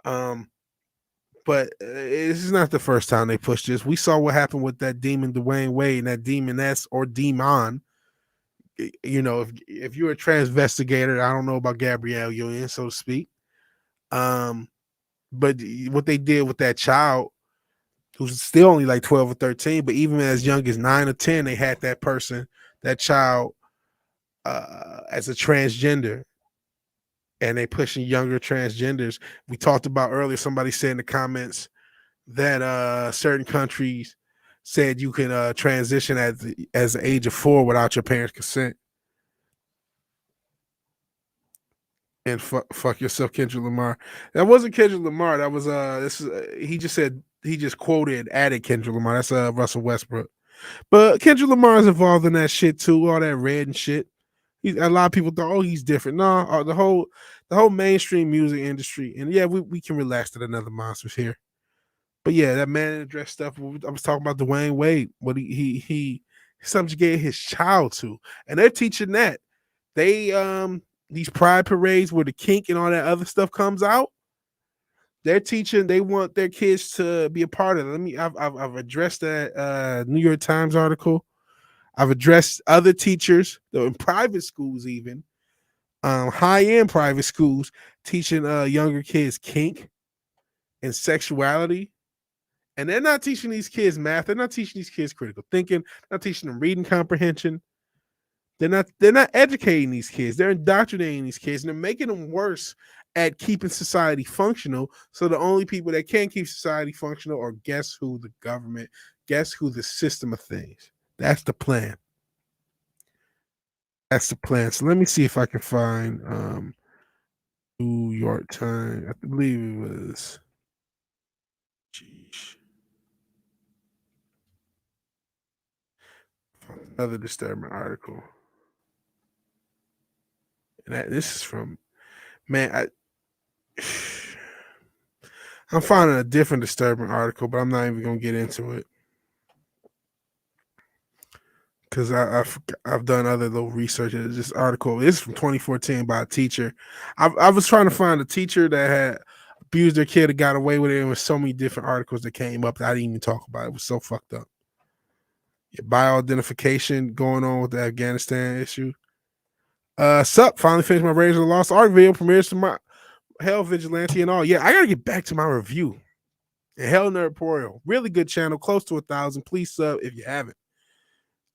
But this is not the first time they pushed this. We saw what happened with that demon Dwayne Wade and that demoness or demon. If you're a transvestigator, I don't know about Gabrielle Union, so to speak. But what they did with that child, who's still only like 12 or 13, but even as young as 9 or 10, they had that child as a transgender, and they pushing younger transgenders. We talked about earlier, somebody said in the comments that certain countries said you can transition as the age of 4 without your parents' consent. And fuck yourself, Kendrick Lamar. That wasn't Kendrick Lamar. That was he just said, he just added Kendrick Lamar. That's Russell Westbrook. But Kendrick Lamar is involved in that shit too, all that red and shit. A lot of people thought, oh, he's different. No, the whole mainstream music industry, and yeah, we can relax that another monster's here. But yeah, that man in the dress stuff. I was talking about Dwayne Wade, what he subjugated his child to, and they're teaching that. They these pride parades where the kink and all that other stuff comes out. They're teaching. They want their kids to be a part of it. I've addressed that New York Times article. I've addressed other teachers, though in private schools, even high-end private schools, teaching younger kids kink and sexuality. And they're not teaching these kids math. They're not teaching these kids critical thinking. They're not teaching them reading comprehension. They're not educating these kids. They're indoctrinating these kids, and they're making them worse at keeping society functional. So the only people that can keep society functional are guess who? The government. Guess who? The system of things. That's the plan. That's the plan. So let me see if I can find New York Times. I believe it was. Jeez. Another disturbing article. And this is from, man, I'm finding a different disturbing article, but I'm not even going to get into it. Because I've done other little research. This article is from 2014 by a teacher. I was trying to find a teacher that had abused their kid and got away with it. And with so many different articles that came up that I didn't even talk about. It was so fucked up. Yeah, bio-identification going on with the Afghanistan issue. Sup, finally finished my Raiders of the Lost Ark video, premieres tomorrow. Hell Vigilante and all. Yeah, I gotta get back to my review. And Hell Nerdporial, really good channel, close to 1,000. Please sub if you haven't.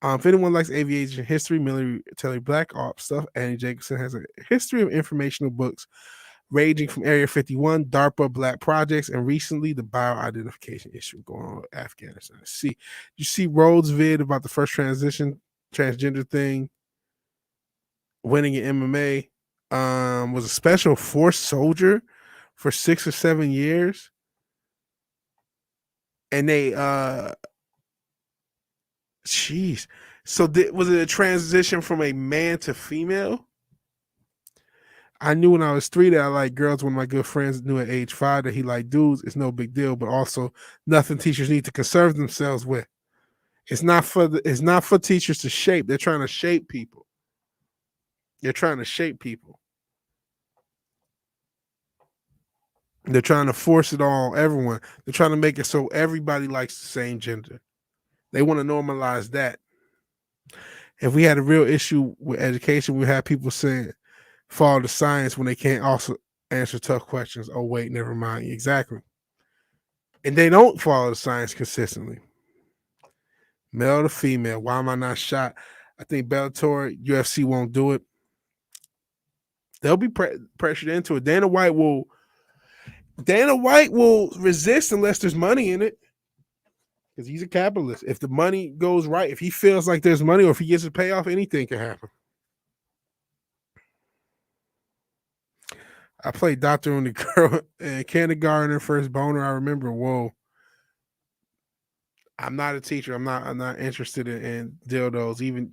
If anyone likes aviation history, military black ops stuff, Annie Jacobson has a history of informational books ranging from Area 51, DARPA, Black projects, and recently the bio-identification issue going on with Afghanistan. See, you see Rhodes' vid about the first transgender thing, winning in MMA, was a special force soldier for 6 or 7 years. And they, so was it a transition from a man to female? I knew when I was 3 that I liked girls. One of my good friends knew at age 5 that he liked dudes. It's no big deal, but also nothing teachers need to concern themselves with. It's not for teachers to shape. They're trying to shape people. They're trying to shape people. They're trying to force it on everyone. They're trying to make it so everybody likes the same gender. They want to normalize that. If we had a real issue with education, we have people saying follow the science when they can't also answer tough questions. Oh, wait, never mind. Exactly. And they don't follow the science consistently. Male to female. Why am I not shot? I think Bellator, UFC won't do it. They'll be pressured into it. Dana White will resist unless there's money in it. Because he's a capitalist. If the money goes right, if he feels like there's money or if he gets a payoff, anything can happen. I played doctor on the girl in kindergarten, first boner. I remember, whoa. I'm not a teacher. I'm not interested in dildos, even,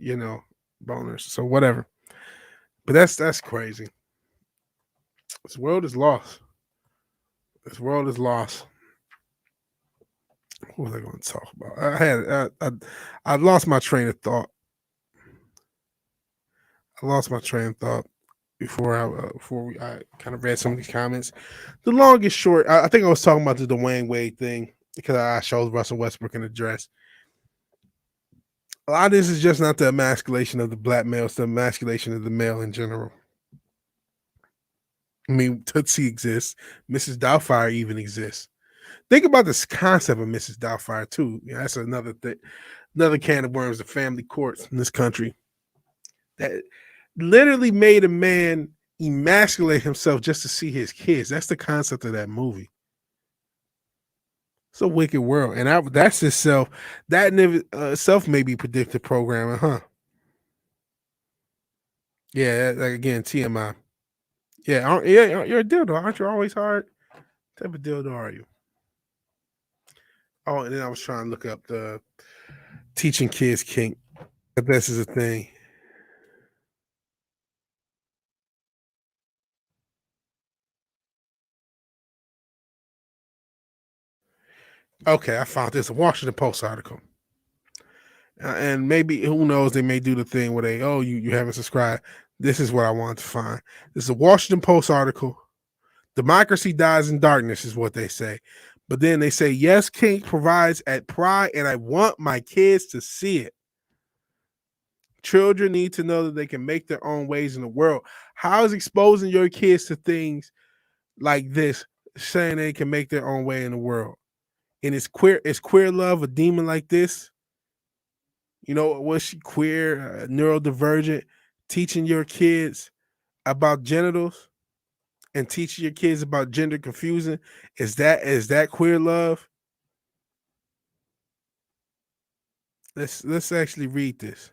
boners. So whatever. But that's crazy. This world is lost. This world is lost. What was I going to talk about? I lost my train of thought. Before I kind of read some of these comments. The long and short, I think I was talking about the Dwayne Wade thing because I showed Russell Westbrook in a dress. A lot of this is just not the emasculation of the black male, it's the emasculation of the male in general. I mean, Tootsie exists. Mrs. Doubtfire even exists. Think about this concept of Mrs. Doubtfire too. Yeah, that's another thing, another can of worms. The family courts in this country that literally made a man emasculate himself just to see his kids. That's the concept of that movie. It's a wicked world, and that's itself. That itself may be predictive programming, huh? Yeah, like again, TMI. Yeah, you're a dildo, aren't you? Always hard. What type of dildo are you? Oh, and then I was trying to look up the teaching kids kink. But this is a thing. Okay, I found this, a Washington Post article. And maybe, who knows, they may do the thing where you haven't subscribed. This is what I wanted to find. This is a Washington Post article. Democracy dies in darkness is what they say. But then they say, yes, kink provides at Pride, and I want my kids to see it. Children need to know that they can make their own ways in the world. How is exposing your kids to things like this saying they can make their own way in the world? And is queer love a demon like this? Was she queer, neurodivergent, teaching your kids about genitals and teaching your kids about gender confusion? Is that queer love? Let's actually read this.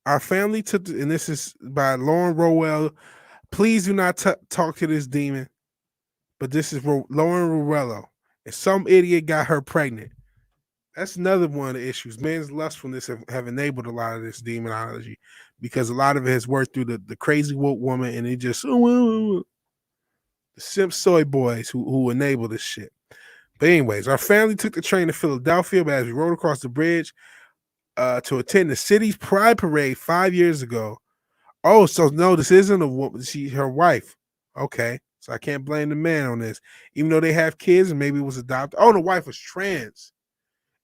Our family took, and this is by Lauren Rowell. Please do not talk to this demon. But this is Lauren Rowell. And some idiot got her pregnant. That's another one of the issues. Men's lustfulness have enabled a lot of this demonology because a lot of it has worked through the crazy woke woman, and it just the simp soy boys who enable this shit. But anyways, our family took the train to Philadelphia, but as we rode across the bridge to attend the city's Pride Parade 5 years ago. Oh, so no, this isn't a woman. She's her wife. Okay, so I can't blame the man on this, even though they have kids and maybe it was adopted. Oh, the wife was trans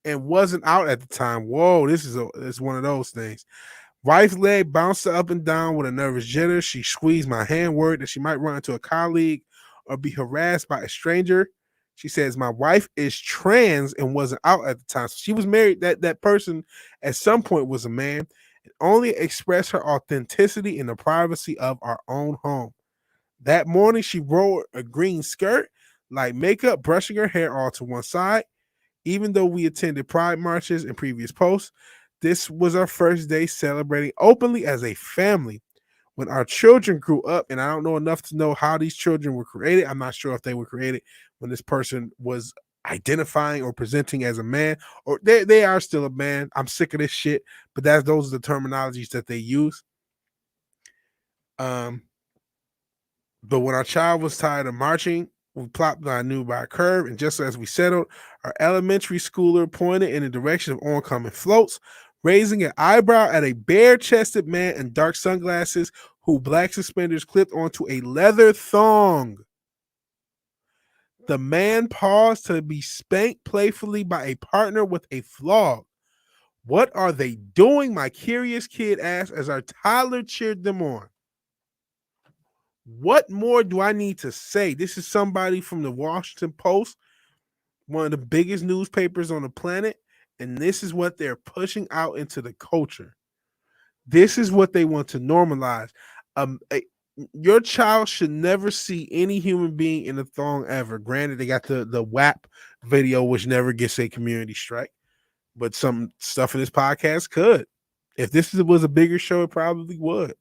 and wasn't out at the time. Whoa, it's one of those things. Wife's leg bounced her up and down with a nervous jitter. She squeezed my hand, worried that she might run into a colleague or be harassed by a stranger. She says, my wife is trans and wasn't out at the time. So she was married. That person at some point was a man, and only expressed her authenticity in the privacy of our own home. That morning, she wore a green skirt, light makeup, brushing her hair all to one side. Even though we attended pride marches in previous posts, this was our first day celebrating openly as a family. When our children grew up, and I don't know enough to know how these children were created. I'm not sure if they were created when this person was identifying or presenting as a man, or they are still a man. I'm sick of this shit, but those are the terminologies that they use. But when our child was tired of marching, we plopped our new by a curve, and just as we settled, our elementary schooler pointed in the direction of oncoming floats, raising an eyebrow at a bare-chested man in dark sunglasses who black suspenders clipped onto a leather thong. The man paused to be spanked playfully by a partner with a flog. What are they doing? My curious kid asked as our toddler cheered them on. What more do I need to say? This is somebody from the Washington Post, one of the biggest newspapers on the planet, and this is what they're pushing out into the culture. This is what they want to normalize. Your child should never see any human being in a thong ever. Granted, they got the WAP video, which never gets a community strike, but some stuff in this podcast could. If this was a bigger show, it probably would.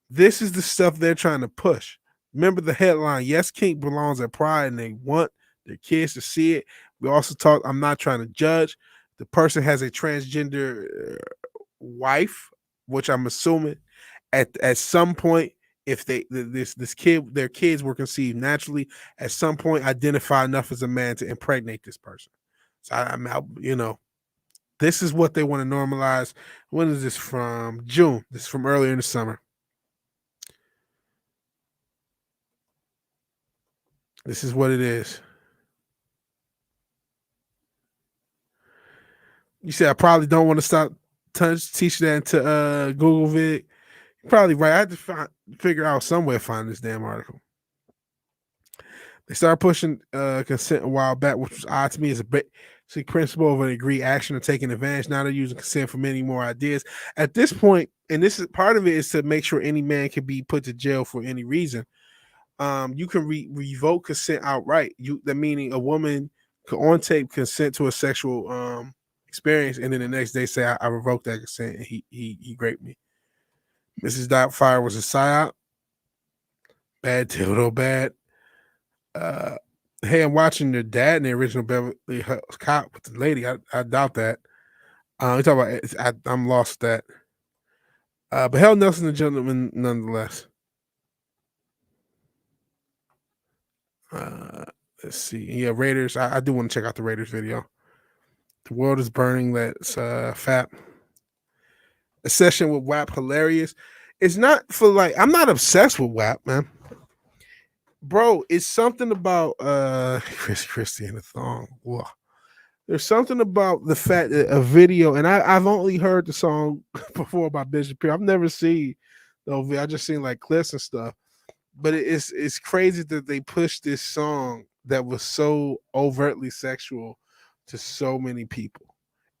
This is the stuff they're trying to push. Remember the headline, yes, kink belongs at Pride, and they want their kids to see it. We also talk, I'm not trying to judge. The person has a transgender wife, which I'm assuming at some point, if their kids were conceived naturally, at some point identify enough as a man to impregnate this person. So this is what they want to normalize. When is this from? June. This is from earlier in the summer. This is what it is. You said I probably don't want to stop teaching that into Google Vid. You're probably right. I had to figure out some way to find this damn article. They started pushing consent a while back, which was odd to me as a basic principle of an agreed action and taking advantage. Now they're using consent for many more ideas. At this point, and this is part of it, is to make sure any man can be put to jail for any reason. You can revoke consent outright. That meaning a woman could on tape consent to a sexual experience, and then the next day say, I revoked that consent and he raped me. Mrs. Doubtfire was a psyop. Bad dildo, bad. Hey, I'm watching your dad in the original Beverly Hills Cop with the lady. I doubt that. You talk about I'm lost that. But Hell Nelson the gentleman nonetheless. Let's see. Yeah, Raiders. I do want to check out the Raiders video. The world is burning. That's fat. A session with WAP hilarious. It's not for I'm not obsessed with WAP, man. Bro, it's something about Chris Christie and the thong. Whoa. There's something about the fact that a video, and I've only heard the song before by Bishop Pierre. I've never seen I just seen clips and stuff. But it's crazy that they pushed this song that was so overtly sexual to so many people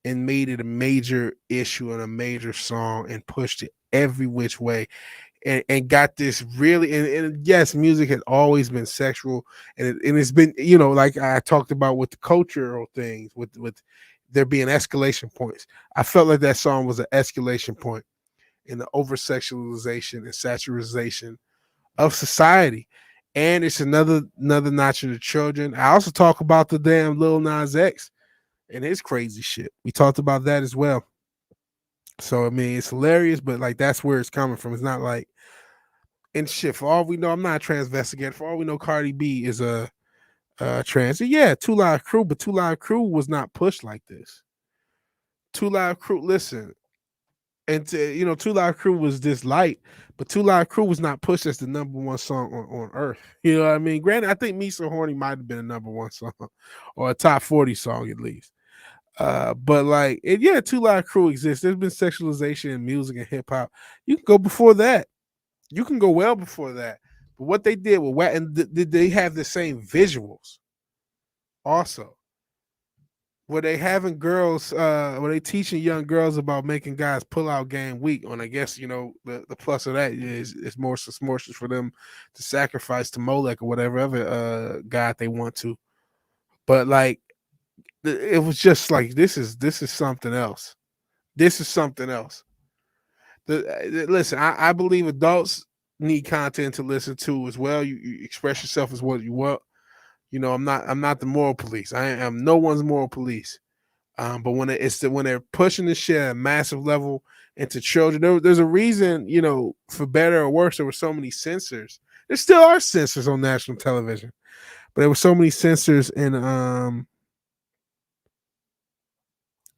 and made it a major issue and a major song and pushed it every which way. And got this really, and yes, music has always been sexual, and it's been, like I talked about with the cultural things, with there being escalation points. I felt like that song was an escalation point in the over sexualization and saturation of society, and it's another notch in the children. I also talk about the damn Lil Nas X and his crazy shit. We talked about that as well. So I mean, it's hilarious, but that's where it's coming from. It's not and shit. For all we know, I'm not a transvestigate. For all we know, Cardi B is a trans. Yeah, 2 Live Crew, but 2 Live Crew was not pushed like this. 2 Live Crew, listen, and 2 Live Crew was this light, but 2 Live Crew was not pushed as the #1 song on earth. You know what I mean? Granted, I think Me So Horny might have been a #1 song or a top 40 song at least. But 2 Live Crew exists. There's been sexualization in music and hip hop. You can go before that. You can go well before that. But what they did with WAP, and did they have the same visuals? Also, were they having girls? Were they teaching young girls about making guys pull out game weak? And I guess the plus of that is more morsels for them to sacrifice to Molech or whatever other god they want to. But like, it was just like this is something else. This is something else. Listen, I believe adults need content to listen to as well. You express yourself as what you want. I'm not the moral police. I am no one's moral police. But when when they're pushing this shit at a massive level into children, there's a reason, for better or worse, there were so many censors. There still are censors on national television, but there were so many censors in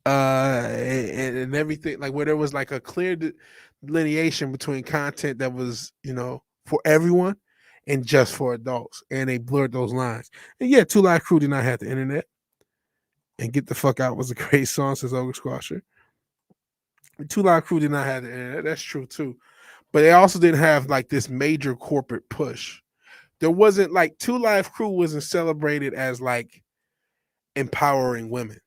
and everything, like where there was like a clear delineation between content that was for everyone and just for adults, and they blurred those lines. And yeah, Two Live Crew did not have the internet, and Get the Fuck Out was a great song, says Ogre Squasher. Two Live Crew did not have the internet, that's true too, but they also didn't have like this major corporate push. There wasn't like Two Live Crew wasn't celebrated as like empowering women.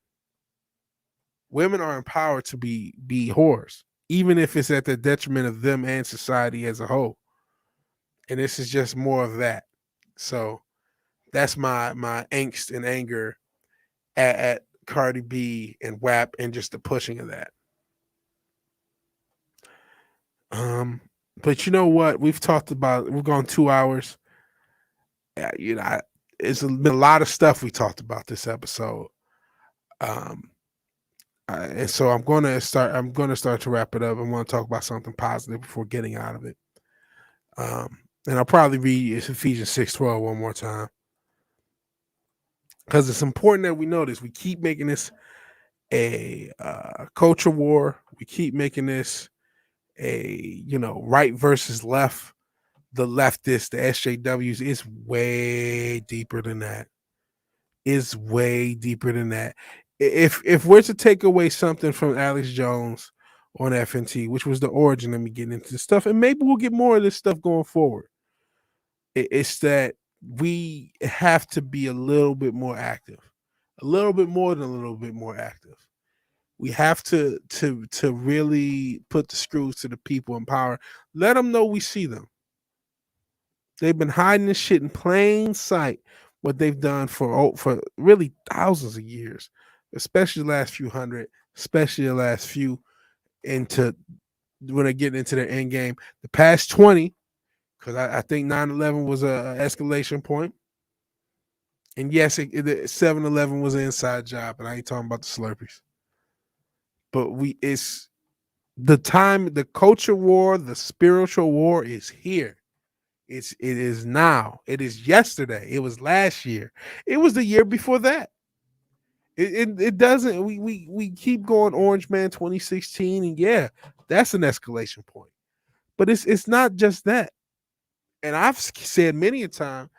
Women are empowered to be whores, even if it's at the detriment of them and society as a whole. And this is just more of that. So that's my angst and anger at Cardi B and WAP and just the pushing of that. But you know what? We've gone 2 hours. It's been a lot of stuff we talked about this episode. And so I'm going to start to wrap it up. I want to talk about something positive before getting out of it. And I'll probably read Ephesians 6:12 one more time, because it's important that we know this. We keep making this a culture war. We keep making this a right versus left. The leftists, the SJWs, is way deeper than that. Is way deeper than that. If we're to take away something from Alex Jones on FNT, which was the origin of me getting into this stuff, and maybe we'll get more of this stuff going forward, it's that we have to be a little bit more active, a little bit more than a little bit more active. We have to really put the screws to the people in power. Let them know we see them. They've been hiding this shit in plain sight, what they've done for really thousands of years, especially the last few hundred, especially the last few into when they get into their end game. The past 20, because I think 9/11 was a escalation point. And yes, 7/11 was an inside job, and I ain't talking about the Slurpees. But it's the time, the culture war, the spiritual war is here. It is now. It is yesterday. It was last year. It was the year before that. It doesn't. We keep going Orange Man 2016, and yeah, that's an escalation point. But it's not just that. And I've said many a time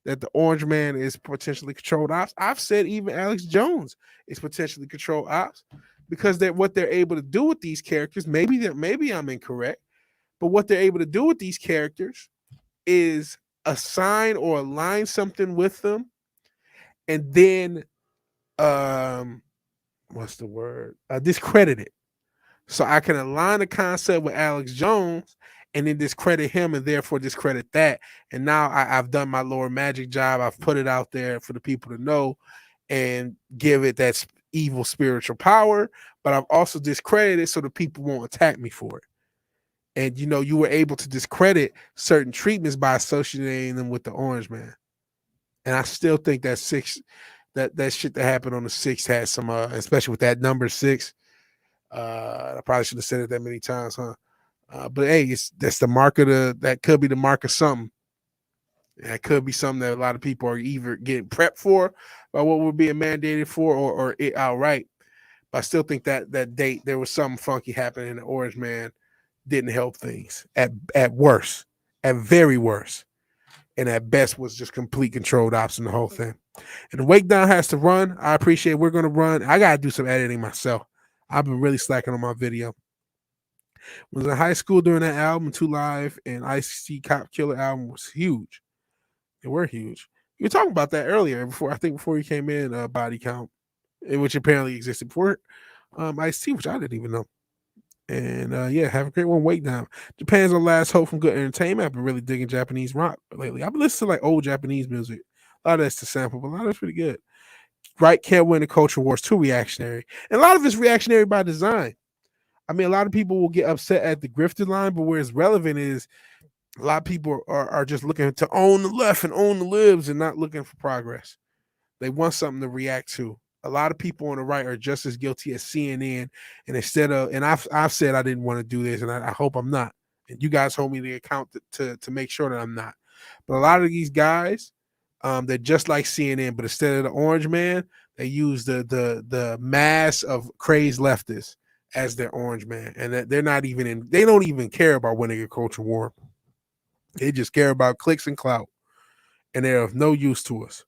that the Orange Man is potentially controlled ops. I've said even Alex Jones is potentially controlled ops, because what they're able to do with these characters. Maybe I'm incorrect, but what they're able to do with these characters is assign or align something with them, and then what's the word? Discredit it. So I can align the concept with Alex Jones and then discredit him, and therefore discredit that. And now I've done my Lord Magic job. I've put it out there for the people to know and give it that evil spiritual power, but I've also discredited it so the people won't attack me for it. And you were able to discredit certain treatments by associating them with the Orange Man. And I still think that that shit that happened on the 6th had some especially with that number 6. I probably should have said it that many times, huh? But hey, that's the mark of that could be the mark of something. That could be something that a lot of people are either getting prepped for by what we're being mandated for, or it outright. But I still think that date there was something funky happening, and the Orange Man didn't help things at worst, at very worst, and at best was just complete controlled ops in the whole thing. And the Wake Down has to run. I appreciate we're going to run. I got to do some editing myself. I've been really slacking on my video. When I was in high school during that album, 2 Live and Ice-T Cop Killer album was huge. They were huge. You were talking about that earlier before you came in. Body count, which apparently existed before. Ice-T, which I didn't even know. And have a great one. Wait Down. Japan's our last hope from good entertainment. I've been really digging Japanese rock lately. I've been listening to like old Japanese music. A lot of that's to sample, but a lot of it's pretty good. Right, can't win the culture war. It's too reactionary. And a lot of it's reactionary by design. I mean, a lot of people will get upset at the grifted line, but where it's relevant is a lot of people are just looking to own the left and own the libs and not looking for progress. They want something to react to. A lot of people on the right are just as guilty as CNN. And instead of, and I've said I didn't want to do this, and I hope I'm not. And you guys hold me the account to make sure that I'm not. But a lot of these guys, they're just like CNN, but instead of the orange man, they use the mass of crazed leftists as their orange man, and that they're not even in. They don't even care about winning a culture war. They just care about clicks and clout, and they're of no use to us,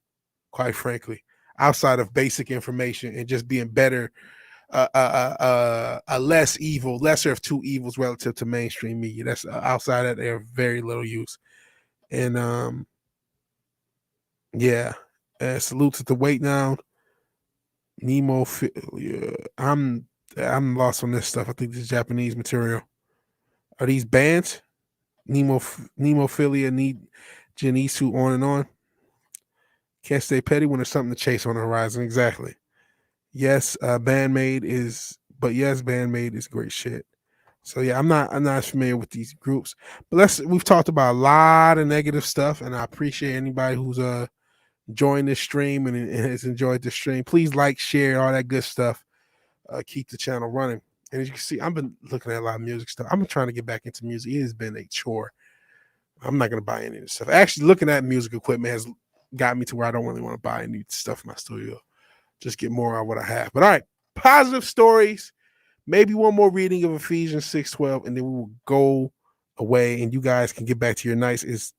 quite frankly, outside of basic information and just being better, a lesser of two evils relative to mainstream media. That's outside that they're very little use, and salute to the Wait Down. Nemo, I'm lost on this stuff. I think this is Japanese material. Are these bands? Nemophilia, Janisu, on and on. Can't stay petty when there's something to chase on the horizon. Exactly. Yes, Bandmade is great shit. So yeah, I'm not familiar with these groups, but we've talked about a lot of negative stuff, and I appreciate anybody who's joined this stream and has enjoyed the stream. Please like, share, all that good stuff. Keep the channel running. And as you can see, I've been looking at a lot of music stuff. I'm trying to get back into music. It has been a chore. I'm not going to buy any of this stuff. Actually, looking at music equipment has got me to where I don't really want to buy any stuff in my studio. Just get more out of what I have. But all right, positive stories. Maybe one more reading of Ephesians 6:12, and then we will go away, and you guys can get back to your nights. It's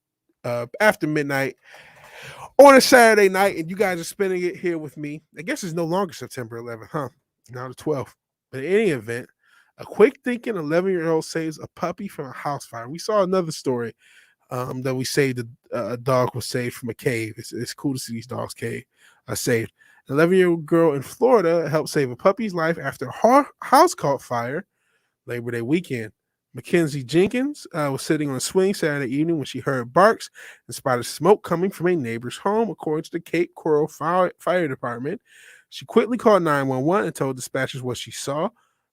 after midnight on a Saturday night, and you guys are spending it here with me. I guess it's no longer September 11th, huh? Now the 12th. But in any event, a quick thinking 11-year-old saves a puppy from a house fire. We saw another story that we saved. A dog was saved from a cave. It's cool to see these dogs saved. An 11-year-old girl in Florida helped save a puppy's life after her house caught fire Labor Day weekend. Mackenzie Jenkins was sitting on a swing Saturday evening when she heard barks and spotted smoke coming from a neighbor's home, according to the Cape Coral Fire Department. She quickly called 911 and told dispatchers what she saw.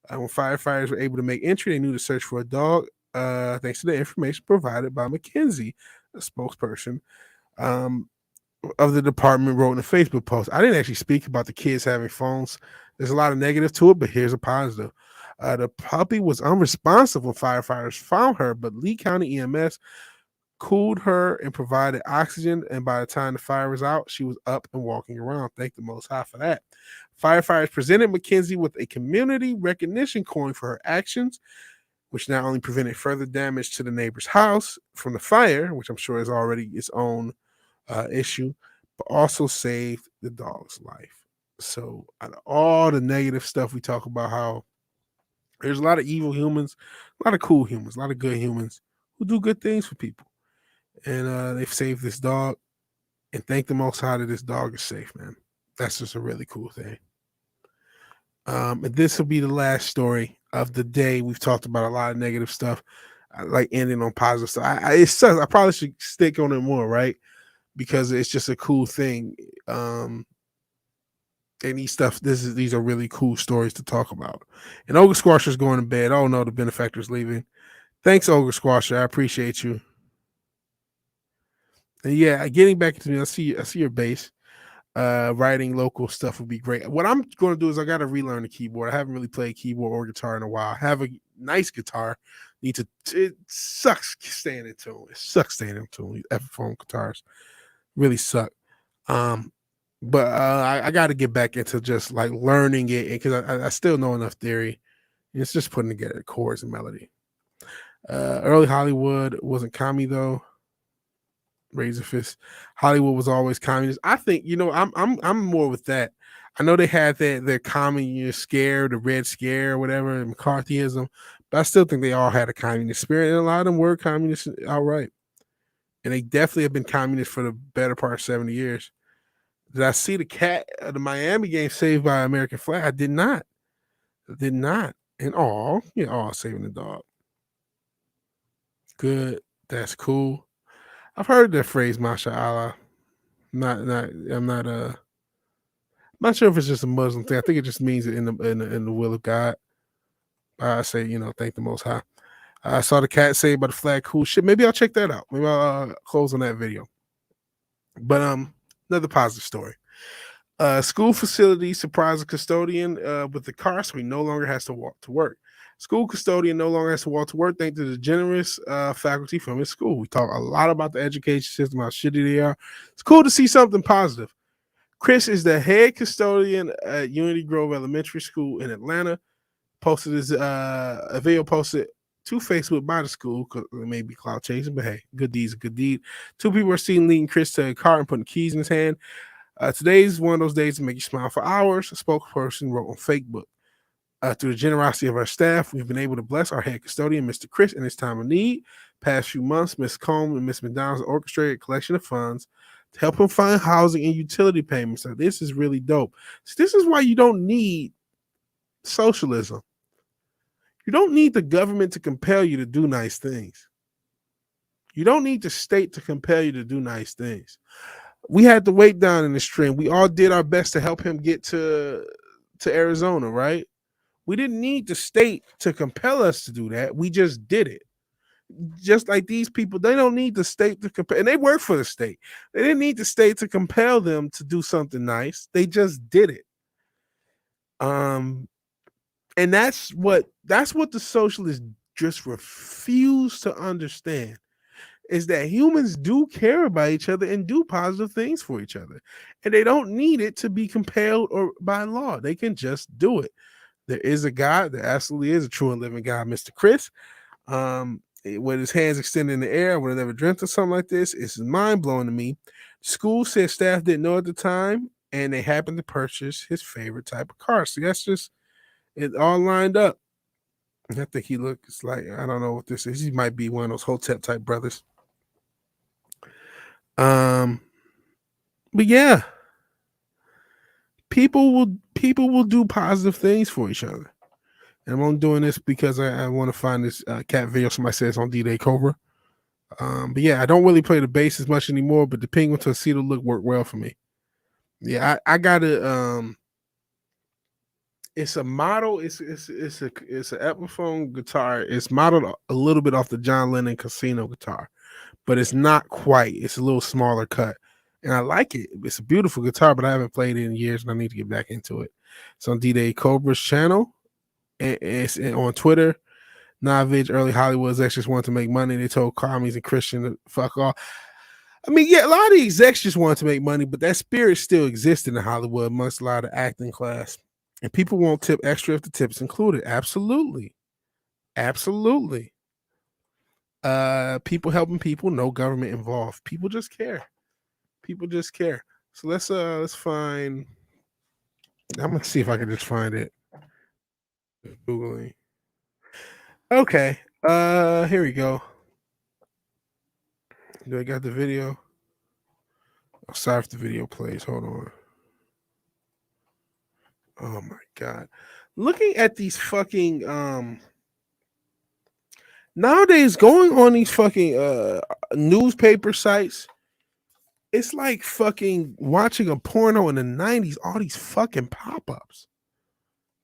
When firefighters were able to make entry, they knew to search for a dog, thanks to the information provided by Mackenzie, a spokesperson of the department, wrote in a Facebook post. I didn't actually speak about the kids having phones. There's a lot of negative to it, but here's a positive. The puppy was unresponsive when firefighters found her, but Lee County EMS cooled her and provided oxygen, and by the time the fire was out, she was up and walking around. Thank the Most High for that. Firefighters presented Mackenzie with a community recognition coin for her actions, which not only prevented further damage to the neighbor's house from the fire, which I'm sure is already its own issue, but also saved the dog's life. So out of all the negative stuff we talk about, how there's a lot of evil humans, a lot of cool humans, a lot of good humans who do good things for people. And they've saved this dog, and thank the Most High that this dog is safe, man. That's just a really cool thing. And this will be the last story of the day. We've talked about a lot of negative stuff. I like ending on positive stuff. It sucks. I probably should stick on it more, right? Because it's just a cool thing. And these are really cool stories to talk about. And Ogre Squasher's going to bed. Oh no, the benefactor's leaving. Thanks, Ogre Squasher. I appreciate you. And yeah, getting back into me, I see your base. Writing local stuff would be great. What I'm going to do is I got to relearn the keyboard. I haven't really played keyboard or guitar in a while. I have a nice guitar. It sucks staying in tune. It sucks staying in tune. These Epiphone guitars really suck. But I got to get back into just like learning it, because I still know enough theory. It's just putting together chords and melody. Early Hollywood wasn't commie though. Razor fist. Hollywood was always communist. I think, I'm more with that. I know they had their communist scare, the Red Scare, or whatever, and McCarthyism, but I still think they all had a communist spirit, and a lot of them were communists outright. and they definitely have been communist for the better part of 70 years. Did I see the cat at the Miami game saved by American flag? I did not. And saving the dog. Good. That's cool. I've heard that phrase, mashallah. I'm not sure if it's just a Muslim thing. I think it just means it in the will of God. I say, thank the Most High. I saw the cat saved by the flag. Cool shit. Maybe I'll check that out. Maybe I'll close on that video. But another positive story. School facility surprised a custodian with the car, so he no longer has to walk to work. School custodian no longer has to walk to work thanks to the generous faculty from his school. We talk a lot about the education system, how shitty they are. It's cool to see something positive. Chris is the head custodian at Unity Grove Elementary School in Atlanta. Posted his a video posted to Facebook by the school because it may be cloud chasing, but hey, good deed's a good deed. 2 people were seen leading Chris to a car and putting keys in his hand. Today's one of those days to make you smile for hours. A spokesperson wrote on Facebook. Through the generosity of our staff, we've been able to bless our head custodian, Mr. Chris, in his time of need. Past few months, Ms. Combs and Ms. McDonald's orchestrated a collection of funds to help him find housing and utility payments. So this is really dope. So this is why you don't need socialism. You don't need the government to compel you to do nice things. You don't need the state to compel you to do nice things. We had to wait down in the stream. We all did our best to help him get to Arizona, right? We didn't need the state to compel us to do that. We just did it. Just like these people, they don't need the state to compel, and they work for the state. They didn't need the state to compel them to do something nice. They just did it. And that's what the socialists just refuse to understand, is that humans do care about each other and do positive things for each other. And they don't need it to be compelled or by law. They can just do it. There is a God, there absolutely is a true and living God, Mr. Chris. With his hands extended in the air, I would have never dreamt of something like this. It's mind-blowing to me. School said staff didn't know at the time, and they happened to purchase his favorite type of car. So that's just it all lined up. I think he looks like, I don't know what this is. He might be one of those Hotep type brothers. But yeah, people will do positive things for each other. And I'm doing this because I want to find this cat video. Somebody says on D-Day Cobra. But yeah, I don't really play the bass as much anymore, but the penguin tuxedo look worked well for me. Yeah, I got it. It's a model. It's an Epiphone guitar. It's modeled a little bit off the John Lennon Casino guitar, but it's not quite. It's a little smaller cut, and I like it. It's a beautiful guitar, but I haven't played it in years, and I need to get back into it. It's on D-Day Cobra's channel. It's on Twitter. Navig, early Hollywood execs just wanted to make money. They told commies and Christian to fuck off. I mean, yeah, a lot of the execs just wanted to make money, but that spirit still exists in Hollywood amongst a lot of acting class. And people won't tip extra if the tip's included. Absolutely. Absolutely. People helping people, no government involved. People just care. People just care. So let's find. I'm gonna see if I can just find it. Googling. Okay. Here we go. Do I got the video? Oh, sorry if the video plays. Hold on. Oh my god. Looking at these fucking nowadays going on these fucking newspaper sites, it's like fucking watching a porno in the 90s, all these fucking pop-ups.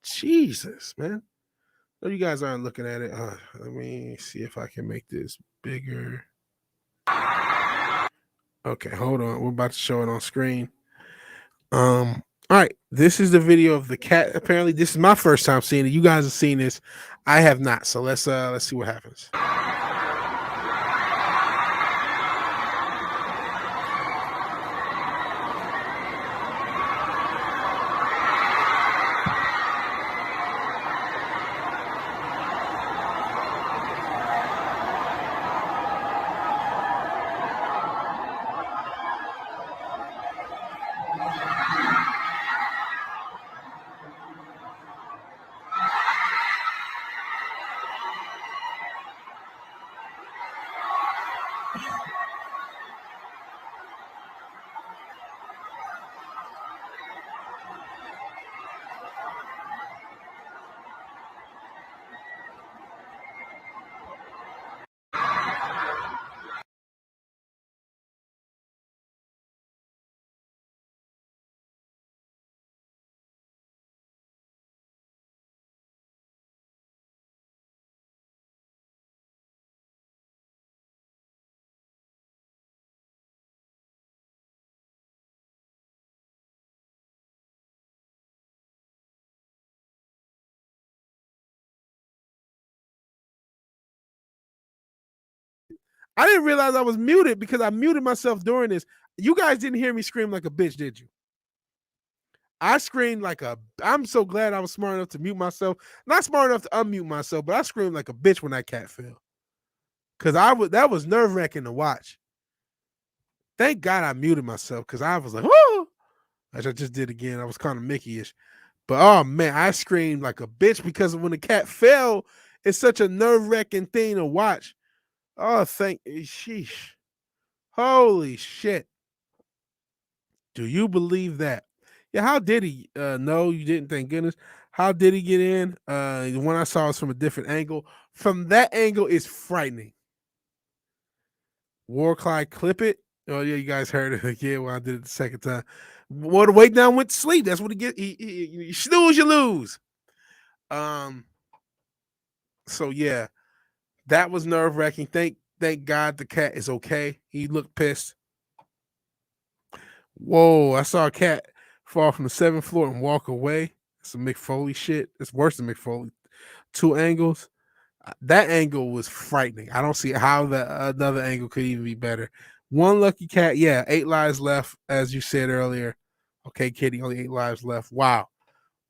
Jesus, man. No, you guys aren't looking at it. Let me see if I can make this bigger. Okay, hold on. We're about to show it on screen. All right. This is the video of the cat. Apparently, this is my first time seeing it. You guys have seen this. I have not. So let's see what happens. I didn't realize I was muted because I muted myself during this. You guys didn't hear me scream like a bitch, did you? I screamed like a. I'm so glad I was smart enough to mute myself. Not smart enough to unmute myself, but I screamed like a bitch when that cat fell. Cause that was nerve-wracking to watch. Thank God I muted myself because I was like, whoo! As I just did again. I was kind of Mickey-ish. But oh man, I screamed like a bitch because when the cat fell, it's such a nerve-wracking thing to watch. Oh, sheesh. Holy shit. Do you believe that? Yeah, how did he? No, you didn't, thank goodness. How did he get in? The one I saw was from a different angle. From that angle, it's frightening. Warcly, clip it. Oh, yeah, you guys heard it again when I did it the second time. Well, the way down went to sleep. That's what he get. You snooze, you lose. So yeah, that was nerve-wracking. Thank God the cat is okay. He looked pissed. Whoa, I saw a cat fall from the 7th floor and walk away. Some McFoley shit. It's worse than McFoley. 2 angles. That angle was frightening. I don't see how another angle could even be better. One lucky cat. Yeah, 8 lives left, as you said earlier. Okay, Kitty, only 8 lives left. Wow.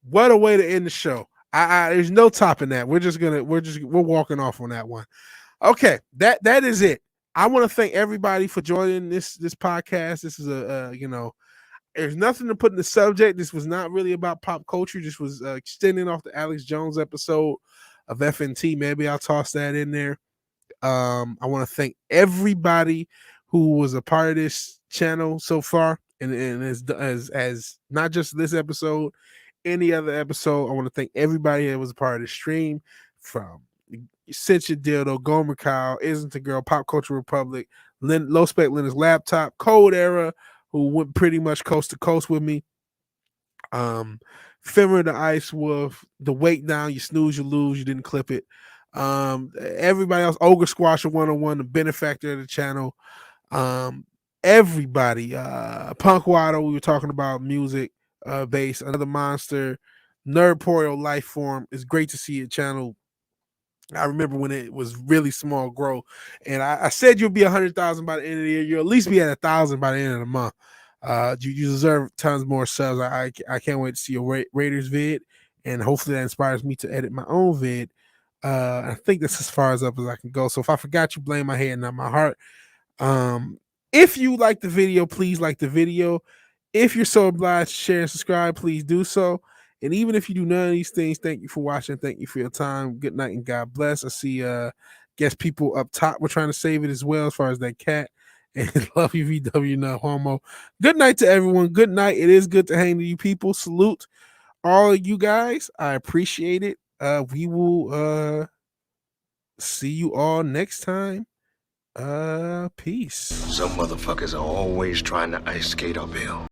What a way to end the show. There's no topping that. We're walking off on that one. Okay, that is it. I want to thank everybody for joining this podcast. This is there's nothing to put in the subject. This was not really about pop culture. This was extending off the Alex Jones episode of FNT. Maybe I'll toss that in there. I want to thank everybody who was a part of this channel so far, and as not just this episode, any other episode. I want to thank everybody that was a part of the stream, from Cinch Your Dildo, Gomer Kyle, Isn't the Girl, Pop Culture Republic, Low Spec Linux Laptop, Cold Era, who went pretty much coast to coast with me. Fimmer the Ice Wolf, The Wait Down, You Snooze, You Lose, You Didn't Clip It. Everybody else, Ogre Squasher 101, the benefactor of the channel. Everybody, Punk Waddle, we were talking about music, bass, Another Monster, Nerdporio Life Form. It's great to see your channel. I remember when it was really small grow, and I said you'll be 100,000 by the end of the year. You'll at least be at 1,000 by the end of the month. You deserve tons more subs. I can't wait to see your Raiders vid, and hopefully that inspires me to edit my own vid. I think that's as far as up as I can go. So if I forgot you, blame my head, not my heart. If you like the video, please like the video. If you're so obliged to share and subscribe, please do so. And even if you do none of these things, thank you for watching. Thank you for your time. Good night and God bless. I see guess people up top were trying to save it as well, as far as that cat. And love you, VW, not homo. Good night to everyone. Good night. It is good to hang with you people. Salute all of you guys. I appreciate it. We will see you all next time. Peace. Some motherfuckers are always trying to ice skate uphill.